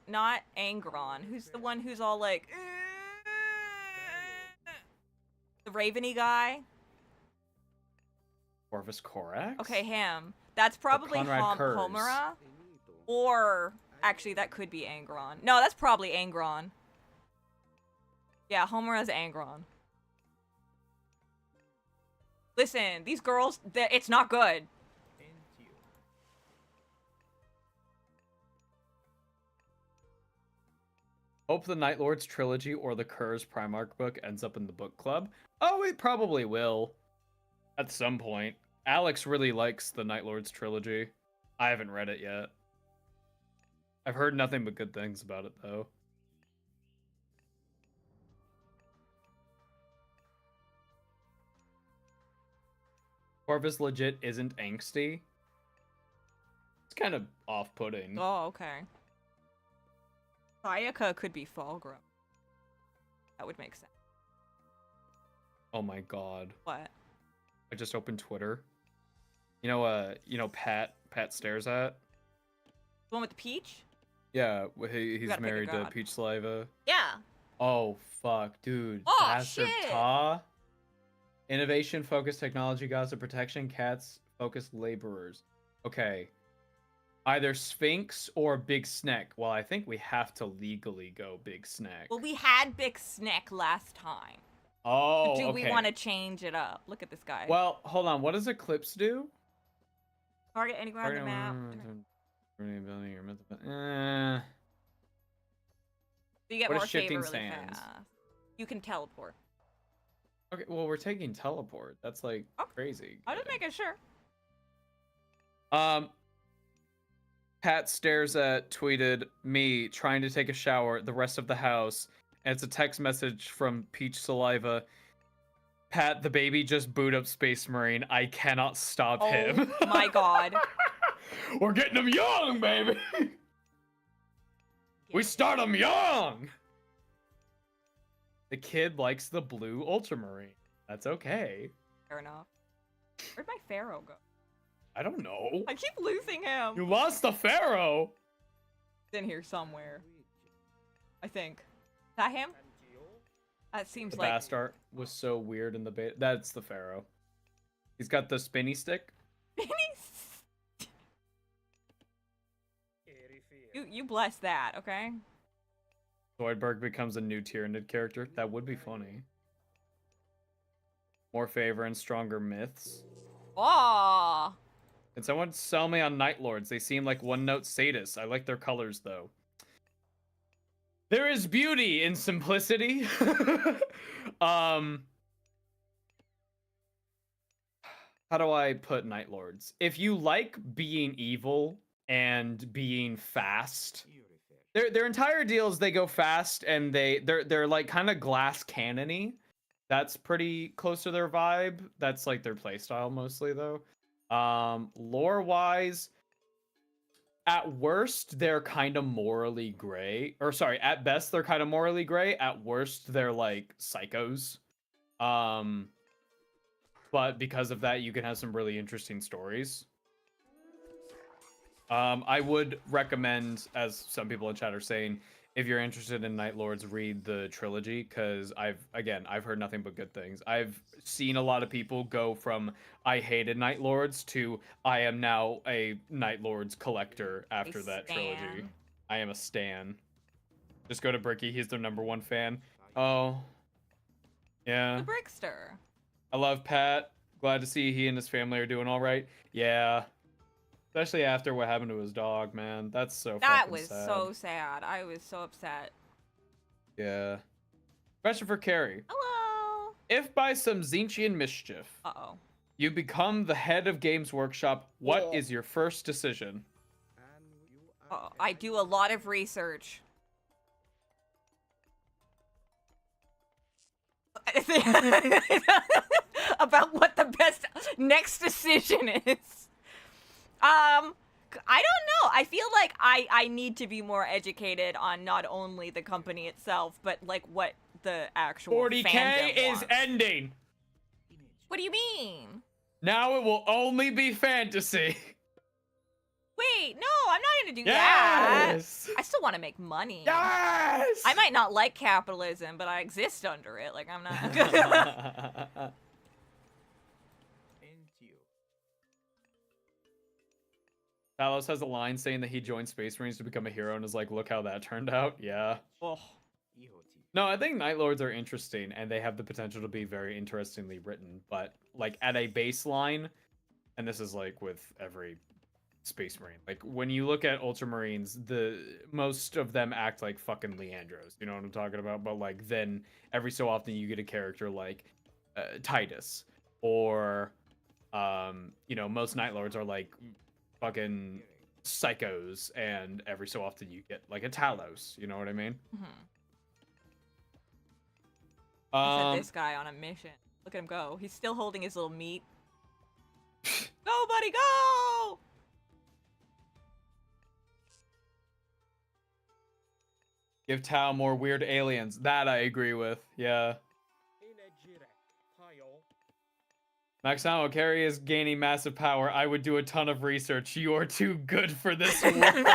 Angron. Who's the one who's all like, the Raveny guy? Corvus Corax? Okay, him. That's probably Conrad Kurz. Homura. Or, actually, that could be Angron. No, that's probably Angron. Yeah, Homura's Angron. Listen, these girls, it's not good. Hope the Night Lords trilogy or the Kurz Primarch book ends up in the book club. Oh, it probably will. At some point. Alex really likes the Night Lords trilogy. I haven't read it yet. I've heard nothing but good things about it, though. Corvus legit isn't angsty. It's kind of off-putting. Oh, okay. Sayaka could be Fulgrim. That would make sense. Oh my god. What? I just opened Twitter. You know Pat stares at? The one with the peach? Yeah, he's gotta pick a married to god. Peach Saliva. Yeah. Oh fuck, dude. Oh, Bastard shit. Ta. Innovation focused technology gods of protection, cats focused laborers. Okay. Either Sphinx or Big Snack. Well, I think we have to legally go Big Snack. Well, we had Big Snack last time. Oh, Do okay. we want to change it up? Look at this guy. Well, hold on. What does Eclipse do? Target anywhere on the map. So you get What more is shifting favor really sands? fast. You can teleport. Okay, well, we're taking teleport. That's like crazy. I'm just making sure. Pat stares at tweeted me trying to take a shower, the rest of the house, and it's a text message from Peach Saliva. Pat, the baby just boot up Space Marine. I cannot stop him. Oh my god. We're getting him young, baby. We start him young. The kid likes the blue Ultramarine. That's okay. Fair enough. Where'd my Pharaoh go? I don't know. I keep losing him. You lost the Pharaoh. He's in here somewhere. I think. Is that him? That seems The like. Bastard was so weird in the beta. That's the Pharaoh. He's got the spinny stick. You bless that, okay? Zoidberg becomes a new Tyranid character. That would be funny. More favor and stronger myths. Aw. Can someone sell me on Night Lords? They seem like one-note sadists. I like their colors, though. There is beauty in simplicity. How do I put Night Lords? If you like being evil and being fast, their entire deal is they go fast and they're like kind of glass cannon-y. That's pretty close to their vibe. That's like their playstyle mostly, though. Lore-wise, at worst, they're kind of morally gray. Or sorry, at best, they're kind of morally gray. At worst, they're like psychos. But because of that, you can have some really interesting stories. I would recommend, as some people in chat are saying, if you're interested in Night Lords, read the trilogy, because I've heard nothing but good things. I've seen a lot of people go from I hated Night Lords to I am now a Night Lords collector after that trilogy. I am a stan. Just go to Bricky, he's their #1 fan. Oh. Yeah. The Brickster. I love Pat. Glad to see he and his family are doing all right. Yeah. Especially after what happened to his dog, man. That's so That fucking was sad. so sad. I was so upset. Yeah. Question for Kari. Hello. If by some Zinchian mischief, Uh-oh. you become the head of Games Workshop, what is your first decision? I do a lot of research. About what the best next decision is. I don't know. I feel like I need to be more educated on not only the company itself, but like what the actual 40K fandom is wants. ending. What do you mean? Now it will only be fantasy. Wait, no, I'm not gonna do that. Yes. I still want to make money. Yes. I might not like capitalism, but I exist under it. Like, I'm not. Talos has a line saying that he joined Space Marines to become a hero and is like, look how that turned out. Yeah. Oh. No, I think Night Lords are interesting and they have the potential to be very interestingly written, but like at a baseline, and this is like with every Space Marine, like when you look at Ultramarines, most of them act like fucking Leandros, you know what I'm talking about? But like then every so often you get a character like Titus, or you know, most Night Lords are like fucking psychos, and every so often you get like a Talos, you know what I mean? I sent this guy on a mission. Look at him go. He's still holding his little meat. Go, buddy, go! Give Tau more weird aliens. That I agree with. Yeah. Max now, Kari is gaining massive power. I would do a ton of research. You are too good for this world.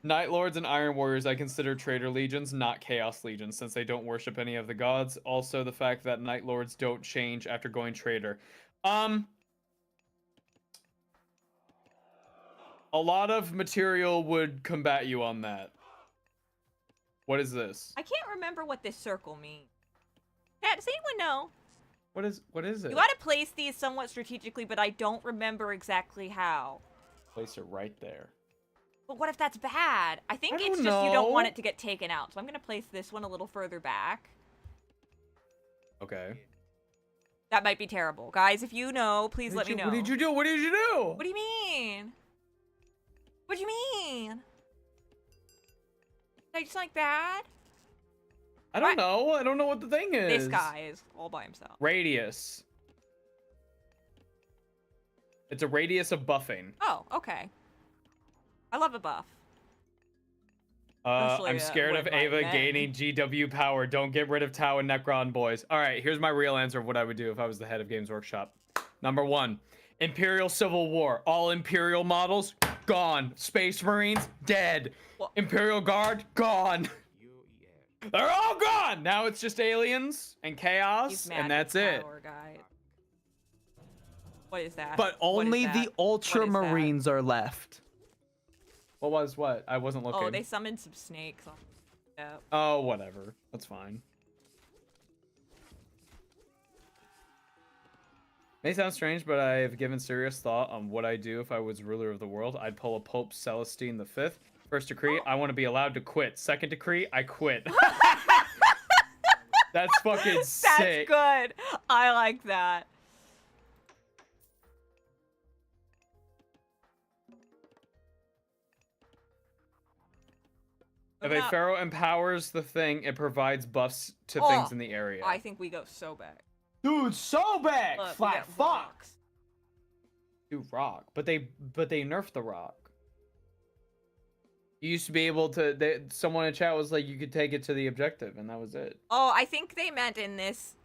Night Lords and Iron Warriors I consider traitor legions, not chaos legions, since they don't worship any of the gods. Also, the fact that Night Lords don't change after going traitor. A lot of material would combat you on that. What is this? I can't remember what this circle means. Chat, does anyone know? What is it? You gotta place these somewhat strategically, but I don't remember exactly how. Place it right there. But what if that's bad? I think it's just you don't want it to get taken out. So I'm gonna place this one a little further back. Okay. That might be terrible. Guys, if you know, please let me know. What did you do? What did you do? What do you mean? What do you mean? Did I just like bad? I don't know. I don't know what the thing is. This guy is all by himself. Radius. It's a radius of buffing. Oh, okay. I love a buff. I'm scared of Ava gaining GW power. Don't get rid of Tau and Necron, boys. All right, here's my real answer of what I would do if I was the head of Games Workshop. Number 1, Imperial Civil War. All Imperial models, gone. Space Marines, dead. What? Imperial Guard, gone. They're all gone! Now it's just aliens and chaos, and that's it. Guy. What is that? But only the Ultramarines are left. What was what? I wasn't looking. Oh, they summoned some snakes. Yep. Oh, whatever. That's fine. May sound strange, but I've given serious thought on what I'd do if I was ruler of the world. I'd pull a Pope Celestine V. First decree, I want to be allowed to quit. Second decree, I quit. That's fucking sick. That's good. I like that. If a pharaoh empowers the thing, it provides buffs to things in the area. I think we go so back. Dude, so back! Look, Flat fuck! Dude, rock. But they nerfed the rock. You used to be able to, someone in chat was like, you could take it to the objective, and that was it. Oh, I think they meant in this,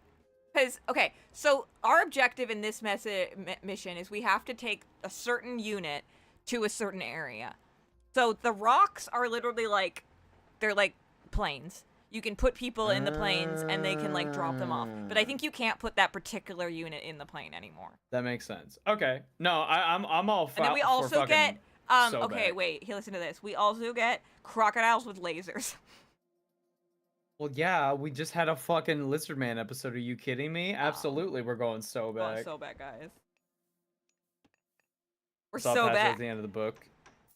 because, okay, so our objective in this mission is we have to take a certain unit to a certain area. So the rocks are literally like, they're like planes. You can put people in the planes, and they can, like, drop them off. But I think you can't put that particular unit in the plane anymore. That makes sense. Okay. No, I'm all for. And then we also get, so okay, bad. wait, here, listen to this. We also get crocodiles with lasers. Well, yeah, we just had a fucking Lizard Man episode. Are you kidding me? Absolutely, we're going so Going back. so bad, guys. We're Saw so Patch bad. at the end of the book,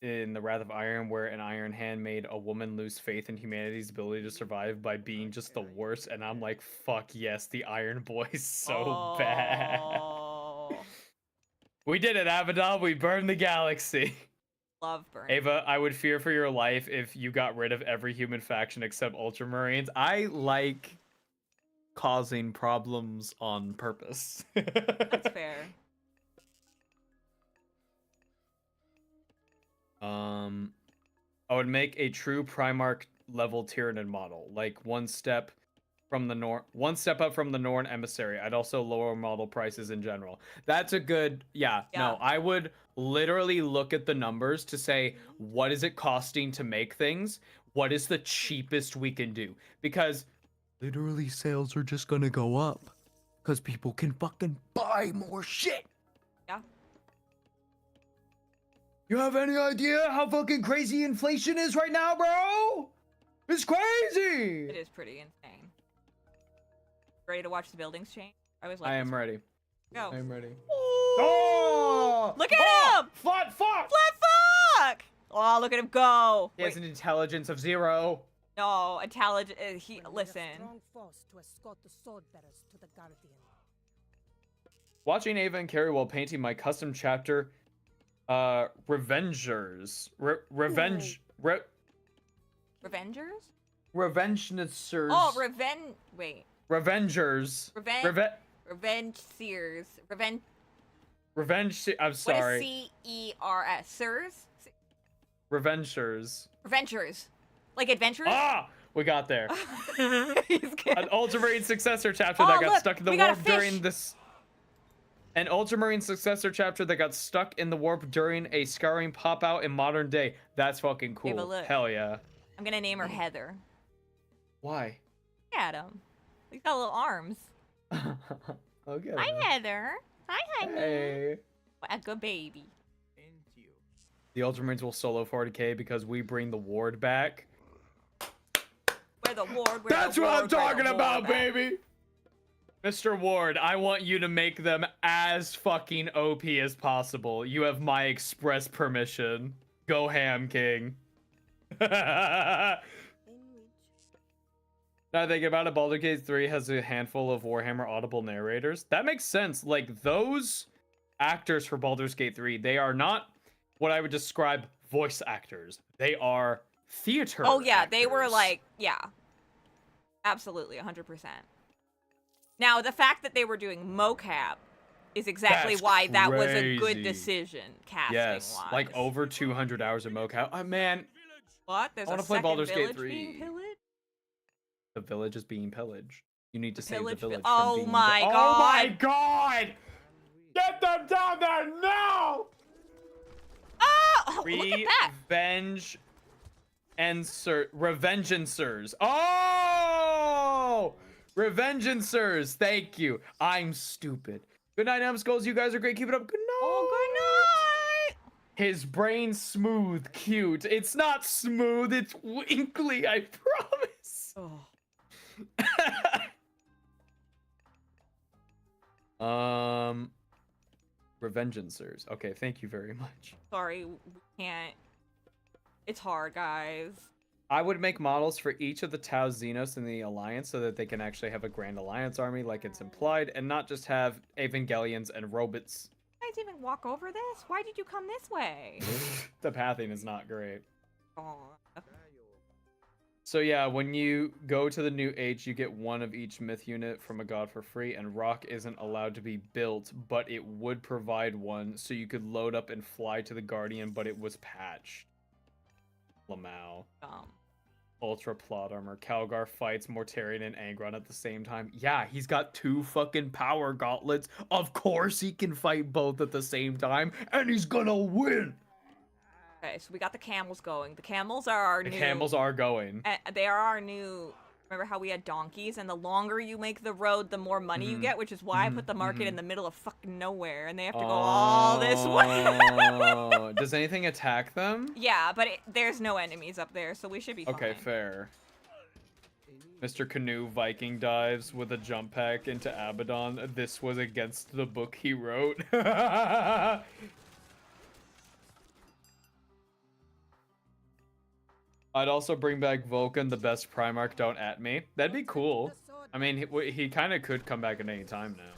in The Wrath of Iron, where an Iron Hand made a woman lose faith in humanity's ability to survive by being just the worst, and I'm like, fuck yes, the Iron Boy is so bad. We did it, Abaddon. We burned the galaxy. Love burn. Ava, I would fear for your life if you got rid of every human faction except Ultramarines. I like causing problems on purpose. That's fair. I would make a true Primarch level Tyranid model, like one step up from the Norn emissary. I'd also lower model prices in general. That's a good, yeah. No, I would literally look at the numbers to say, what is it costing to make things? What is the cheapest we can do? Because literally sales are just gonna go up because people can fucking buy more shit. Yeah. You have any idea how fucking crazy inflation is right now, bro? It's crazy. It is pretty insane. Ready to watch the buildings change? I was like, I am ready. Go. I am ready. Oh! Look at him! Flat fuck! Flat fuck! Oh, look at him go! He has an intelligence of 0. No, intelligent. Listen. Strong force to escort the sword bearers to the Guardian. Watching Ava and Kari while painting my custom chapter, Revengers. Revenge. Revengers? Revengeers. Oh, wait. Revengers. Revenge Seers. Revenge. I'm sorry. What is C-E-R-S? Sirs? Revengers. Revengers. Like adventurers? Ah! We got there. He's good. An Ultramarine successor chapter that got look, stuck in the we got a warp during this. An Ultramarine successor chapter that got stuck in the warp during a scouring pop out in modern day. That's fucking cool. Ava, look. Hell yeah. I'm gonna name her Heather. Why? Look at him. He's got little arms. Okay. Hi, Heather. Hi, honey. Hey. What a good baby. The Ultramarines will solo 40k because we bring the ward back. Where the ward? That's what I'm talking about, baby. Mr. Ward, I want you to make them as fucking OP as possible. You have my express permission. Go ham, king. Now thinking about it, Baldur's Gate 3 has a handful of Warhammer audible narrators. That makes sense. Like, those actors for Baldur's Gate 3, they are not what I would describe voice actors. They are theater Oh, yeah. actors. They were like, yeah. Absolutely, 100%. Now, the fact that they were doing mocap is exactly That's why that was a good crazy. decision, casting Yes, wise. like over 200 hours of mocap. Oh, man. What? There's I wanna a play second Baldur's Gate village 3. being pillaged? The village is being pillaged. You need to save the Village village. oh from being my god! Oh my god! Get them down there now! Oh, look at that! Revenge and Revengeancers. Oh! Revengeancers. Thank you. I'm stupid. Good night, Numbskulls. You guys are great. Keep it up. Good night. Oh, good night! His brain's smooth, cute. It's not smooth. It's winkly. I promise. Oh. Revengeancers. Okay, thank you very much. Sorry, we can't. It's hard, guys. I would make models for each of the Tau Xenos in the Alliance so that they can actually have a Grand Alliance army like it's implied, and not just have Evangelions and robots. You guys even walk over this? Why did you come this way? The pathing is not great. Oh. So yeah, when you go to the New Age, you get one of each myth unit from a god for free, and Rock isn't allowed to be built, but it would provide one, so you could load up and fly to the Guardian, but it was patched. Lamau. Ultra plot armor. Calgar fights Mortarion and Angron at the same time. Yeah, he's got 2 fucking power gauntlets. Of course he can fight both at the same time, and he's gonna win! Okay, so we got the camels going. The camels are our new... The camels are going. They are our new... Remember how we had donkeys, and the longer you make the road, the more money you get, which is why I put the market in the middle of fucking nowhere, and they have to go all this way. Does anything attack them? Yeah, but there's no enemies up there, so we should be fine. Okay, fair. Mr. Canoe Viking dives with a jump pack into Abaddon. This was against the book he wrote. I'd also bring back Vulcan, the best Primarch. Don't at me. That'd be cool. I mean, he kind of could come back at any time now.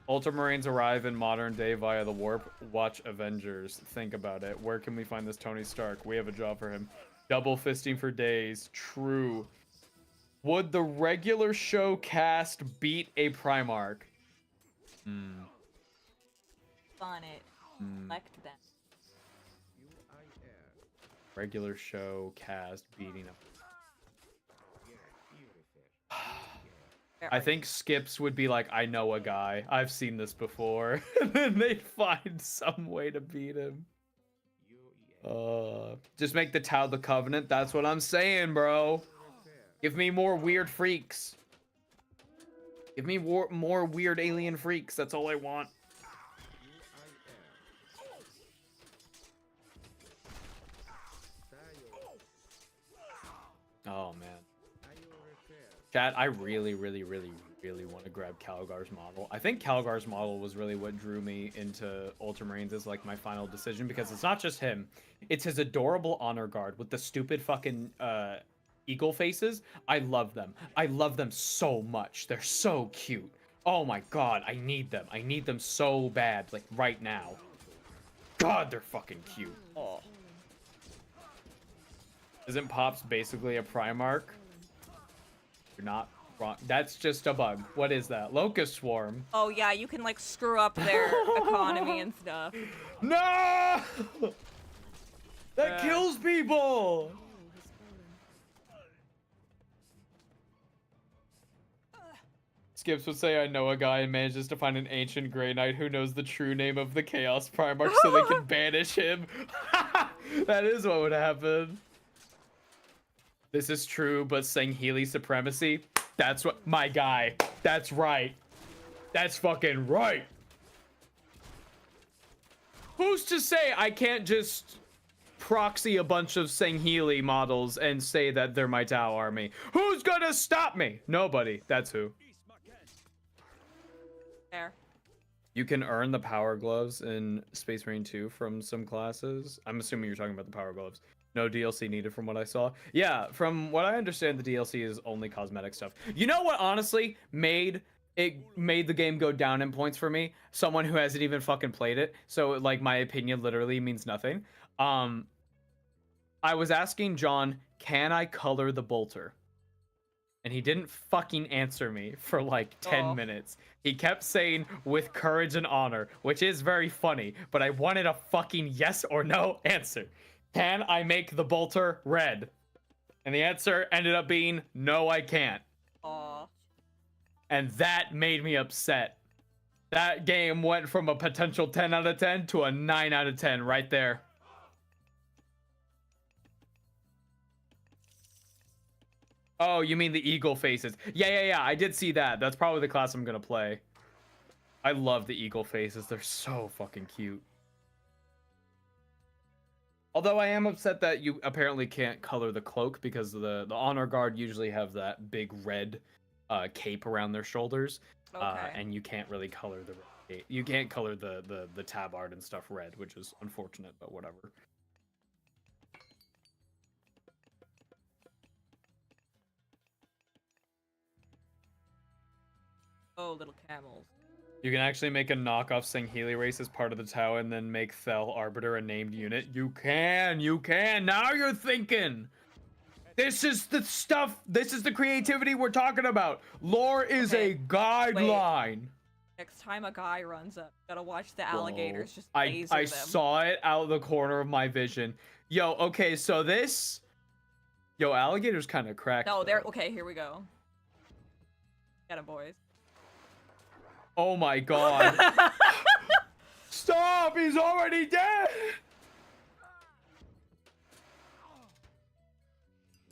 Ultramarines arrive in modern day via the Warp Watch Avengers. Think about it. Where can we find this Tony Stark? We have a job for him. Double fisting for days. True. Would the regular show cast beat a Primarch? Sonnet. Select them. Regular show cast beating a... I think Skips would be like, I know a guy. I've seen this before. And then they'd find some way to beat him. Just make the Tau the Covenant. That's what I'm saying, bro. Give me more weird freaks. Give me more weird alien freaks. That's all I want. Oh, man. Chat, I really want to grab Calgar's model. I think Calgar's model was really what drew me into Ultramarines as like my final decision, because it's not just him. It's his adorable honor guard with the stupid fucking eagle faces. I love them. I love them so much. They're so cute. Oh my god, I need them. I need them so bad, like right now. God, they're fucking cute. Oh. Isn't Pops basically a Primarch? You're not wrong. That's just a bug. What is that? Locust Swarm. Oh yeah, you can like screw up their economy and stuff. No! That kills people! Skips would say, I know a guy and manages to find an ancient Grey Knight who knows the true name of the Chaos Primarch so they can banish him. That is what would happen. This is true, but saying Healy supremacy, that's what, my guy. That's right. That's fucking right. Who's to say I can't just proxy a bunch of Sangheili models and say that they're my Tau army? Who's gonna stop me? Nobody. That's who. There. You can earn the power gloves in Space Marine 2 from some classes. I'm assuming you're talking about the power gloves. No DLC needed from what I saw. Yeah, from what I understand, the DLC is only cosmetic stuff. You know what honestly made the game go down in points for me? Someone who hasn't even fucking played it. So like my opinion literally means nothing. I was asking John, can I color the bolter? And he didn't fucking answer me for like 10 minutes. He kept saying with courage and honor, which is very funny, but I wanted a fucking yes or no answer. Can I make the bolter red? And the answer ended up being, no, I can't. Aww. And that made me upset. That game went from a potential 10 out of 10 to a 9 out of 10 right there. Oh, you mean the eagle faces. Yeah, I did see that. That's probably the class I'm gonna play. I love the eagle faces. They're so fucking cute. Although I am upset that you apparently can't color the cloak because the honor guard usually have that big red cape around their shoulders. Okay. And you can't really color the red cape. You can't color the tabard and stuff red, which is unfortunate, but whatever. Oh, little camels. You can actually make a knockoff Sangheili race as part of the Tau and then make Thel Arbiter a named unit. You can. Now you're thinking. This is the stuff. This is the creativity we're talking about. Lore is a guideline. Wait. Next time a guy runs up, gotta watch the alligators just I laser them. saw it out of the corner of my vision. Yo, okay, so this... Yo, alligator's kind of cracked. No, though. they're... Okay, here we go. Get 'em, boys. Oh my god. Stop! He's already dead!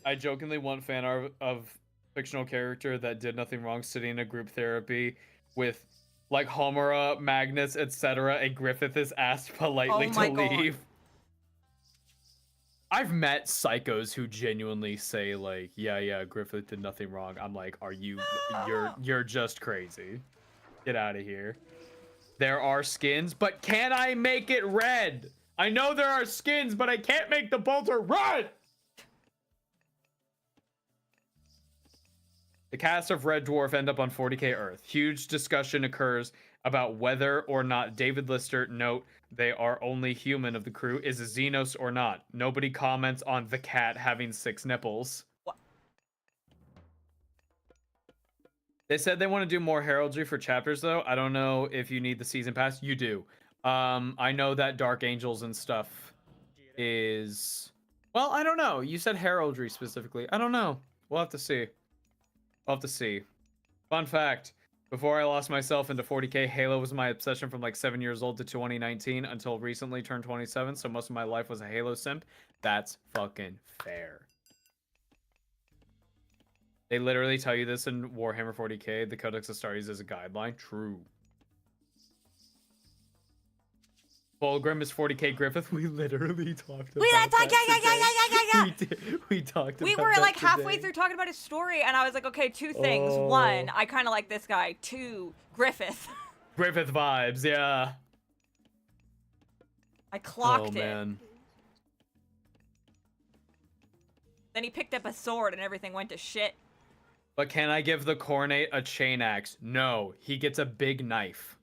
I jokingly want fan art of fictional character that did nothing wrong sitting in a group therapy with like Homura, Magnus, etc. and Griffith is asked politely to leave. I've met psychos who genuinely say like, yeah, Griffith did nothing wrong. I'm like, are you you're just crazy. Get out of here. There are skins, but can I make it red? I know there are skins, but I can't make the bolter red! The cast of Red Dwarf end up on 40k Earth. Huge discussion occurs about whether or not David Lister, note, they are only human of the crew, is a Xenos or not. Nobody comments on the cat having 6 nipples. What? They said they want to do more heraldry for chapters, though. I don't know if you need the season pass. You do. I know that Dark Angels and stuff is... Well, I don't know. You said heraldry specifically. I don't know. We'll have to see. We'll have to see. Fun fact. Before I lost myself into 40k, Halo was my obsession from like 7 years old to 2019 until recently turned 27, so most of my life was a Halo simp. That's fucking fair. They literally tell you this in Warhammer 40k. The Codex Astartes is a guideline. True. Fulgrim is 40k Griffith. We literally talked about that. We talked about We were like halfway through talking about his story, and I was like, okay, 2 things. 1, I kind of like this guy. 2, Griffith. Griffith vibes, yeah. I clocked it. Man. Then he picked up a sword, and everything went to shit. But can I give the Cornate a chain axe? No, he gets a big knife.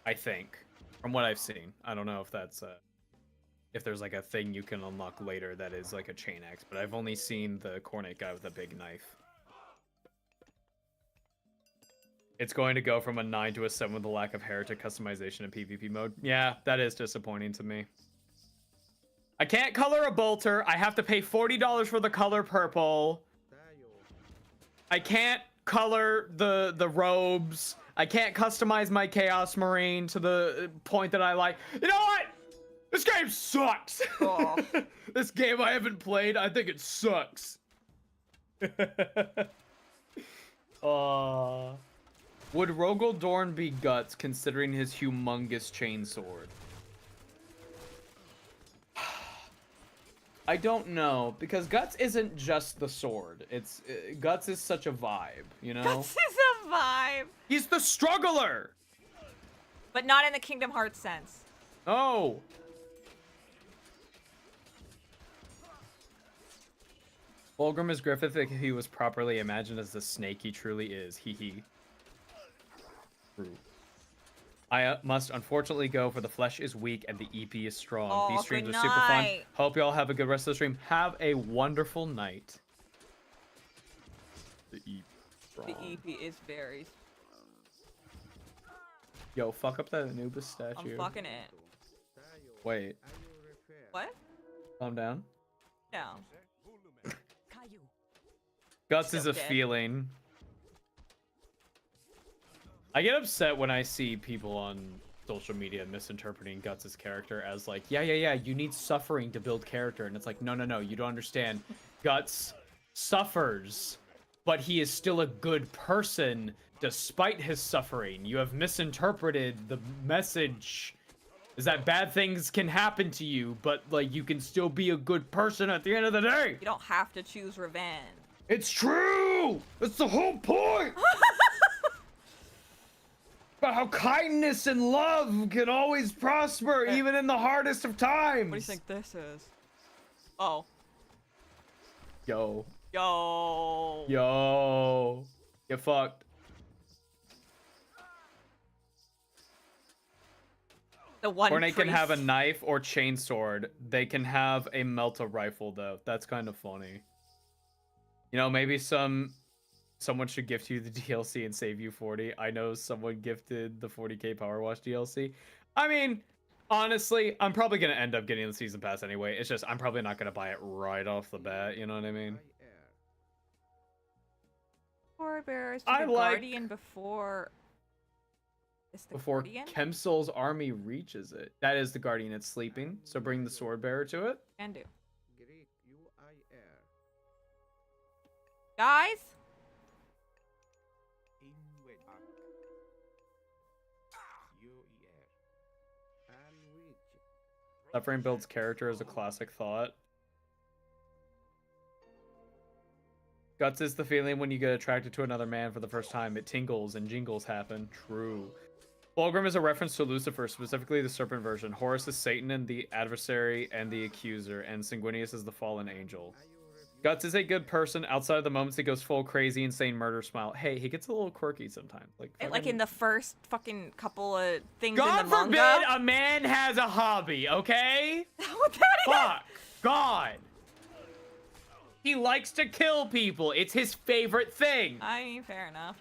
I think. From what I've seen. I don't know if that's if there's like a thing you can unlock later that is like a chain axe, but I've only seen the Cornate guy with a big knife. It's going to go from a 9 to a 7 with a lack of heretic customization in PvP mode. Yeah, that is disappointing to me. I can't color a bolter. I have to pay $40 for the color purple. I can't color the robes. I can't customize my Chaos Marine to the point that I like. You know what? This game sucks. Oh. This game I haven't played. I think it sucks. Would Rogel Dorn be Guts considering his humongous chainsword? I don't know, because Guts isn't just the sword. It's Guts is such a vibe, you know? Guts is a vibe. He's the struggler! But not in the Kingdom Hearts sense. Oh! Fulgrim is Griffith if he was properly imagined as the snake he truly is. Hee hee. True. I must unfortunately go, for the flesh is weak and the EP is strong. Oh, these streams good are super fun. night. Hope y'all have a good rest of the stream. Have a wonderful night. The EP strong. The EP is very... Yo, fuck up that Anubis statue. I'm fucking it. Wait. What? Calm down. No. Guts is a Dead. feeling. I get upset when I see people on social media misinterpreting Guts' character as like, yeah, you need suffering to build character. And it's like, no, you don't understand. Guts suffers, but he is still a good person despite his suffering. You have misinterpreted the message. Is that bad things can happen to you, but like you can still be a good person at the end of the day. You don't have to choose revenge. It's true! That's the whole point! About how kindness and love can always prosper, even in the hardest of times! What do you think this is? Oh. Yo. Yo. Yo. Get fucked. The one Or they can have a priest- knife or chainsword. They can have a melta rifle, though. That's kind of funny. You know, maybe someone should gift you the DLC and save you 40. I know someone gifted the 40k Power Wash DLC. I mean, honestly, I'm probably going to end up getting the season pass anyway. It's just, I'm probably not going to buy it right off the bat. You know what I mean? Sword bearers to I the like- Guardian before... Is the Before Guardian? Kemsol's army reaches it. That is the Guardian. It's sleeping. So bring the sword bearer to it. Can do. Guys? Suffering builds character as a classic thought. Guts is the feeling when you get attracted to another man for the first time. It tingles and jingles happen. True. Fulgrim is a reference to Lucifer, specifically the serpent version. Horus is Satan and the adversary and the accuser, and Sanguinius is the fallen angel. Guts is a good person outside of the moments he goes full crazy, insane murder smile. Hey, he gets a little quirky sometimes. Like in the first fucking couple of things God in the forbid manga. a man has a hobby, okay? What that is? Fuck. God. He likes to kill people. It's his favorite thing. I mean, fair enough.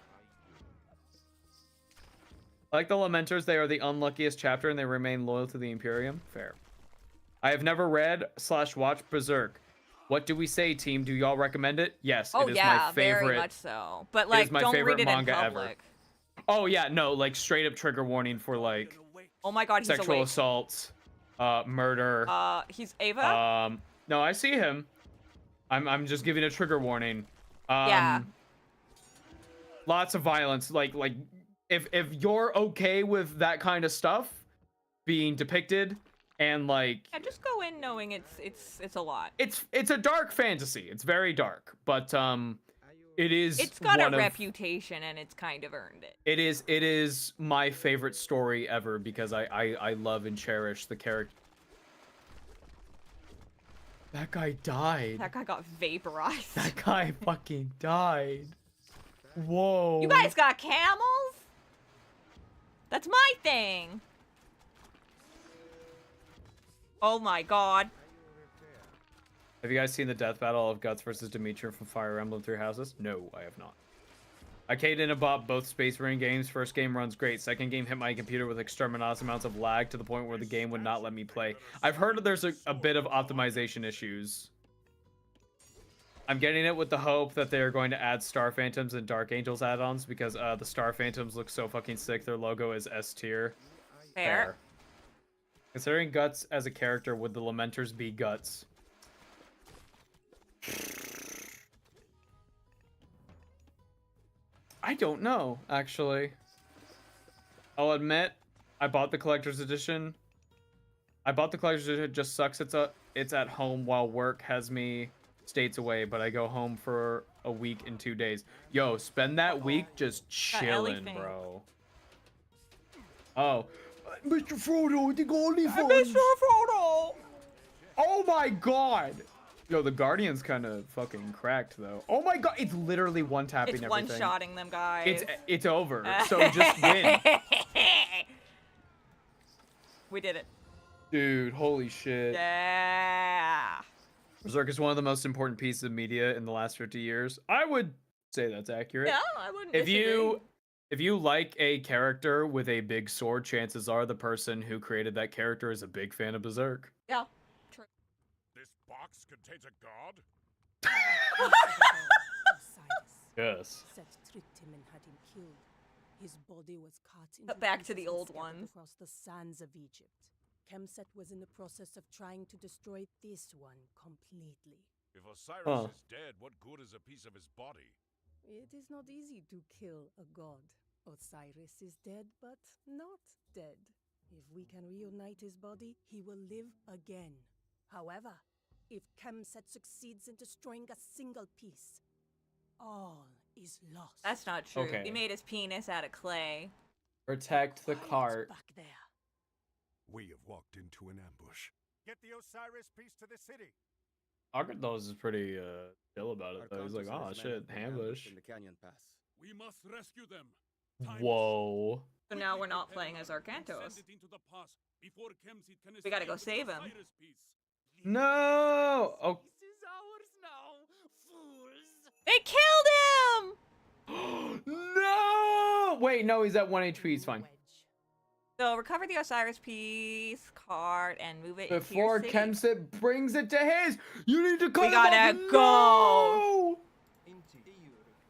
Like the Lamenters, they are the unluckiest chapter and they remain loyal to the Imperium. Fair. I have never read/watched Berserk. What do we say, team? Do y'all recommend it? Yes, Oh it is yeah, my favorite. very much so. But like, my don't favorite read it in manga ever. public. Oh yeah, no, like straight up trigger warning for like Oh my god, he's sexual awake. assaults, murder. He's Ava. No, I see him. I'm just giving a trigger warning. Yeah. Lots of violence. Like if you're okay with that kind of stuff being depicted and like Yeah, just go in knowing it's a lot. it's a dark fantasy. It's very dark, but it is. It's got a reputation and it's kind of earned it. It is my favorite story ever because I love and cherish the character. That guy died. That guy got vaporized. That guy fucking died. Whoa. You guys got camels? That's my thing. Oh my god. Have you guys seen the death battle of Guts versus Demetrius from Fire Emblem Three Houses? No, I have not. I Kate and bought both Space Marine games. First game runs great. Second game hit my computer with exterminate amounts of lag to the point where the game would not let me play. I've heard that there's a bit of optimization issues. I'm getting it with the hope that they're going to add Star Phantoms and Dark Angels add-ons because the Star Phantoms look so fucking sick. Their logo is S tier. Fair. Considering Guts as a character, would the Lamenters be Guts? I don't know, actually. I'll admit, I bought the collector's edition. It just sucks. It's at home while work has me states away, but I go home for a week and 2 days. Yo, spend that week just chilling, bro. Oh, Mr. Frodo, the only phone. Mr. Frodo. Oh my god. Yo, the Guardian's kind of fucking cracked though. Oh my god, it's literally one tapping It's everything. one-shotting them, guys. It's over. So just win. We did it. Dude, holy shit. Yeah. Berserk is one of the most important pieces of media in the last 50 years. I would say that's accurate. Yeah, I wouldn't If you like a character with a big sword, chances are the person who created that character is a big fan of Berserk. Yeah. True. This box contains a god? Yes. Set tricked him and had him killed. His body was cut into But back to the pieces and old scattered ones. across the sands of Egypt. Kemset was in the process of trying to destroy this one completely. If Osiris is dead, what good is a piece of his body? It is not easy to kill a god. Osiris is dead, but not dead. If we can reunite his body, he will live again. However, if Kemset succeeds in destroying a single piece, all is lost. That's not true. Okay. He made his penis out of clay. Protect the Quiet cart. back there. We have walked into an ambush. Get the Osiris piece to the city. Arkanthos is pretty chill about it though. He's like, oh shit, ambush. In the canyon pass. We must rescue them. Whoa. So now we're not playing as Arkantos. We gotta go save him. No. Oh. This is ours now, fools. They killed him! No. Wait, no, he's at 1 HP. He's fine. So recover the Osiris piece card and move it Before into your city. Kemsit brings it to his, you need to cut We him gotta off. go. No!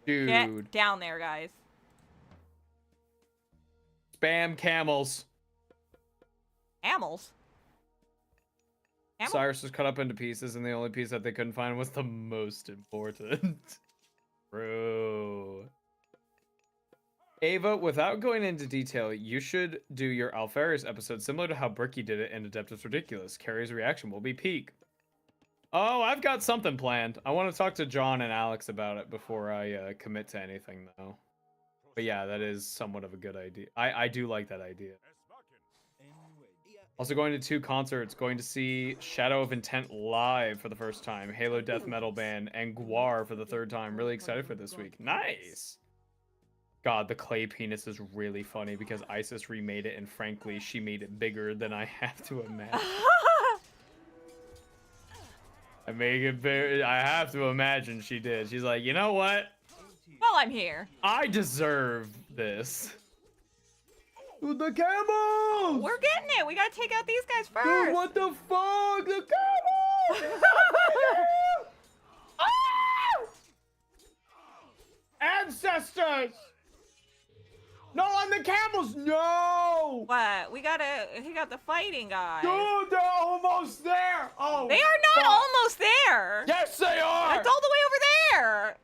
Dude. Get down there, guys. Spam camels. Camels. Camel? Cyrus was cut up into pieces, and the only piece that they couldn't find was the most important. Bro. Ava, without going into detail, you should do your Alferis episode similar to how Bricky did it in Adeptus Ridiculous. Kari's reaction will be peak. Oh, I've got something planned. I want to talk to John and Alex about it before I commit to anything, though. But yeah, that is somewhat of a good idea. I do like that idea. Also going to 2 concerts, going to see Shadow of Intent live for the first time, Halo Death Metal Band, and Guar for the 3rd time. Really excited for this week. Nice! God, the clay penis is really funny because Isis remade it, and frankly, she made it bigger than I have to imagine. I have to imagine she did. She's like, you know what? Well, I'm here. I deserve this. Dude, the camels! We're getting it. We gotta take out these guys first. Dude, what the fuck? The camels! Oh! Ancestors! No, on the camels! No! What? We got the fighting guys. Dude, they're almost there! Oh, They are not fuck. almost there. Yes, they are! That's all the way over there.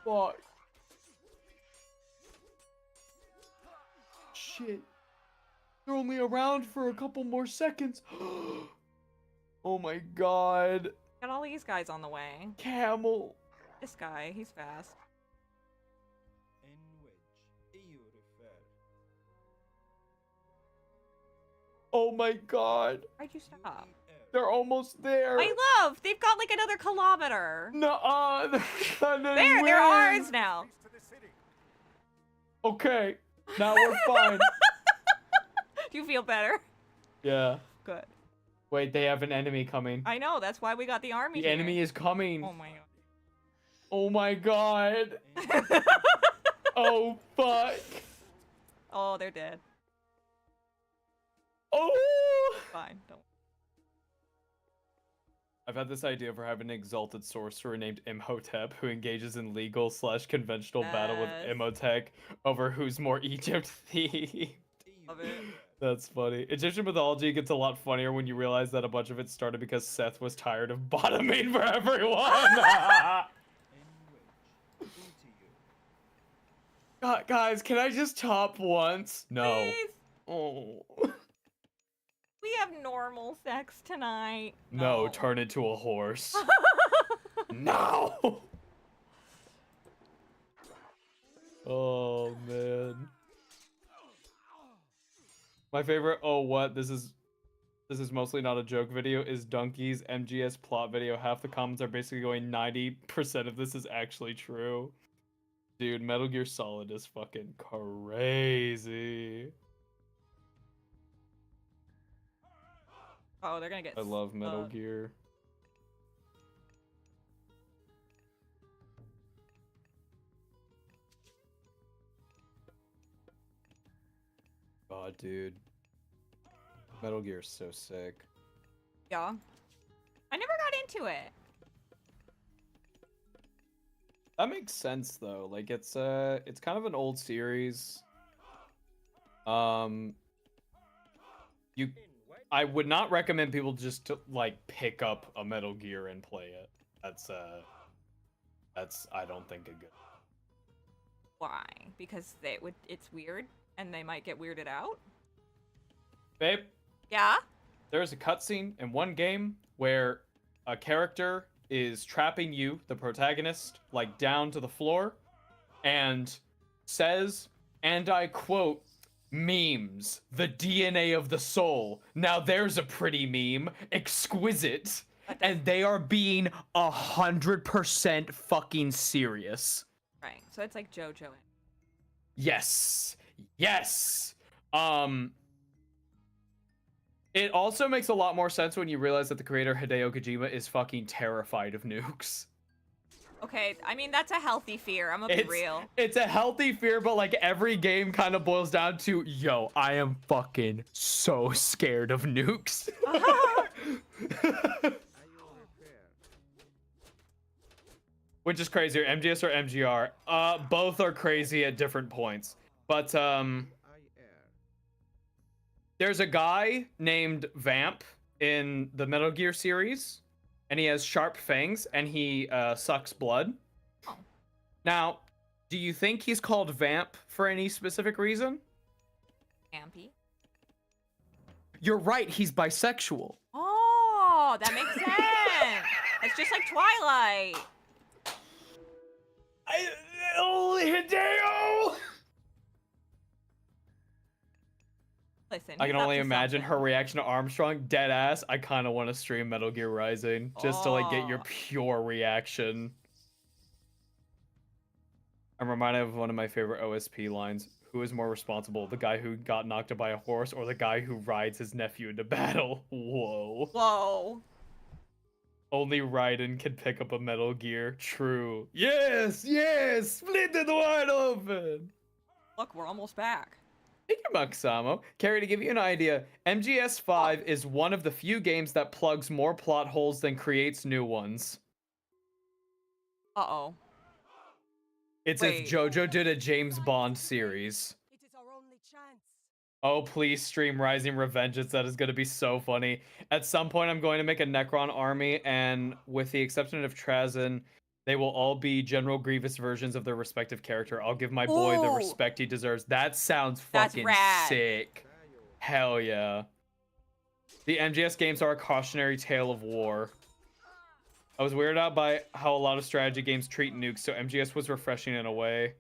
Fuck. Shit. They're only around for a couple more seconds. Oh my god. Got all these guys on the way. Camel. This guy, he's fast. Oh my god. Why'd you stop? They're almost there. My love, they've got like another kilometer. Nuh-uh. They're ours now. Okay. Now we're fine. Do you feel better? Yeah. Good. Wait, they have an enemy coming. I know, that's why we got the army The here. enemy is coming. Oh my god. Oh my god. Oh fuck. Oh, they're dead. Oh. Fine, don't. I've had this idea for having an exalted sorcerer named Imhotep who engages in legal/conventional battle with Yes. Imhotep over who's more Egypt themed. Love it. That's funny. Egyptian mythology gets a lot funnier when you realize that a bunch of it started because Seth was tired of bottoming for everyone. God, guys, can I just top once? No. Please. Oh. We have normal sex tonight. No, turn into a horse. No. Oh man. My favorite this is mostly not a joke video is Donkey's MGS plot video. Half the comments are basically going 90% of this is actually true. Dude, Metal Gear Solid is fucking crazy. Oh, they're gonna get. I love Metal Gear. God, dude. Metal Gear is so sick. Yeah. I never got into it. That makes sense though. Like it's kind of an old series. I would not recommend people just to like pick up a Metal Gear and play it. That's I don't think a good. Why? Because it's weird and they might get weirded out? Babe, Yeah? there's a cutscene in one game where a character is trapping you, the protagonist, like down to the floor, and says, and I quote, memes, the DNA of the soul. Now there's a pretty meme, exquisite. And they are being 100% fucking serious. Right. So it's like JoJo. Yes. Yes. It also makes a lot more sense when you realize that the creator Hideo Kojima is fucking terrified of nukes. Okay, I mean, that's a healthy fear. I'm gonna be real. It's a healthy fear, but like every game kind of boils down to, yo, I am fucking so scared of nukes. Which is crazier, MGS or MGR? Both are crazy at different points. But there's a guy named Vamp in the Metal Gear series, and he has sharp fangs, and he sucks blood. Oh. Now, do you think he's called Vamp for any specific reason? Ampy. You're right, he's bisexual. Oh, that makes sense. It's just like Twilight. Oh, Hideo! Listen, I he's can up only to imagine her something. reaction to Armstrong. Dead ass. I kind of want to stream Metal Gear Rising just to like get your Oh. pure reaction. I'm reminded of one of my favorite OSP lines. Who is more responsible, the guy who got knocked out by a horse or the guy who rides his nephew into battle? Whoa. Whoa. Only Raiden can pick up a Metal Gear. True. Yes, yes! Split it wide open! Look, we're almost back. Thank you, Maxamo. Kari, to give you an idea, MGS5 is one of the few games that plugs more plot holes than creates new ones. Uh-oh. It's Wait. if JoJo did a James Bond series. It is our only chance. Oh, please stream Rising Revengeance. That is going to be so funny. At some point, I'm going to make a Necron army, and with the exception of Trazen, they will all be General Grievous versions of their respective character. I'll give my boy the Ooh. respect he deserves. That sounds That's fucking rad. sick. Hell yeah. The MGS games are a cautionary tale of war. I was weirded out by how a lot of strategy games treat nukes, so MGS was refreshing in a way.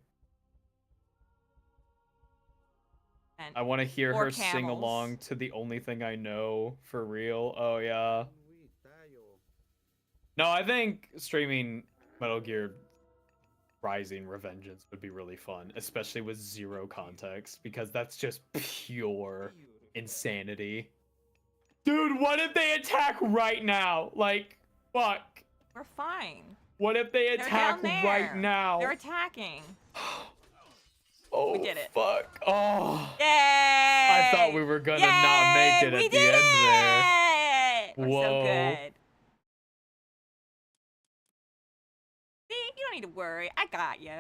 And I want to hear more her sing camels. along to The Only Thing I Know, for real. Oh, yeah. No, I think streaming Metal Gear Rising Revengeance would be really fun, especially with zero context, because that's just pure insanity. Dude, what if they attack right now? Like, fuck. We're fine. What if they They're attack down there. right now? They're attacking. Oh, We did it. fuck. Oh. Yay! I thought we were gonna not make it We at the did end there. it! We're so Whoa. good. See, you don't need to worry. I got you.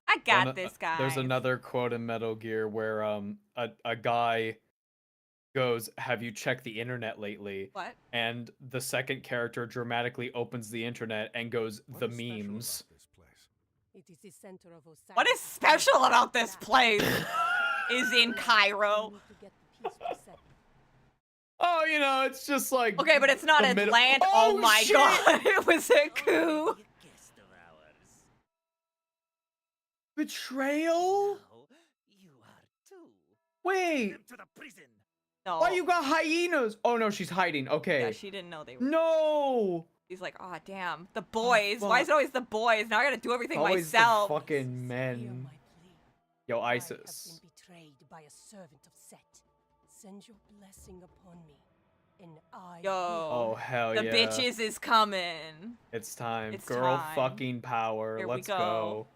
I got this, guy. There's another quote in Metal Gear where a guy goes, "Have you checked the internet lately?" What? And the second character dramatically opens the internet and goes, "The memes." It is the center of Osiris. What is special about this place? Is in Cairo. We need to get the peace reset. Oh, you know, it's just like Okay, but it's not the middle- Atlanta. Oh, Oh my shit! god, it was a coup. Guest of ours. Betrayal? Now, you are too. Wait, To the prison. No. why you got hyenas? Oh no, she's hiding. Okay. Yeah, she didn't know they were. No. He's like, oh damn, the boys. Why fuck. is it always the boys? Now I gotta do everything Always myself. the fucking Hear men. my plea. Yo, I have ISIS. been betrayed by a servant of Set. Send your blessing upon me, and I Yo. Oh hell The yeah. bitches is coming. It's time. It's Girl time. fucking power. Here we Let's go. go.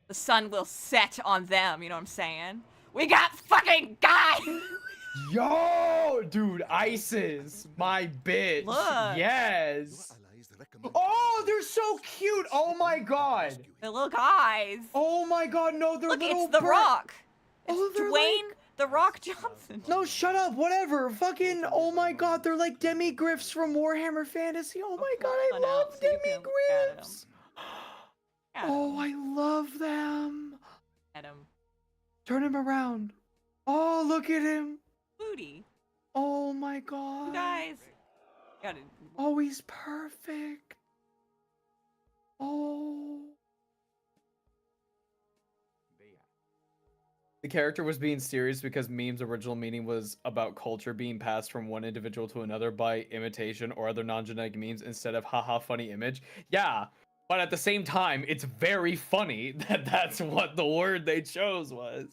The sun will set on them. You know what I'm saying? We got fucking guys. Yo, dude, ISIS, my bitch. Look. Yes. Oh, they're so cute. Oh my god. The little guys. Oh my god, no, they're Look, little it's The bird- Rock. Oh, It's they're Dwayne like- The Rock Johnson. No, shut up. Whatever. Fucking. Oh my god, they're like demi-griffs from Warhammer Fantasy. Oh my god, I One out love so you can look at 'em. demi-griffs. At Oh, I love them. At him. Turn him around. Oh, look at him. Booty. Oh my god. You guys. Got it. Oh, he's perfect. Oh. The character was being serious because meme's original meaning was about culture being passed from one individual to another by imitation or other non-genetic memes instead of haha funny image. Yeah, but at the same time, it's very funny that that's what the word they chose was.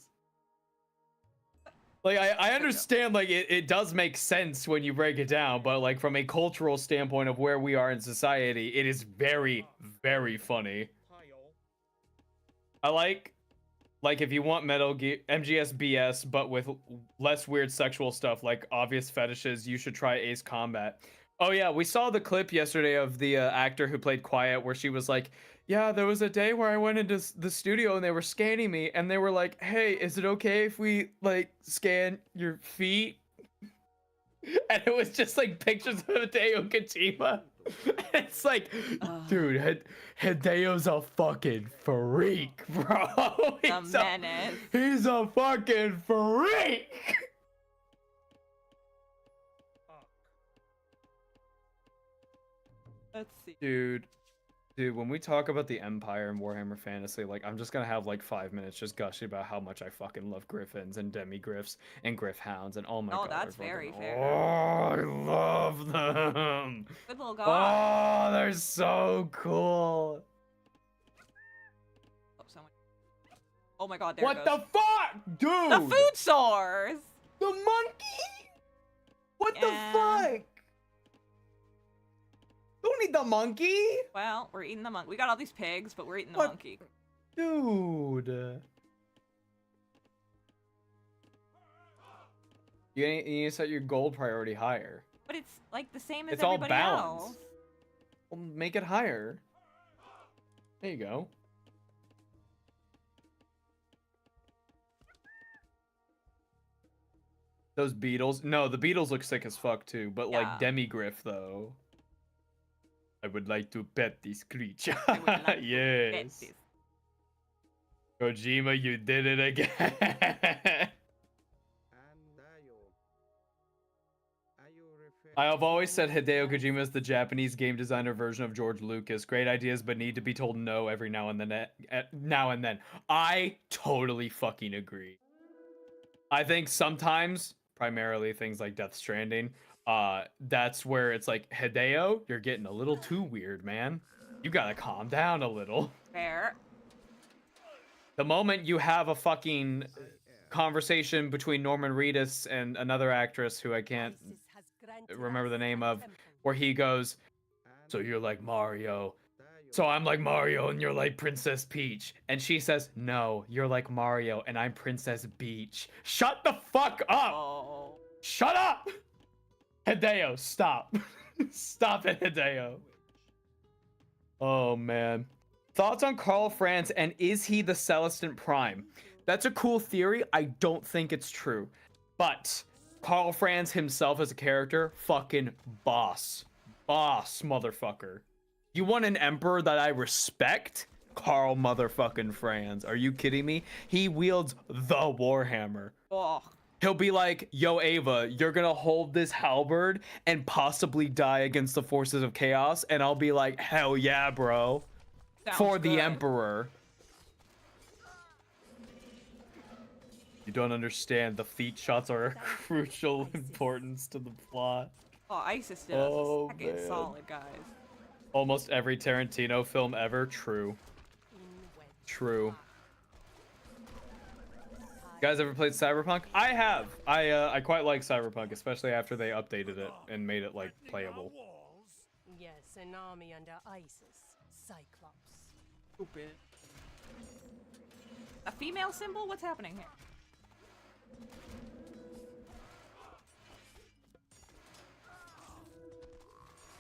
Like, I understand, like, it does make sense when you break it down, but, like, from a cultural standpoint of where we are in society, it is very, very funny. I like, if you want Metal Gear, MGS BS, but with less weird sexual stuff, like obvious fetishes, you should try Ace Combat. Oh, yeah, we saw the clip yesterday of the actor who played Quiet, where she was like, yeah, there was a day where I went into the studio and they were scanning me and they were like, hey, is it okay if we like scan your feet? And it was just like pictures of Hideo Kojima. It's like, dude, Hideo's a fucking freak, bro. The menace. He's a fucking freak. Let's see. Dude. Dude, when we talk about the Empire and Warhammer Fantasy, like, I'm just gonna have like 5 minutes just gushing about how much I fucking love Griffins and Demi-Griffs and Griff Hounds and oh my god. that's I very fucking- fair. Oh, I love them. Good little guy. Oh, they're so cool. Oh, someone. Oh my god, there What it goes. the fuck, dude? The food source. The monkey? What Yeah. the fuck? Don't need the monkey, Well, we're eating the monkey. We got all these pigs, but we're eating the What? monkey. dude. You need to set your gold priority higher. But it's like the same as It's all everybody balanced. else. Well, make it higher. There you go. Those beetles. No, the beetles look sick as fuck too, but Yeah. like Demi-Griff though. I would like to pet this creature. I would like to yes. pet this. Kojima, you did it again. I have always said Hideo Kojima is the Japanese game designer version of George Lucas. Great ideas, but need to be told no every now and then. I totally fucking agree. I think sometimes, primarily things like Death Stranding, that's where it's like, Hideo, you're getting a little too weird, man. You gotta calm down a little. Fair. The moment you have a fucking conversation between Norman Reedus and another actress who I can't remember the name of, where he goes, so you're like Mario, so I'm like Mario and you're like Princess Peach, and she says, no, you're like Mario and I'm Princess Beach. Shut the fuck up. Oh. Shut up. Hideo, stop. Stop it, Hideo. Oh man. Thoughts on Carl Franz and is he the Celestant Prime? That's a cool theory. I don't think it's true, but Carl Franz himself as a character, fucking boss. Boss, motherfucker. You want an emperor that I respect? Carl motherfucking Franz. Are you kidding me? He wields the Warhammer. Oh. He'll be like, yo, Ava, you're gonna hold this halberd and possibly die against the forces of chaos. And I'll be like, hell yeah, bro. Sounds For the good. Emperor. You don't understand. The feet shots are a crucial importance to the plot. Oh, ISIS did Oh, us fucking man. solid, guys. Almost every Tarantino film ever. True. True. You guys ever played Cyberpunk? I have. I quite like Cyberpunk, especially after they updated it and made it like playable. Yes, an army under ISIS. Cyclops. Stupid. A female symbol? What's happening here?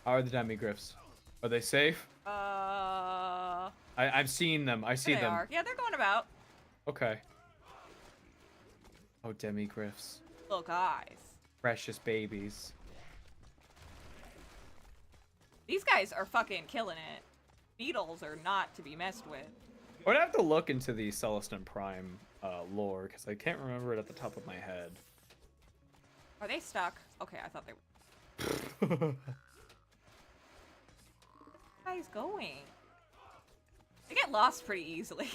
How are the Demi-Griffs? Are they safe? I've seen them. I see There they them. are. Yeah, they're going about. Okay. Oh, Demi-Griffs. Little guys. Precious babies. These guys are fucking killing it. Beetles are not to be messed with. I would have to look into the Celestin Prime lore, because I can't remember it at the top of my head. Are they stuck? Okay, I thought they were. Where are you guys going? They get lost pretty easily.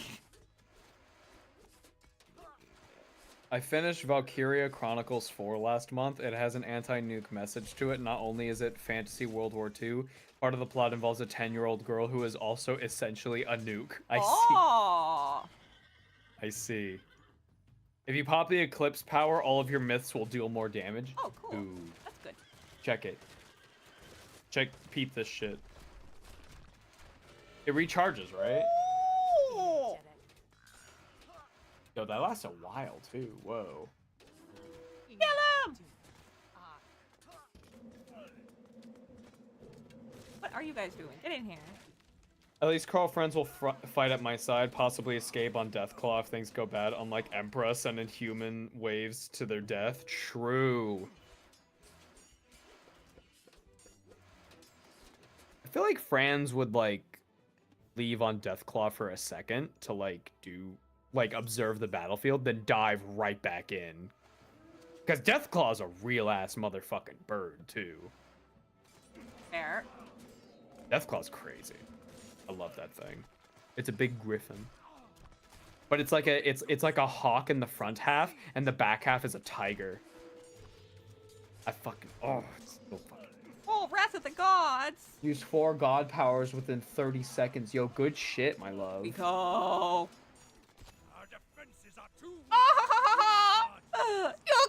I finished Valkyria Chronicles 4 last month. It has an anti-nuke message to it. Not only is it fantasy World War II, part of the plot involves a 10-year-old girl who is also essentially a nuke. Oh. I see. If you pop the Eclipse power, all of your myths will deal more damage. Oh, cool. Ooh. That's good. Check it. Peep this shit. It recharges, right? Oh. Yo, that lasts a while too. Whoa. Kill him! What are you guys doing? Get in here. At least Carl Friends will fight at my side, possibly escape on Deathclaw if things go bad, unlike Emperor sending human waves to their death. True. I feel like Franz would, like, leave on Deathclaw for a second to, like, observe the battlefield, then dive right back in. Because Deathclaw's a real-ass motherfucking bird, too. Fair. Deathclaw's crazy. I love that thing. It's a big griffin. But it's like a hawk in the front half, and the back half is a tiger. It's so fucking. Oh, Wrath of the Gods. Use 4 god powers within 30 seconds. Yo, good shit, my love. We go. Our defenses are too You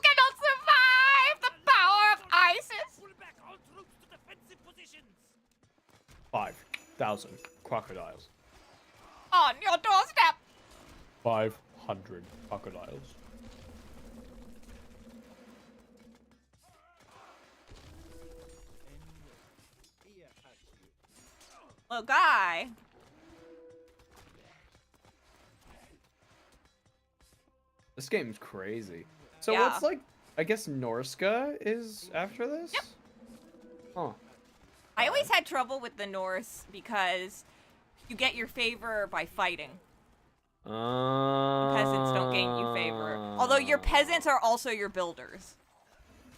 cannot survive the power of ISIS. Pull back all troops to defensive positions. 5,000 crocodiles. On your doorstep. 500 crocodiles. Little guy. This game's crazy. So Yeah. what's like, I guess Norska is after this? Yep. Huh. I always had trouble with the Norse because you get your favor by fighting. Peasants don't gain you favor. Although your peasants are also your builders.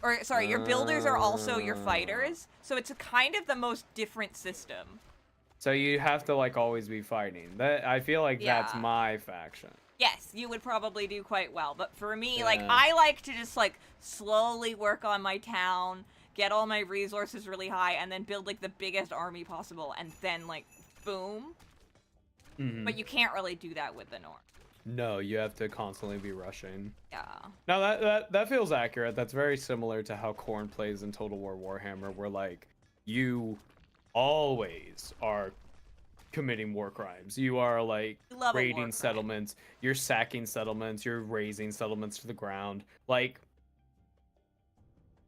Or, sorry, your builders are also your fighters. So it's a kind of the most different system. So you have to like always be fighting. That I feel like that's Yeah. my faction. Yes, you would probably do quite well. But for me, Yeah. like, I like to just, like, slowly work on my town, get all my resources really high, and then build, like, the biggest army possible, and then, like, boom. Mhm. But you can't really do that with the North. No, you have to constantly be rushing. Yeah. Now that feels accurate. That's very similar to how Korn plays in Total War Warhammer, where like you always are committing war crimes. You are like You love a war raiding crime. settlements, you're sacking settlements, you're razing settlements to the ground. Like,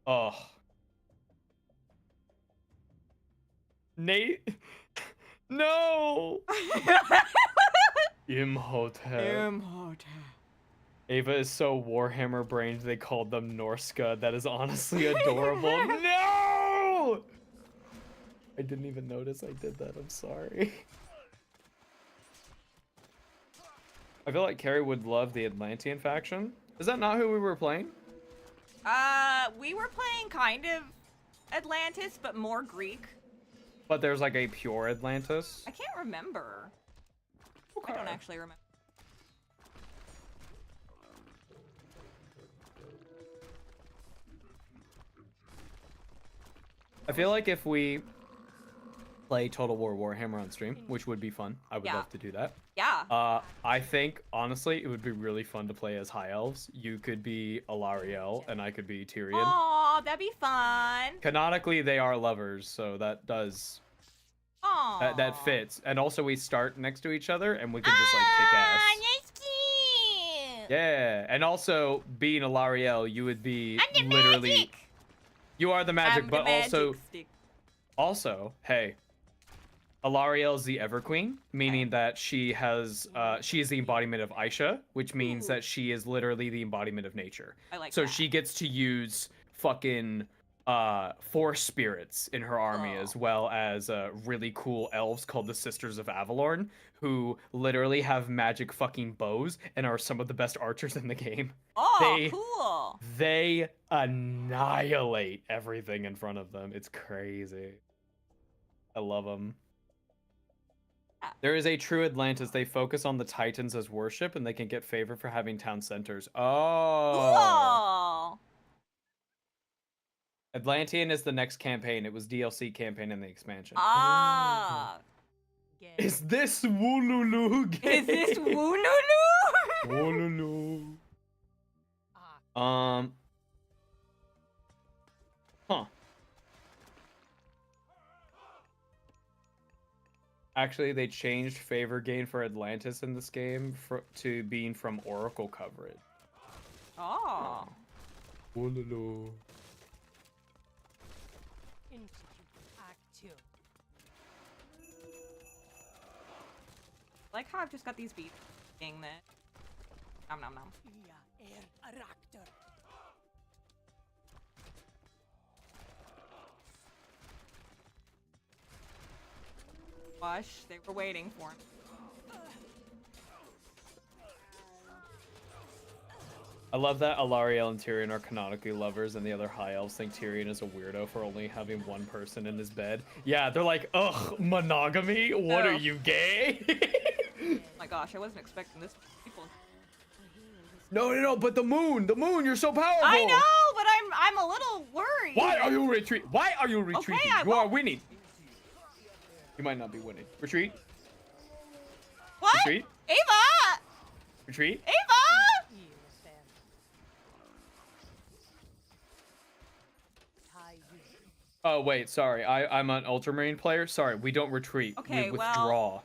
oh, Nate, no. Imhotep. Ava is so Warhammer brained they called them Norska. That is honestly adorable. No! I didn't even notice I did that. I'm sorry. I feel like Kari would love the Atlantean faction. Is that not who we were playing? We were playing kind of Atlantis, but more Greek. But there's like a pure Atlantis. I can't remember. I don't actually remember. I feel like if we play Total War Warhammer on stream, which would be fun, I would Yeah. love to do that. Yeah. I think honestly it would be really fun to play as High Elves. You could be Alariel and I could be Tyrion. Aw, that'd be fun. Canonically, they are lovers, so that does Aw. that fits. And also, we start next to each other, and we can just like kick ass. Nice cute. Yeah, and also being Alariel, you would be I'm the literally. magic. You are the magic, I'm but the magic also, stick. hey, Alariel is the Everqueen, meaning that she has she is the embodiment of Aisha, which means that she is literally the embodiment of nature. I like So that. she gets to use fucking force spirits in her army, as well as really cool elves called the Sisters of Avalorn, who literally have magic fucking bows and are some of the best archers in the game. Oh, cool. They annihilate everything in front of them. It's crazy. I love them. There is a true Atlantis. They focus on the Titans as worship, and they can get favor for having town centers. Oh. Cool. Atlantean is the next campaign. It was DLC campaign in the expansion. Ah. Is this Woolulu game? Is this Woolulu? Woolulu. Huh. Actually, they changed favor gain for Atlantis in this game to being from Oracle coverage. Oh. Woolulu. Like how I've just got these beats being that. Nom nom nom. Wash, they were waiting for me. I love that Alariel and Tyrion are canonically lovers, and the other High Elves think Tyrion is a weirdo for only having one person in his bed. Yeah, they're like, ugh, monogamy? What are you, gay? Oh my gosh, I wasn't expecting this. People. No, but the moon, you're so powerful. I know, but I'm a little worried. Why are you retreating? Okay, You are winning. You might not be winning. Retreat. What? Retreat. Ava! Retreat. Ava! Oh wait, sorry. I'm an Ultramarine player. Sorry, we don't retreat. Okay, we withdraw.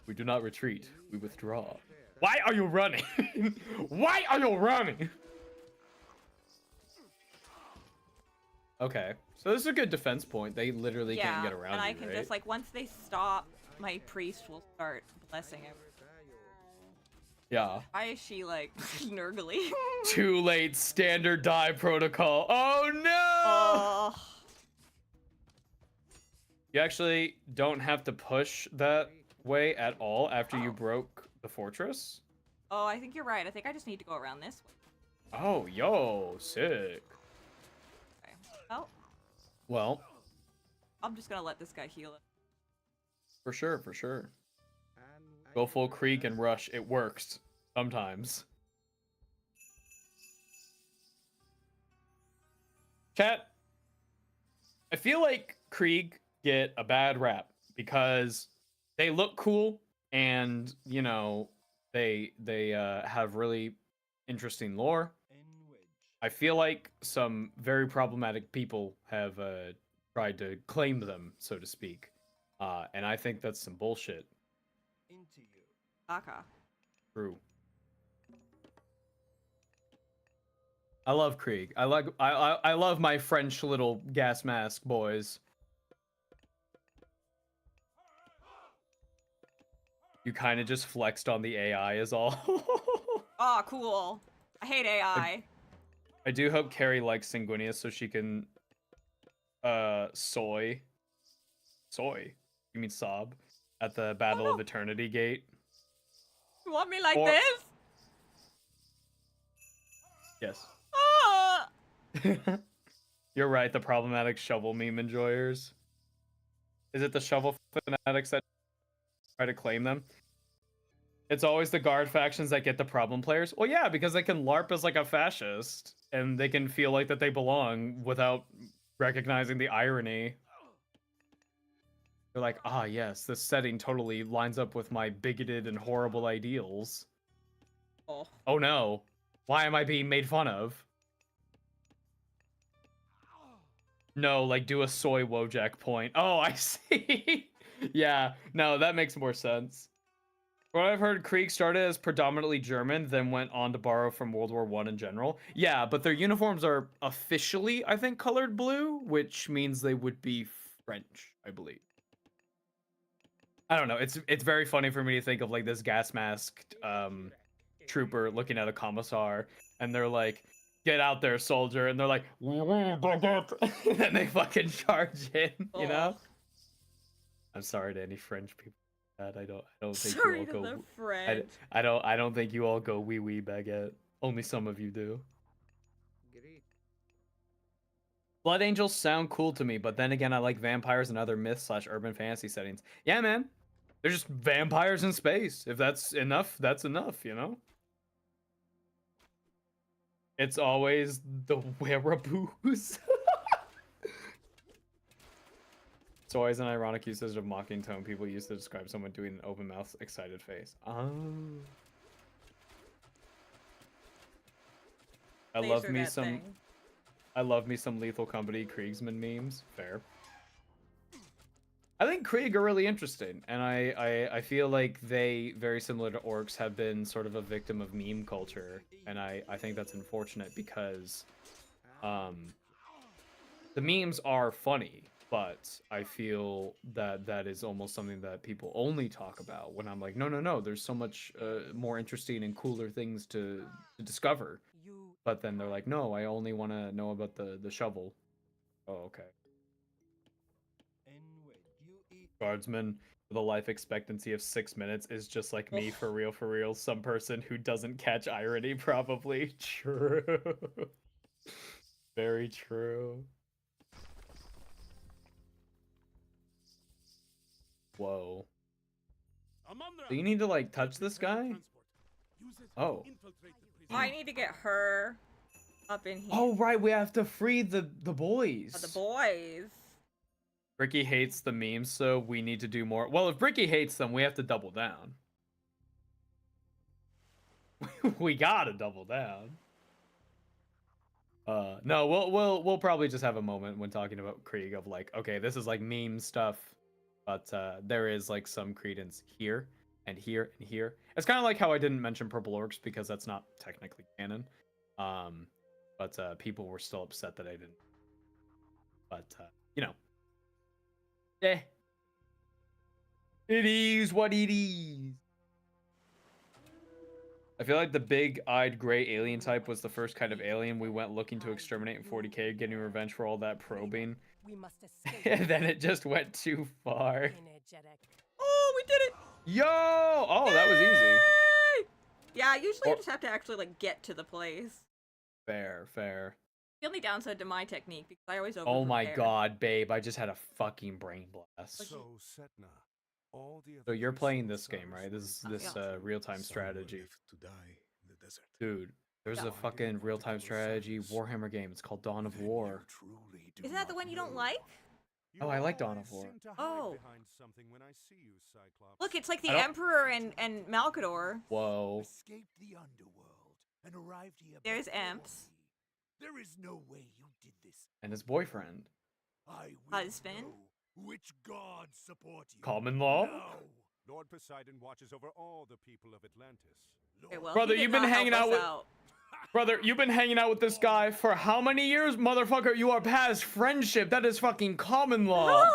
We do not retreat. We withdraw. Why are you running? Why are you running? Okay, so this is a good defense point. They literally can't get around and I you, can right? just like once they stop, my priest will start blessing everyone. Yeah. Why is she like snurgly? Too late. Standard die protocol. Oh no! You actually don't have to push that way at all after you broke the fortress. Oh, I think you're right. I think I just need to go around this way. Oh, yo, sick. Okay. Oh, Well, I'm just gonna let this guy heal it. for sure. Go full Krieg and rush. It works sometimes. Chat, I feel like Krieg get a bad rap because they look cool and, you know, they have really interesting lore. I feel like some very problematic people have tried to claim them, so to speak. And I think that's some bullshit. Aka. True. I love Krieg. I love my French little gas mask boys. You kind of just flexed on the AI is all. Oh, cool. I hate AI. I do hope Kari likes Sanguinius so she can soy. You mean sob at the Battle of Eternity Gate. You want me like Or- this? Yes. Ah! You're right, the problematic shovel meme enjoyers. Is it the shovel fanatics that try to claim them? It's always the guard factions that get the problem players. Well, yeah, because they can LARP as like a fascist, and they can feel like that they belong without recognizing the irony. They're like, ah, yes, this setting totally lines up with my bigoted and horrible ideals. Oh no, why am I being made fun of? No, like do a soy Wojak point. Oh, I see. Yeah, no, that makes more sense. What I've heard, Krieg started as predominantly German, then went on to borrow from World War I in general. Yeah, but their uniforms are officially, I think, colored blue, which means they would be French, I believe. I don't know. It's very funny for me to think of like this gas masked trooper looking at a commissar, and they're like, "Get out there, soldier!" And they're like, and then they fucking charge in. You know. I'm sorry to any French people. I don't think Sorry you to all the go. French. I don't think you all go wee baguette. Only some of you do. Blood angels sound cool to me, but then again, I like vampires and other myth/urban fantasy settings. Yeah, man. They're just vampires in space. If that's enough, that's enough, you know? It's always the wereaboos. It's always an ironic usage of mocking tone people use to describe someone doing an open mouth, excited face. Oh. I love me some Lethal Company Kriegsman memes. Fair. I think Krieg are really interesting, and I feel like they, very similar to orcs, have been sort of a victim of meme culture, and I think that's unfortunate because the memes are funny, but I feel that that is almost something that people only talk about when I'm like, no, there's so much more interesting and cooler things to discover. But then they're like, no, I only want to know about the shovel. Oh, okay. guardsman with a life expectancy of 6 minutes is just like me, for real. Some person who doesn't catch irony, probably. True. Very true. Whoa. Do you need to like touch this guy? Oh. I need to get her up in here. Oh right, we have to free the boys. Oh, the boys. Bricky hates the memes, so we need to do more. Well, if Bricky hates them, we have to double down. We gotta double down. No, we'll probably just have a moment when talking about Krieg of like, okay, this is like meme stuff, but there is like some credence here and here and here. It's kind of like how I didn't mention Purple Orcs because that's not technically canon. But people were still upset that I didn't. But you know, it is what it is. I feel like the big-eyed gray alien type was the first kind of alien we went looking to exterminate in 40k, getting revenge for all that probing. We must escape. And then it just went too far. Energetic. Oh, we did it! Yo! Oh, that was easy. Yay! Yeah, usually you just have to actually like get to the place. Fair. The only downside to my technique, because I always over. Oh my god, babe, I just had a fucking brain blast. So, Setna, all the So other you're playing this Osiris game, right? This Yeah. real-time Some were strategy. left to die in the desert. Dude, there's Yeah. a fucking real-time strategy Warhammer game. It's called Dawn of Then War. you truly do Isn't that the not one you don't know. like? You Oh, I like Dawn always of War. seem to hide Oh. behind something when I see you, Cyclops. Look, it's like the I don't- Emperor and Malkador. Whoa. Escaped the underworld and arrived here. There's before Emps. me. There is no way you did this. And his boyfriend. I will Husband? know which gods support you. Common law? Now. Lord Poseidon watches over all the people of Atlantis. Okay, well, Brother, he did you've been not help hanging out us with- out. Brother, you've been hanging out with this guy for how many years? Motherfucker, you are past friendship. That is fucking common law.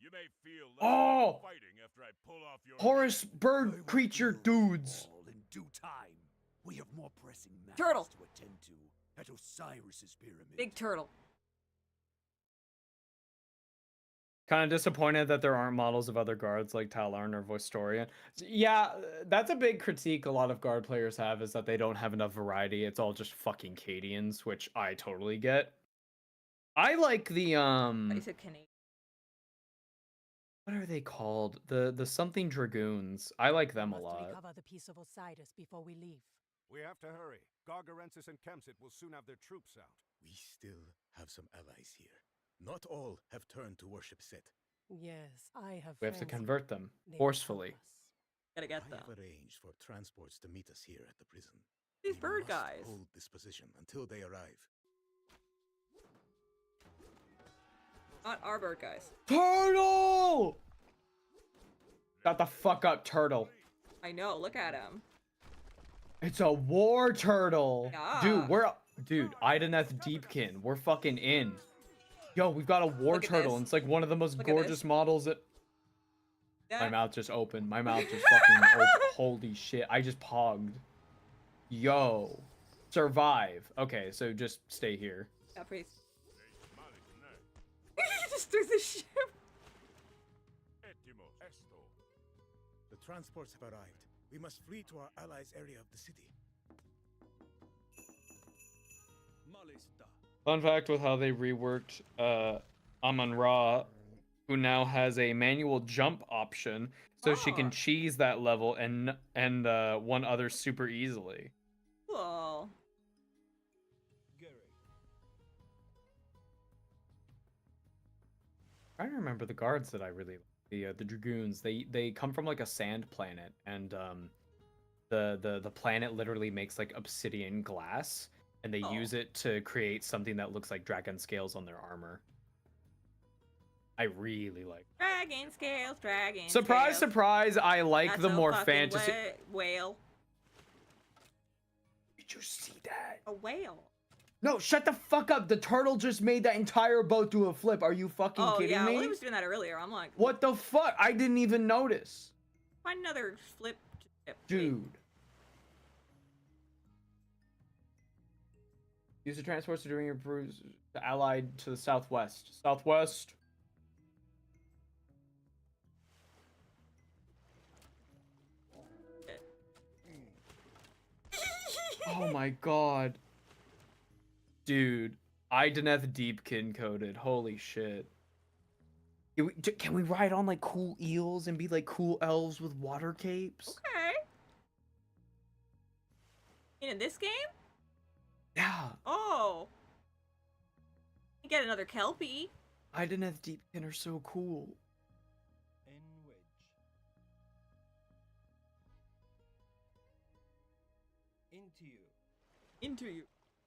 You may feel less Oh! fighting after I pull off your Horus head. I bird will creature heal you dudes. all in due time. We have more pressing matters Turtle. to attend to at Osiris's pyramid. Big turtle. Kind of disappointed that there aren't models of other guards like Talarn or Voistorian. Yeah, that's a big critique a lot of guard players have, is that they don't have enough variety. It's all just fucking Cadians, which I totally get. I like the I said Canadian. what are they called? The something dragoons. I like them a Must lot. recover the piece of Osiris before we leave. We have to hurry. Gargarensis and Kemsit will soon have their troops out. We still have some allies here. Not all have turned to worship Set. Yes, I have. We have to friends. convert them They will forcefully. help us. Gotta get I them. have arranged for transports to meet us here at the prison. These We bird must guys. Hold this position until they arrive. Not our bird guys. Turtle! Shut the fuck up, turtle. I know. Look at him. It's a war turtle. Yeah. Dude, Ideneth Deepkin. We're fucking in. Yo, we've got a war Look at turtle. this. And it's like one of the most Look at gorgeous this. models that. My Yeah. mouth just opened. My mouth just fucking opened. Holy shit. I just pogged. Yo. Survive. Okay, so just stay here. Yeah, please. He just threw the ship. Ettimo esto. The transports have arrived. We must flee to our allies' area of the city. Fun fact with how they reworked Amon-Ra, who now has a manual jump option, so she Ah. can cheese that level and one other super easily. Cool. I remember the guards that I really like. The dragoons. They come from like a sand planet, and the planet literally makes like obsidian glass, and they Oh. use it to create something that looks like dragon scales on their armor. I really like. Dragon scales, dragon Surprise, scales. surprise! I like That's the a more fucking fantasy. whale. Did you see that? A whale. No, shut the fuck up! The turtle just made that entire boat do a flip. Are you fucking Oh kidding yeah, me? well, he was doing that earlier. I'm like, What the fuck? I didn't even notice. find another flip. Dude. Use the transports to bring your brews allied to the southwest. Southwest. Oh my god. Dude, Ideneth Deepkin coded. Holy shit. Can we ride on like cool eels and be like cool elves with water capes? Okay. In this game? Yeah. Oh. You get another Kelpie. Ideneth Deepkin are so cool. Into you.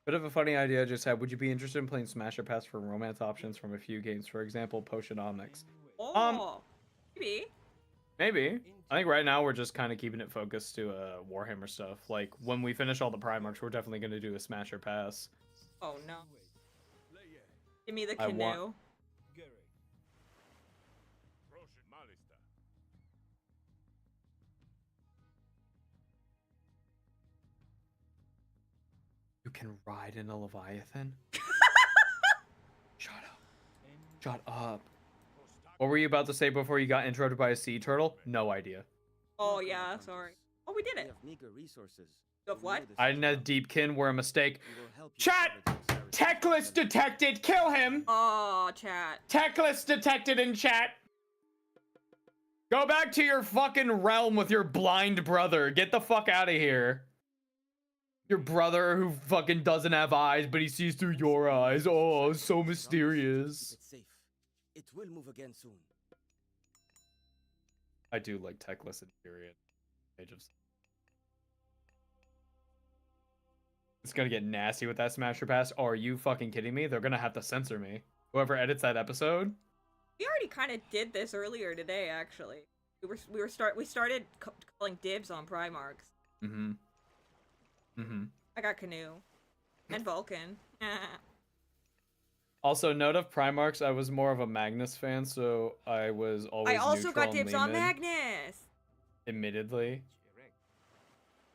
Bit of a funny idea I just had. Would you be interested in playing Smash or Pass for romance options from a few games? For example, Potionomics. Oh. Maybe. Maybe. I think right now we're just kind of keeping it focused to Warhammer stuff. Like, when we finish all the Primarchs, we're definitely going to do a Smash or Pass. Oh no. Give me the I canoe. want- You can ride in a Leviathan? Shut up. Shut up. What were you about to say before you got introed by a sea turtle? No idea. Oh yeah, sorry. Oh, we did it. You have what? Ideneth Deepkin were a mistake. Chat! Techless detected! Kill him! Oh, chat. Techless detected in chat! Go back to your fucking realm with your blind brother. Get the fuck out of here. Your brother who fucking doesn't have eyes, but he sees through your eyes. Oh, so mysterious. It's safe. It will move again soon. I do like techless in period. Age of... It's gonna get nasty with that Smasher Pass. Are you fucking kidding me? They're gonna have to censor me. Whoever edits that episode. We already kind of did this earlier today, actually. We started calling dibs on Primarchs. Mm-hmm. Mm-hmm. I got Canoe. And Vulcan. Also, note of Primarchs, I was more of a Magnus fan, so I was always I also got neutral dibs and on lean in, Magnus. admittedly.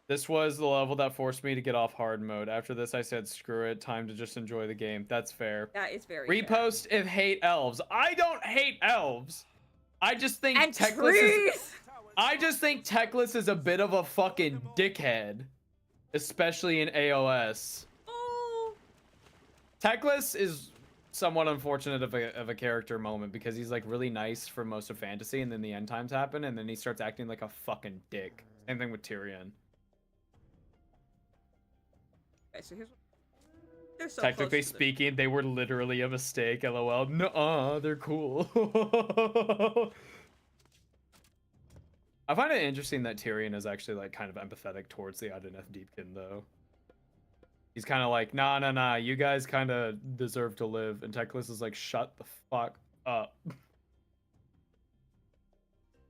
This was the level that forced me to get off hard mode. After this, I said, screw it, time to just enjoy the game. That's fair. That is very Repost if hate elves. I don't hate elves. I just think and Techless trees! is... I just think Techless is a bit of a fucking dickhead. Especially in AOS. Oh. Techless is somewhat unfortunate of a character moment because he's like really nice for most of Fantasy, and then the end times happen, and then he starts acting like a fucking dick. Same thing with Tyrion. Okay, so here's... They're so Technically close to speaking, they were literally a mistake. LOL. Nuh-uh, they're cool. I find it interesting that Tyrion is actually like kind of empathetic towards the Ideneth Deepkin though. He's kind of like, nah, you guys kind of deserve to live. And Techless is like, shut the fuck up.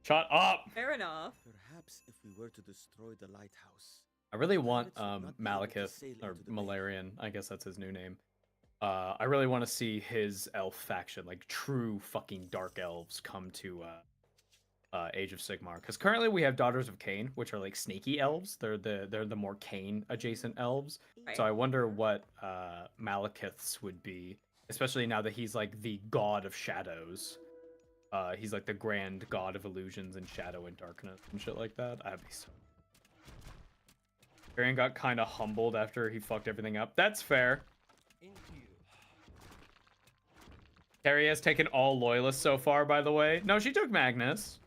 Shut up! Fair enough. Perhaps if we were to destroy the lighthouse. I really want Malekith, or Malarian, I guess that's his new name. I really want to see his elf faction, like true fucking dark elves, come to Age of Sigmar. Because currently we have Daughters of Cain, which are like snaky elves. They're the more Cain adjacent elves. Right. So I wonder what Malekith's would be, especially now that he's like the god of shadows. He's like the grand god of illusions and shadow and darkness and shit like that. I'd be so... Tyrion got kind of humbled after he fucked everything up. That's fair. Kari has taken all loyalists so far, by the way. No, she took Magnus.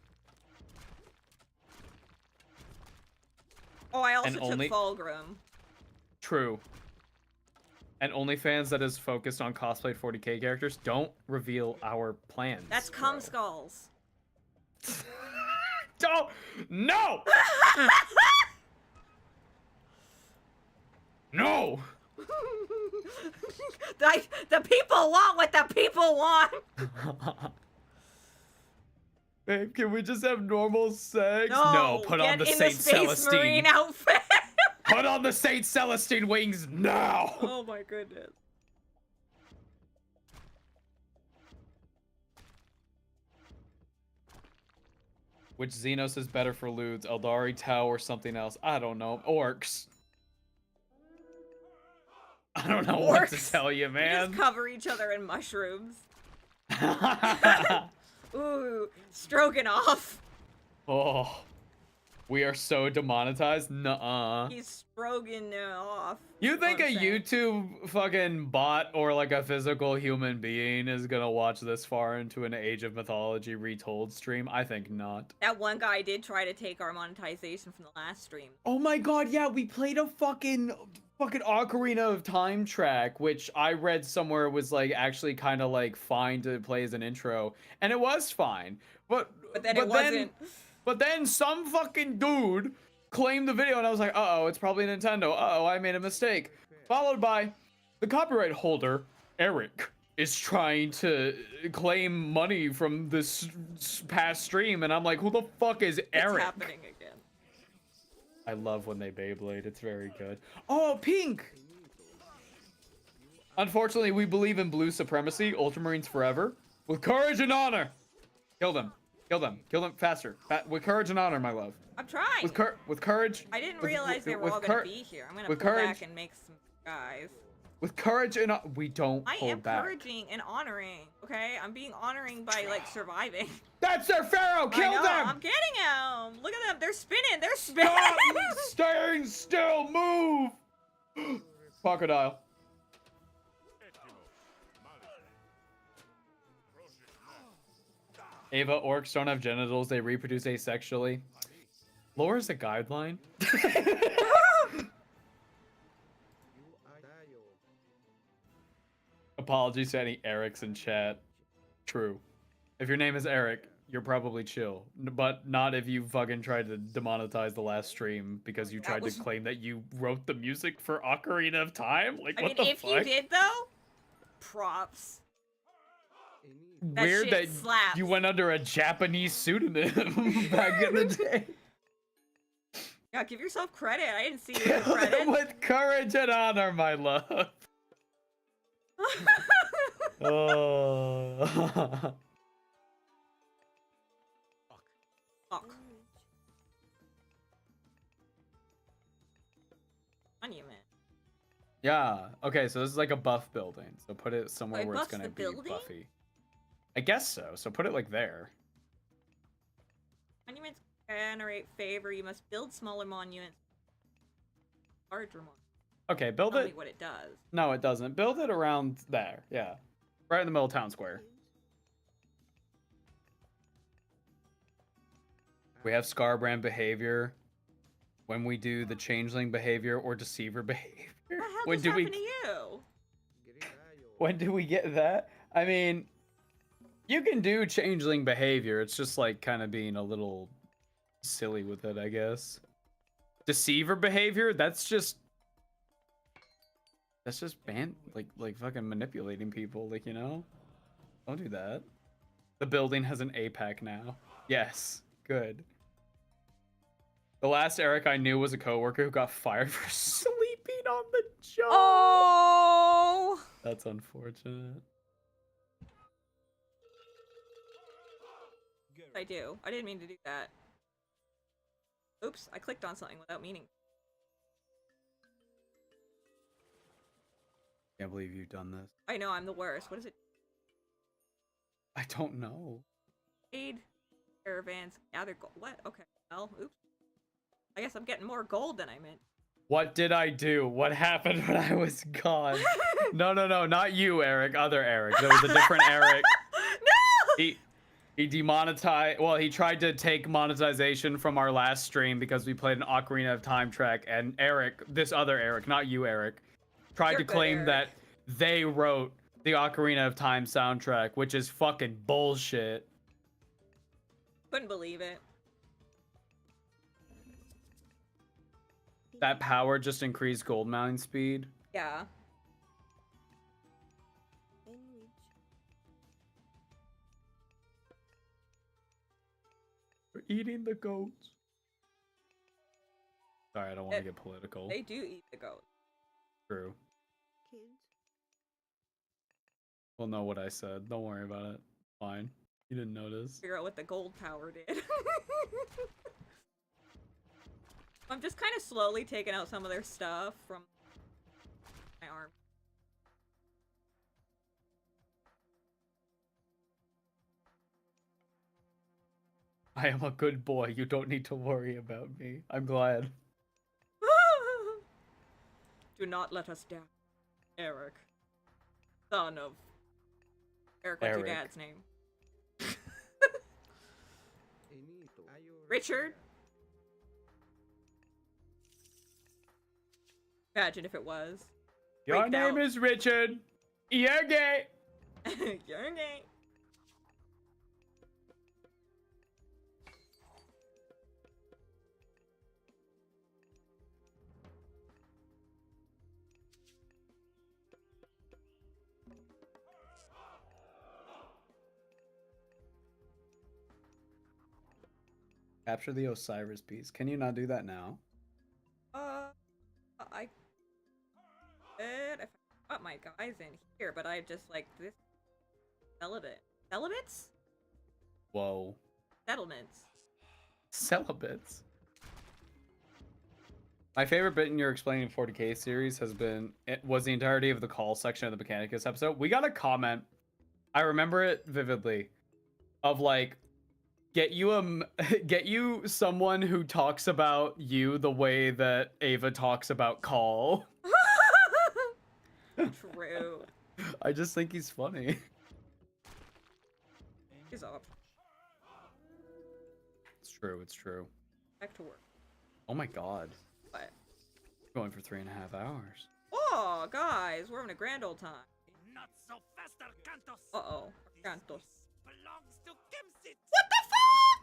Oh, I also And took only- Fulgrim. True. And OnlyFans that is focused on cosplayed 40k characters, don't reveal our plans. That's bro. cum skulls. Don't! No! No! The people want what the people want. Babe, can we just have normal sex? No, Put get on the in Saint the Space Celestine. Marine outfit. Put on the Saint Celestine wings now! Oh my goodness. Which Xenos is better for lewds? Eldari, Tau, or something else? I don't know. Orcs. I don't know what to Orcs. tell you, We man. just cover each other in mushrooms. Ooh, stroganoff. Oh. We are so demonetized. Nuh-uh. He's stroking off. You is think what a I'm saying. YouTube fucking bot or like a physical human being is gonna watch this far into an Age of Mythology Retold stream? I think not. That one guy did try to take our monetization from the last stream. Oh my god, yeah, we played a fucking Ocarina of Time track, which I read somewhere was like actually kind of like fine to play as an intro, and it was fine. But then it wasn't. But then some fucking dude claimed the video, and I was like, uh-oh, it's probably Nintendo. Uh-oh, I made a mistake. Followed by the copyright holder, Eric, is trying to claim money from this past stream, and I'm like, who the fuck is Eric? It's happening again. I love when they Beyblade. It's very good. Oh, pink! Unfortunately, we believe in blue supremacy. Ultramarines forever. With courage and honor. Kill them. Kill them. Kill them faster. With courage and honor, my love. I'm trying. With courage. I didn't realize they were all gonna be here. I'm gonna with pull courage, back and make some guys. With courage and we don't I pull am back. encouraging and honoring. Okay, I'm being honoring by like surviving. That's their pharaoh. Kill them. I'm getting them. Look at them. They're spinning. They're spinning. Stop staying still. Move. Crocodile. Ava, orcs don't have genitals. They reproduce asexually. Lore is a guideline. Apologies to any Erics in chat. True. If your name is Eric, you're probably chill. But not if you fucking tried to demonetize the last stream because you tried to claim that you wrote the music for Ocarina of Time? Like, what the fuck? If you did, though, props. Weird that slaps. you went under a Japanese pseudonym back in the day. Yeah, give yourself credit. I didn't see you credit. With courage and honor, my love. Oh. Fuck. Monument. Yeah. Okay, so this is like a buff building. So put it somewhere where it's buffs gonna the be building? buffy. I guess so. So put it like there. Monuments generate favor. You must build smaller monuments. Larger monuments. Okay, build Tell me it. what it does. No, it doesn't. Build it around there. Yeah. Right in the middle of town square. We have Scarbrand behavior. When we do the changeling behavior or deceiver behavior. What the hell When just do we happened to you? When do we get that? I mean, you can do changeling behavior. It's just like kind of being a little silly with it, I guess. Deceiver behavior, that's just like fucking manipulating people, like, you know? Don't do that. The building has an APAC now. Yes, good. The last Eric I knew was a coworker who got fired for sleeping on the job. Oh! That's unfortunate. I do. I didn't mean to do that. Oops, I clicked on something without meaning. Can't believe you've done this. I know, I'm the worst. What is it? I don't know. Aid caravans, gather gold. What? Okay. Well, oops. I guess I'm getting more gold than I meant. What did I do? What happened when I was gone? No, not you, Eric. Other Eric. There was a different Eric. No! He demonetized. Well, he tried to take monetization from our last stream because we played an Ocarina of Time track, and Eric, this other Eric, not you, Eric, tried to claim that they wrote the Ocarina of Time soundtrack, which is fucking bullshit. Couldn't believe it. That power just increased gold mining speed. Yeah. We're eating the goats. Sorry, I don't want to get political. They do eat the goat. True. We'll know what I said. Don't worry about it. Fine. You didn't notice. Figure out what the gold power did. I'm just kind of slowly taking out some of their stuff from my arm. I am a good boy. You don't need to worry about me. I'm glad. Do not let us down. Eric. Son of... Eric, what's your Eric. dad's name? Richard? Imagine if it was. Your Freaked name out. is Richard. You're gay. You're gay. Capture the Osiris piece. Can you not do that now? I could if I got my guys in here, but I just like this celibate. Celibates? Whoa. Settlements. Celibates. My favorite bit in your Explaining 40K series was the entirety of the call section of the Mechanicus episode. We got a comment. I remember it vividly. Of like, get you someone who talks about you the way that Ava talks about Call. True. I just think he's funny. He's off. It's true. It's true. Back to work. Oh my god. What? Going for 3.5 hours. Oh, guys, we're having a grand old time. Not so faster, Cantos. Uh-oh. Cantos. Belongs to Kemsit. What the fuck?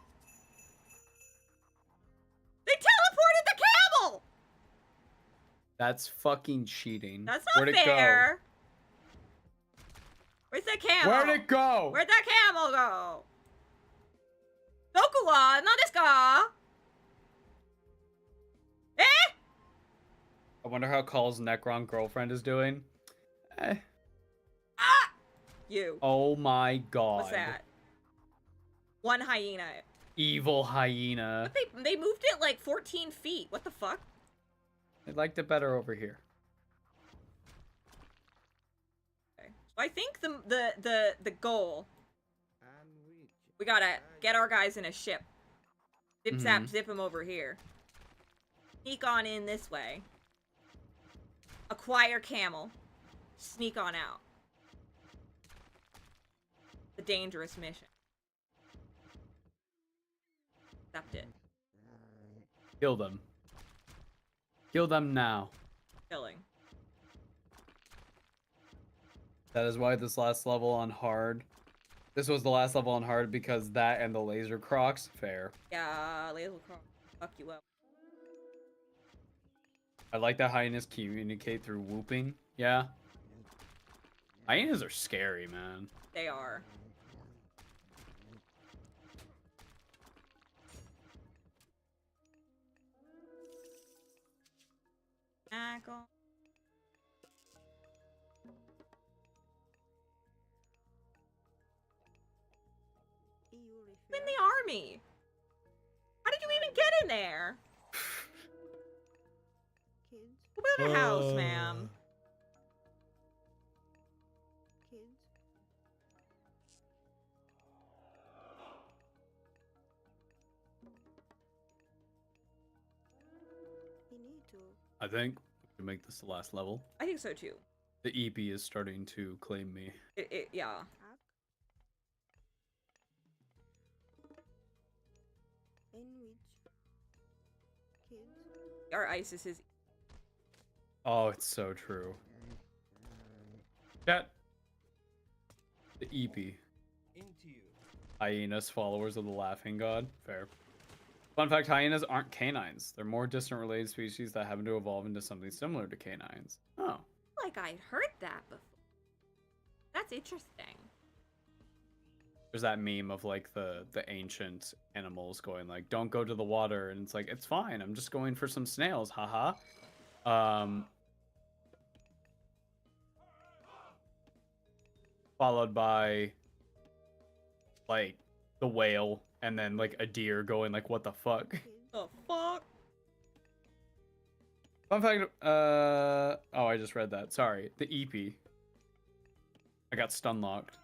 They teleported the camel! That's fucking cheating. That's not Where'd fair. it go? Where's that camel? Where'd it go? Where'd that camel go? Dokuwa, not this guy. Eh? I wonder how Call's Necron girlfriend is doing. Ah! You. Oh my god. What's that? One hyena. Evil hyena. But they moved it like 14 feet. What the fuck? I liked it better over here. Okay. So I think the goal. We gotta get our guys in a ship. Zip zap zip them over here. Sneak on in this way. Acquire camel. Sneak on out. The dangerous mission. Accept it. Kill them. Kill them now. Killing. That is why this last level on hard. This was the last level on hard because that and the laser crocs. Fair. Yeah, laser croc. Fuck you up. I like that hyenas communicate through whooping. Yeah. Hyenas are scary, man. They are. In the army. How did you even get in there? Build a house, ma'am. I think we can make this the last level. I think so too. The EP is starting to claim me. Yeah. Our ISIS is. Oh, it's so true. Chat. The EP. Hyenas, followers of the laughing god. Fair. Fun fact, hyenas aren't canines. They're more distant related species that happen to evolve into something similar to canines. Oh. Like I'd heard that before. That's interesting. There's that meme of like the ancient animals going like, don't go to the water, and it's like, it's fine, I'm just going for some snails, haha. Followed by like the whale, and then like a deer going like, what the fuck? The fuck? Fun fact, oh, I just read that. Sorry, the EP. I got stun locked.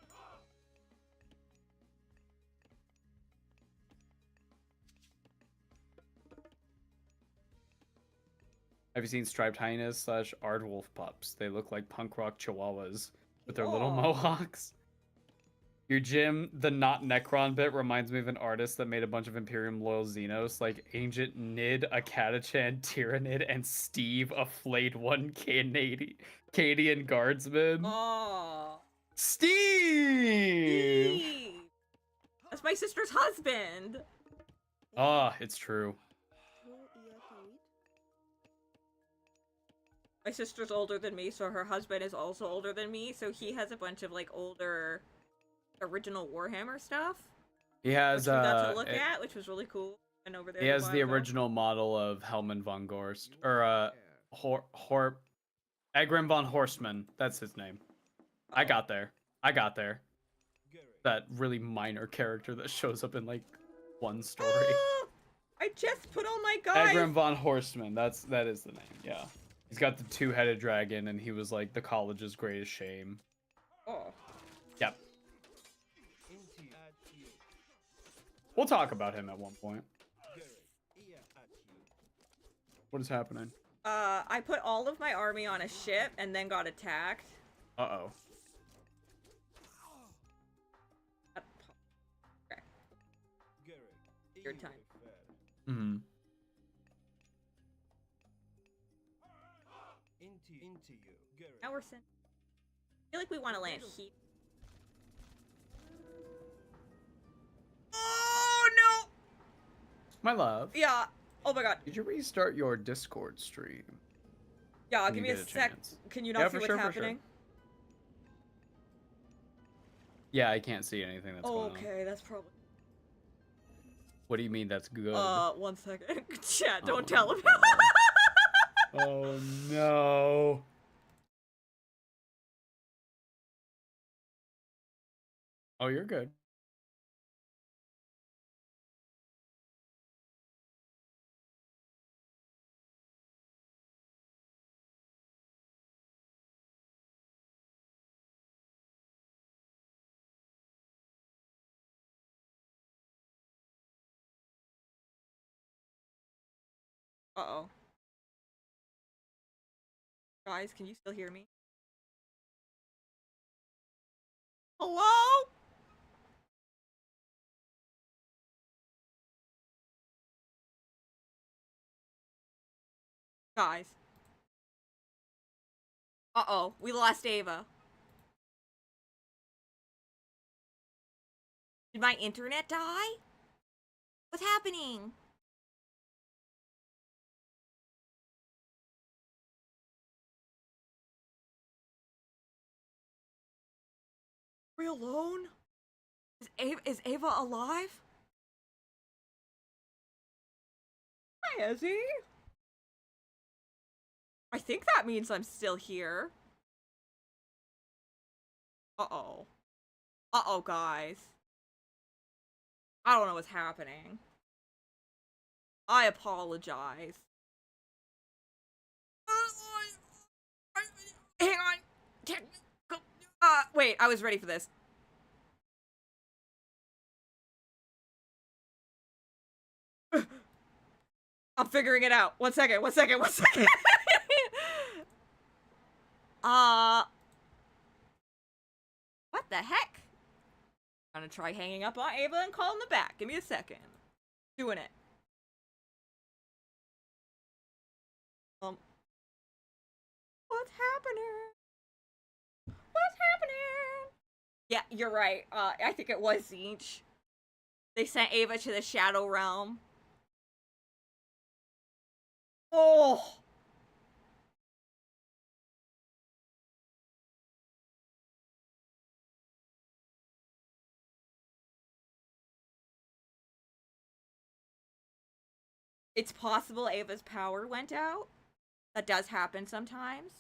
Have you seen striped hyenas slash aardwolf pups? They look like punk rock chihuahuas with their little Whoa. mohawks. Your Jim, the not Necron bit reminds me of an artist that made a bunch of Imperium loyal Xenos, like Ancient Nid, a Catachan Tyrannid, and Steve, a flayed one Canadian guardsman. Oh. Steve! Steve! That's my sister's husband. Ah, it's true. My sister's older than me, so her husband is also older than me, so he has a bunch of like older original Warhammer stuff. He has which we got to look at, which was really cool. And over there, he has the original model of Helman von Gorst, or Egrim von Horstmann. That's his name. Oh. I got there. That really minor character that shows up in like one story. I just put all my guys. Egrim von Horstmann. That is the name. Yeah. He's got the two-headed dragon, and he was like the college's greatest shame. Oh. Yep. We'll talk about him at one point. What is happening? I put all of my army on a ship and then got attacked. Uh-oh. Okay. Your time. Mm-hmm. Now we're sent. I feel like we want to land here. Oh no! My love. Yeah. Oh my god. Did you restart your Discord stream? Yeah, When give you me a get a sec. chance. Can you not Yeah, see for what's sure, for sure. happening? Yeah, I can't see anything that's going on. Okay, that's probably. What do you mean that's good? 1 second. Chat, don't Oh, tell him. Oh no. Oh, you're good. Uh-oh. Guys, can you still hear me? Hello? Guys. Uh-oh, we lost Ava. Did my internet die? What's happening? We alone? Is Ava alive? Hi, Ezzy. I think that means I'm still here. Uh-oh. Uh-oh, guys. I don't know what's happening. I apologize. Hang on. Wait, I was ready for this. I'm figuring it out. 1 second, 1 second, 1 second. What the heck? I'm gonna try hanging up on Ava and calling them back. Give me a second. Doing it. What's happening? What's happening? Yeah, you're right. I think it was Zinch. They sent Ava to the Shadow Realm. Oh! It's possible Ava's power went out. That does happen sometimes.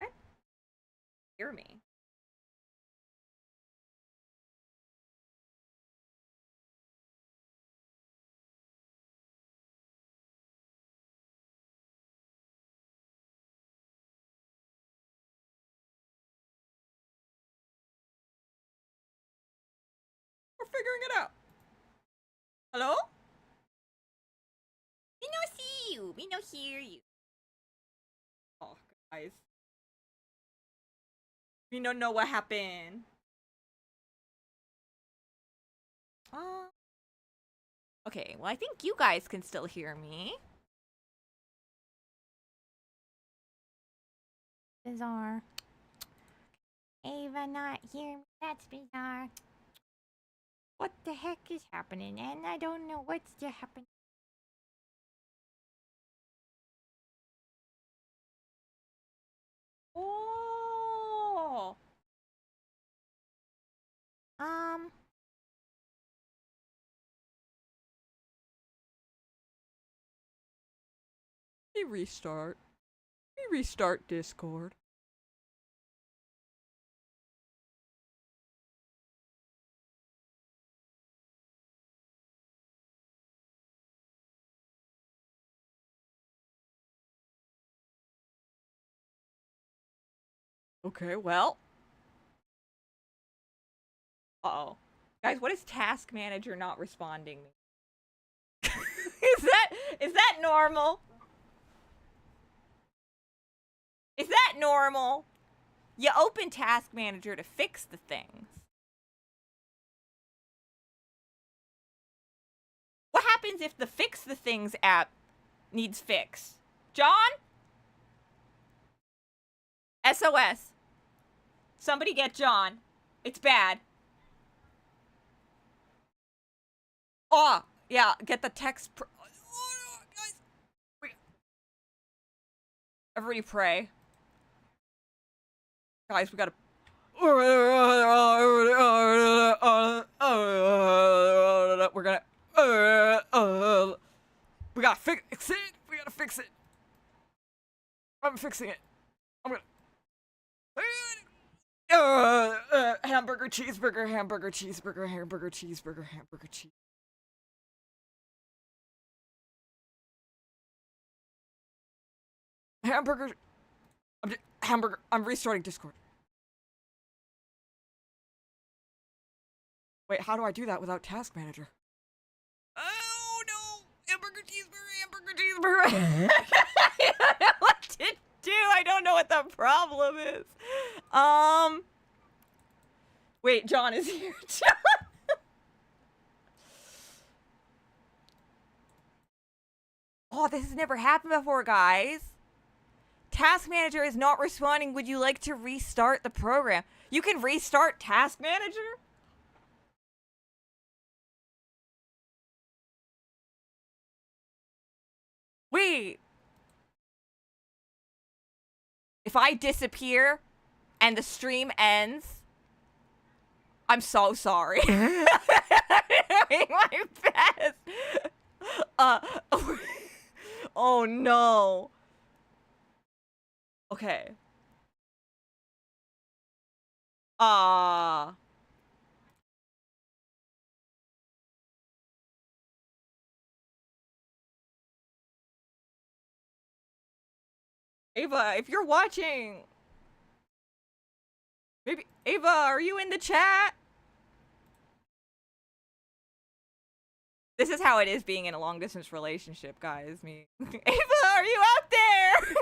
Okay. Hear me. We're figuring it out. Hello? We no see you. We no hear you. Oh, guys. We don't know what happened. Okay, well, I think you guys can still hear me. Bizarre. Ava not hear me. That's bizarre. What the heck is happening? And I don't know what's to happen. Oh. Let me restart. Let me restart Discord. Okay, well. Uh-oh. Guys, what is Task Manager not responding me? Is that normal? Is that normal? You open Task Manager to fix the things. What happens if the Fix the Things app needs fix? John? SOS. Somebody get John. It's bad. Oh, yeah, get the text. Oh, guys. Everybody pray. Guys, we gotta. We're gonna. We gotta fix it. We gotta fix it. I'm fixing it. I'm gonna. Hamburger, cheeseburger, hamburger, cheeseburger, hamburger, cheeseburger, hamburger, cheese. Hamburger. Hamburger. I'm restarting Discord. Wait, how do I do that without Task Manager? Oh no! Hamburger, cheeseburger, hamburger, cheeseburger. I don't know what to do. I don't know what the problem is. Wait, John is here. John. Oh, this has never happened before, guys. Task Manager is not responding. Would you like to restart the program? You can restart Task Manager? Wait. If I disappear and the stream ends, I'm so sorry. I'm doing my best. Oh no. Okay. Ava, if you're watching, maybe Ava, are you in the chat? This is how it is being in a long distance relationship, guys. Me, Ava, are you out there?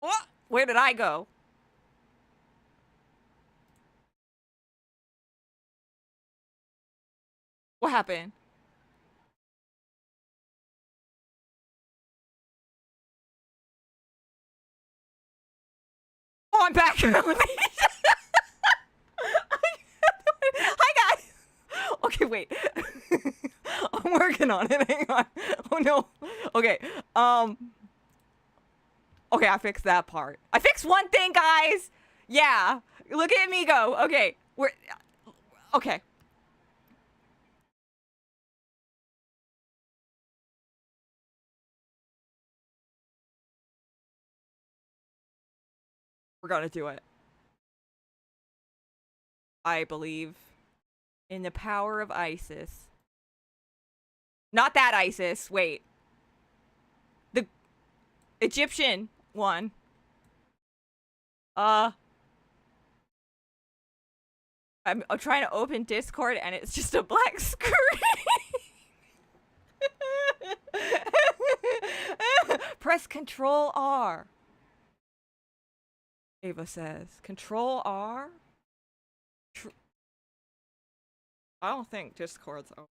What? Where did I go? What happened? Oh, I'm back. Hi, guys. Okay, wait. I'm working on it. Hang on. Oh, no. Okay. Okay, I fixed that part. I fixed one thing, guys. Yeah. Look at me go. Okay. Okay. We're gonna do it. I believe in the power of ISIS. Not that ISIS. Wait. The Egyptian one. I'm trying to open Discord and it's just a black screen. Press Control R. Ava says, Control R? I don't think Discord's open.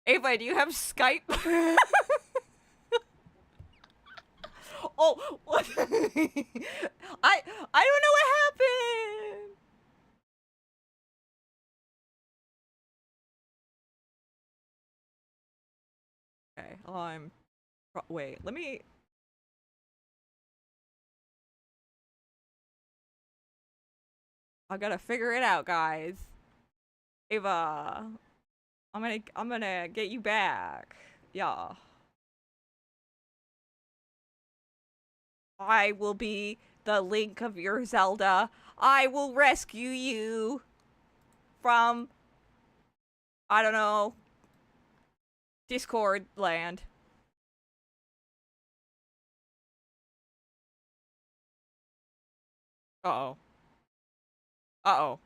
Ava, do you have Skype? Oh, what? I don't know what happened. Okay, wait, let me. I gotta figure it out, guys. Ava, I'm gonna get you back. Yeah. I will be the Link of your Zelda. I will rescue you from, I don't know, Discord land. Uh-oh. Uh-oh.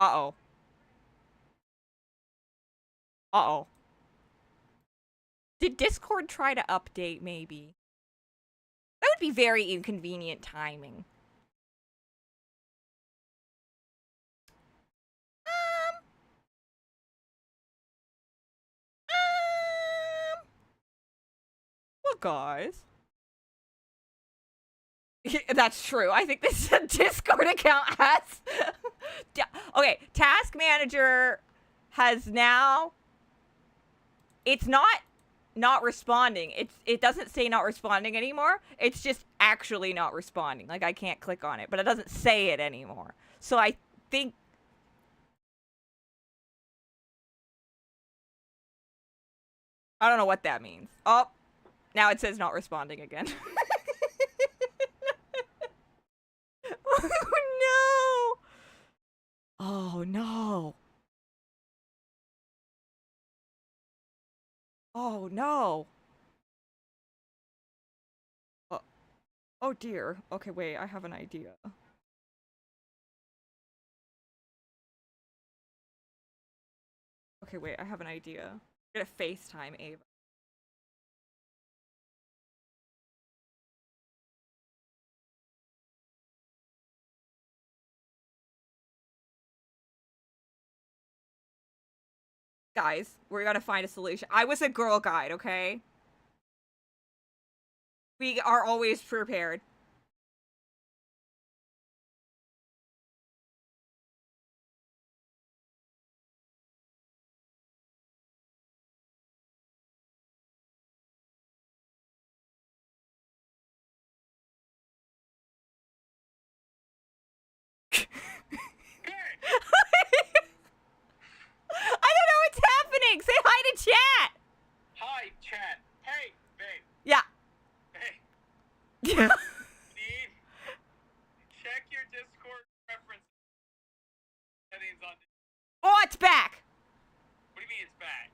Uh-oh. Uh-oh. Did Discord try to update, maybe? That would be very inconvenient timing. Well, guys. That's true. I think this Discord account has... Okay, Task Manager has now... It's not responding. It doesn't say not responding anymore. It's just actually not responding. Like, I can't click on it, but it doesn't say it anymore. So I think... I don't know what that means. Oh, now it says not responding again. Oh, no. Oh, no. Oh, no. Oh, dear. Okay, wait, I have an idea. Okay, wait, I have an idea. I'm gonna FaceTime Ava. Guys, we're gonna find a solution. I was a girl guide, okay? We are always prepared. I don't know what's happening! Say hi to chat! Hi, chat. Hey, babe. Yeah. Hey. Yeah. Check your Discord preference settings on. Oh, it's back! What do you mean it's back?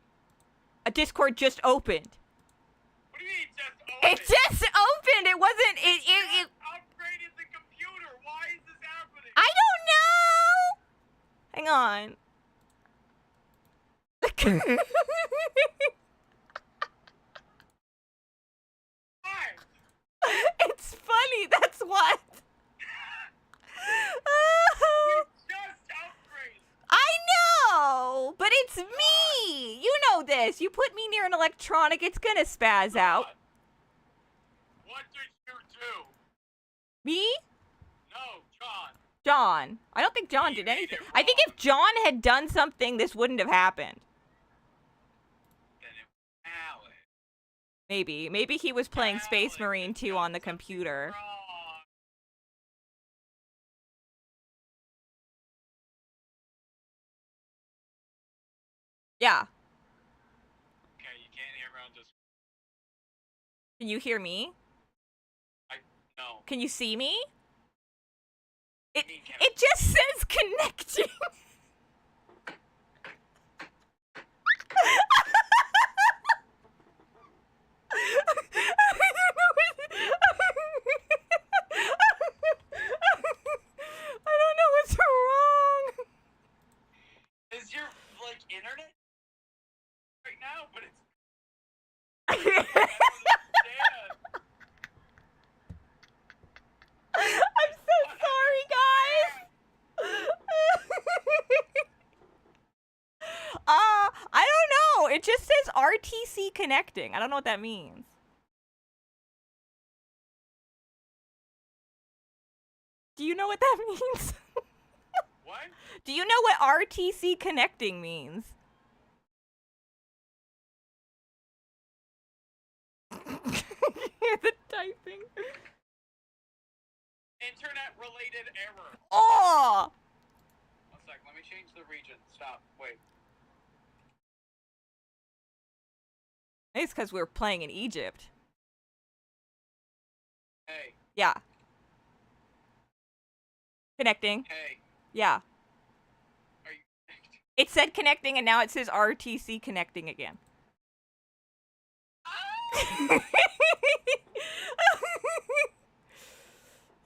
A Discord just opened. What do you mean it just opened? It just opened! It wasn't... It upgraded the computer. Why is this happening? I don't know! Hang on. It's funny, that's what. I know, but it's me. You know this. You put me near an electronic, it's gonna spaz out. What did you do? Me? No, John. John. I don't think John did anything. I think if John had done something, this wouldn't have happened. Maybe. Maybe he was playing Space Marine 2 on the computer. Yeah. Okay, you can't hear me on Discord. Can you hear me? No. Can you see me? It just says connecting. RTC connecting. I don't know what that means. Do you know what that means? What? Do you know what RTC connecting means? Hear the typing. Internet related error. Oh! 1 sec, let me change the region. Stop. Wait. It's because we're playing in Egypt. Hey. Yeah. Connecting. Hey. Yeah. Are you connected? It said connecting and now it says RTC connecting again.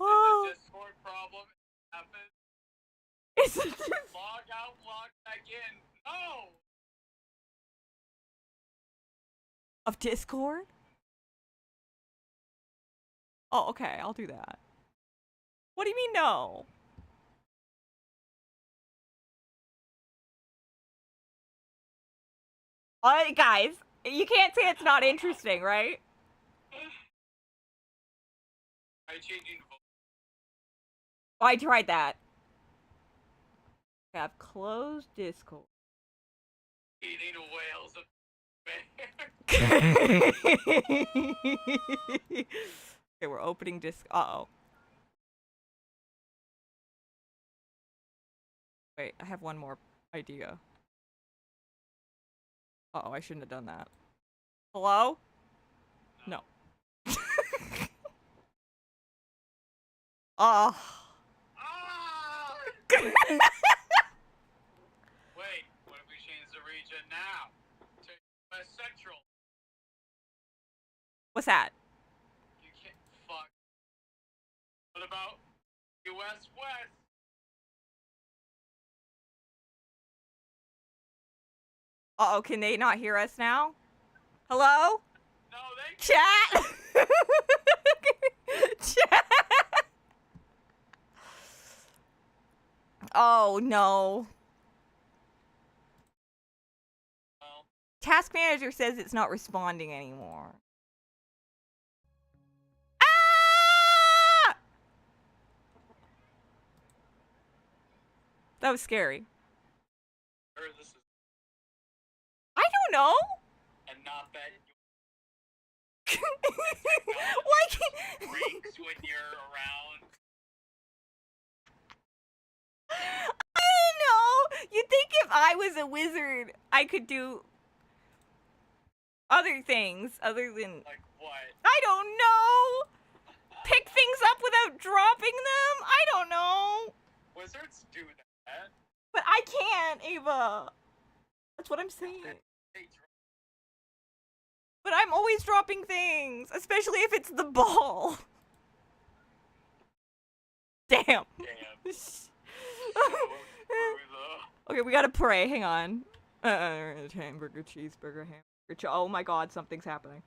Oh. It's a Discord problem. It happens. It's Log out, log back in. No! Of Discord? Oh, okay, I'll do that. What do you mean no? Alright, guys, you can't say it's not interesting, right? Are you changing the vote? Oh, I tried that. Okay, I've closed Discord. Eating whales of Okay, we're opening disc. Uh-oh. Wait, I have one more idea. Uh-oh, I shouldn't have done that. Hello? No. Oh. Wait, what if we change the region now? To US Central. What's that? You can't fuck. What about US West? Uh-oh, can they not hear us now? Hello? No, they Chat! Chat! Oh, no. well, Task Manager says it's not responding anymore. Ah! That was scary. or this is I don't know. and not that Why can't... breaks when you're around. I don't know. You'd think if I was a wizard, I could do other things other than... Like what? I don't know. Pick things up without dropping them? I don't know. Wizards do that. But I can't, Ava. That's what I'm saying. They But I'm always dropping things, especially if it's the ball. Damn. damn. Okay, we gotta pray. Hang on. Hamburger, cheeseburger, hamburger. Oh my God, something's happening.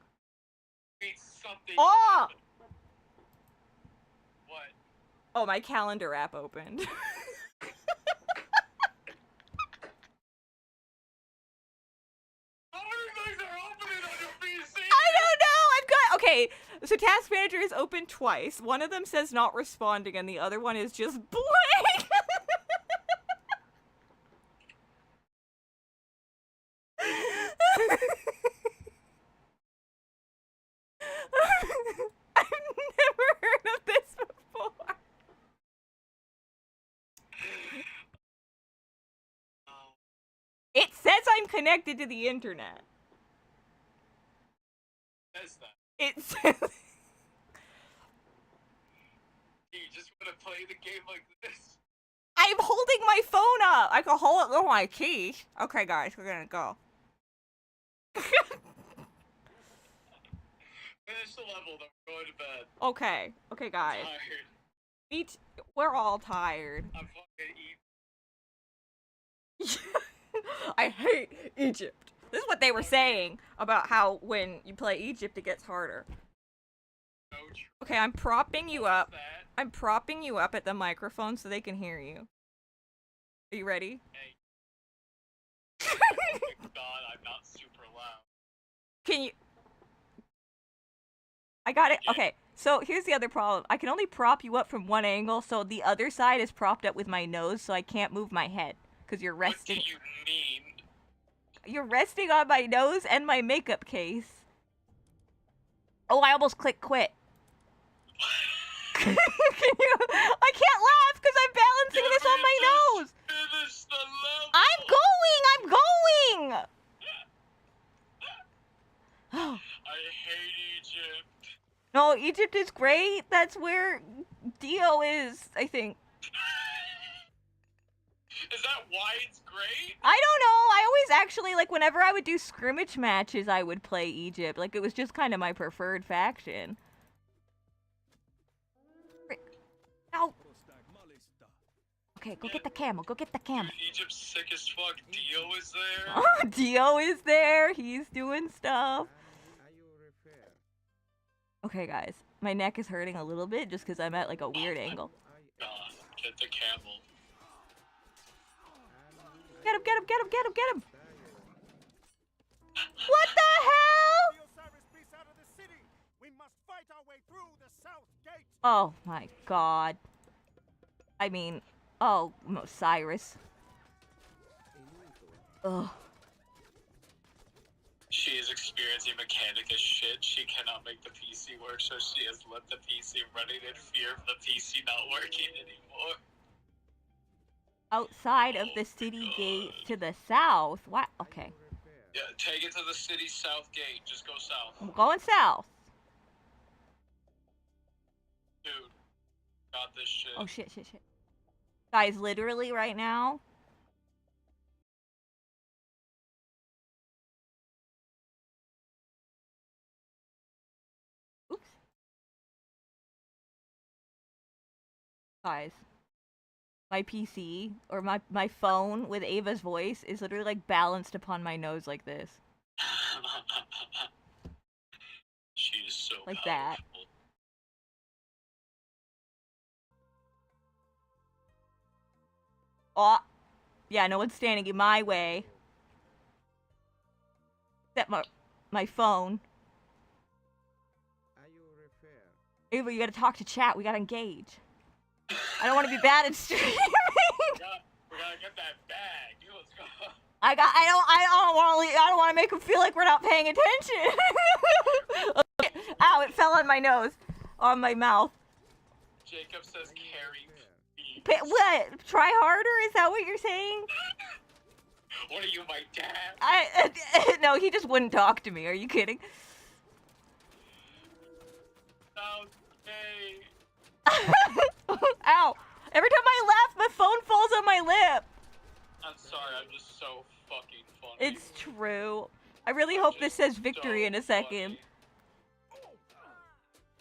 Means something. Oh! What? Oh, my calendar app opened. How many things are opening on your PC? I don't know. I've got okay. So Task Manager is open twice. One of them says not responding, and the other one is just blank. I've never heard of this before. It says I'm connected to the internet. Says that. It says. You just want to play the game like this? I'm holding my phone up. I can hold it with my key. Okay, guys, we're gonna go. Finish the level, then we're going to bed. Okay, okay, guys. Tired. We're all tired. I'm fucking I hate Egypt. This is what they were saying about how when you play Egypt, it gets harder. no Okay, I'm propping you up. that. I'm propping you up at the microphone so they can hear you. Are you ready? Hey. Oh my god, I'm not super loud. Can you? I got it. Okay, so here's the other problem. I can only prop you up from one angle, so the other side is propped up with my nose, so I can't move my head because you're resting. What do you mean? You're resting on my nose and my makeup case. Oh, I almost clicked quit. Can you? I can't laugh because I'm balancing this on my nose. Finish the level. I'm going. I hate Egypt. No, Egypt is great. That's where Dio is, I think. Is that why it's great? I don't know. I always actually, like, whenever I would do scrimmage matches, I would play Egypt. Like, it was just kind of my preferred faction. Ow. Okay, go get the camel. Go get the camel. Egypt's sick as fuck. Dio is there. Oh, Dio is there. He's doing stuff. Okay, guys. My neck is hurting a little bit just because I'm at, like, a weird angle. Get the camel. Get him, get him, get him, get him, get him! What the hell? Oh my god. I mean, oh, Osiris. Ugh. She is experiencing mechanic as shit. She cannot make the PC work, so she has let the PC running in fear of the PC not working anymore. Outside of the city gate to the south? What? Okay. Yeah, take it to the city south gate. Just go south. I'm going south. Dude, got this shit. Oh shit, shit, shit. Guys, literally right now. Oops. Guys. My PC, or my phone with Ava's voice is literally like balanced upon my nose like this. She is so like powerful. that. Oh, yeah, no one's standing in my way. Except my phone. Ava, you gotta talk to chat. We gotta engage. I don't want to be bad at streaming. We gotta get that bag. Let's go. I don't want to make them feel like we're not paying attention. Okay. Ow! It fell on my nose, on my mouth. Jacob says Kari. What? Try harder? Is that what you're saying? What are you, my dad? No, he just wouldn't talk to me. Are you kidding? Ow! Every time I laugh, my phone falls on my lip. I'm sorry, I'm just so fucking funny. It's true. I really hope this says victory in a second.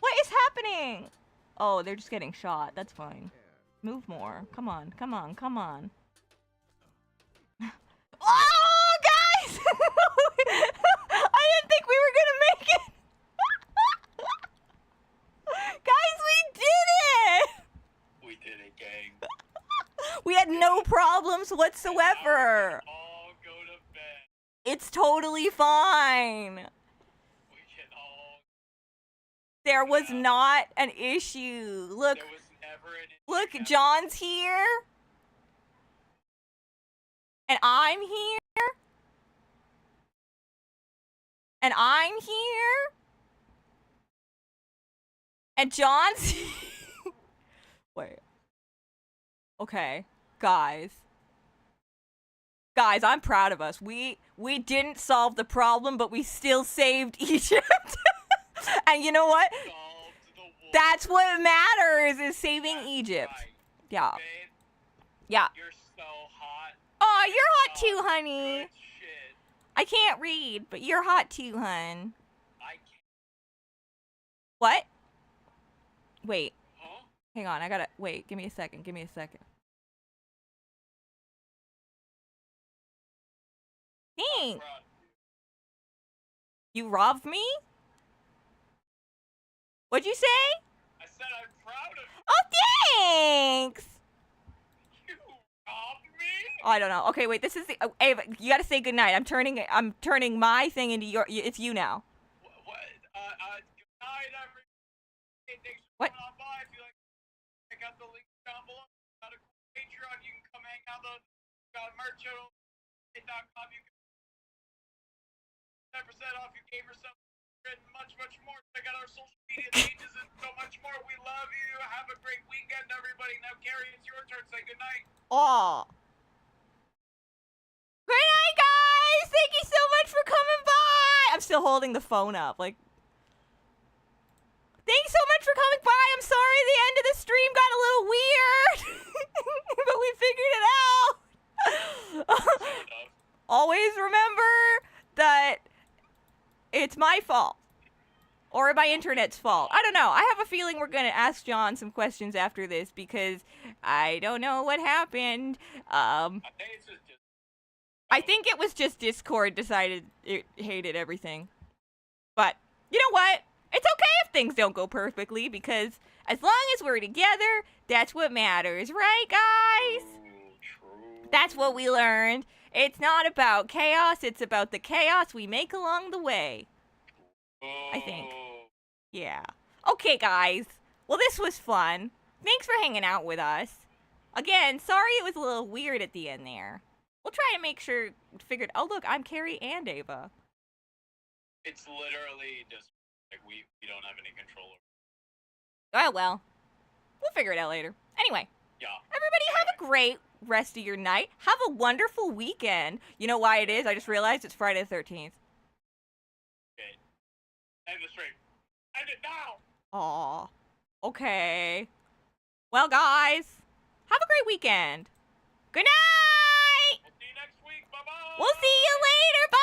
What is happening? Oh, they're just getting shot. That's fine. Move more. Come on, come on, come on. Oh, guys! I didn't think we were gonna make it. Guys, we did it! We did it, gang. We had no problems whatsoever. All go to bed. It's totally fine. We can all... There was not an issue. Look. There was never an issue. Look, John's here. And I'm here. And I'm here. And John's here. Wait. Okay. Guys. Guys, I'm proud of us. We didn't solve the problem, but we still saved Egypt. And you know what? That's what matters, is saving Egypt. Right. Yeah. Babe, Yeah. you're so hot. Oh, you're hot too, honey. Good shit. I can't read, but you're hot too, hun. I can't. What? Wait. Huh? Hang on, I gotta... Wait, give me a second, give me a second. Thanks. You robbed me? What'd you say? I said I'm proud of you. Oh, thanks! You robbed me? I don't know. Okay, wait. This is the Ava. You gotta say goodnight. I'm turning my thing into your. It's you now. What? Good night, everybody. Thanks for What? coming on by. If you like, check out the link down below. Got a cool Patreon. You can come hang out. Got merch at .com. You can 10% off your gamer stuff and much more. Check out our social media pages and so much more. We love you. Have a great weekend, everybody. Now, Kari, it's your turn. Say goodnight. Oh. Good night, guys. Thank you so much for coming by. I'm still holding the phone up, like. Thanks so much for coming by. I'm sorry the end of the stream got a little weird, but we figured it out. Always remember that it's my fault. Or my internet's fault. I don't know. I have a feeling we're going to ask John some questions after this because I don't know what happened. I think it was just Discord decided it hated everything. But you know what? It's okay if things don't go perfectly because as long as we're together, that's what matters, right, guys? That's what we learned. It's not about chaos, it's about the chaos we make along the way. I think. Yeah. Okay, guys. Well, this was fun. Thanks for hanging out with us. Again, sorry it was a little weird at the end there. We'll try to make sure figured. Oh, look, I'm Kari and Ava. It's literally just like we don't have any control over. Oh, well. We'll figure it out later. Anyway. Yeah. Everybody have a great rest of your night. Have a wonderful weekend. You know why it is? I just realized it's Friday the 13th. Okay. End the stream. End it now! Aw. Okay. Well, guys, have a great weekend. Good night! We'll see you next week. Bye-bye! We'll see you later. Bye!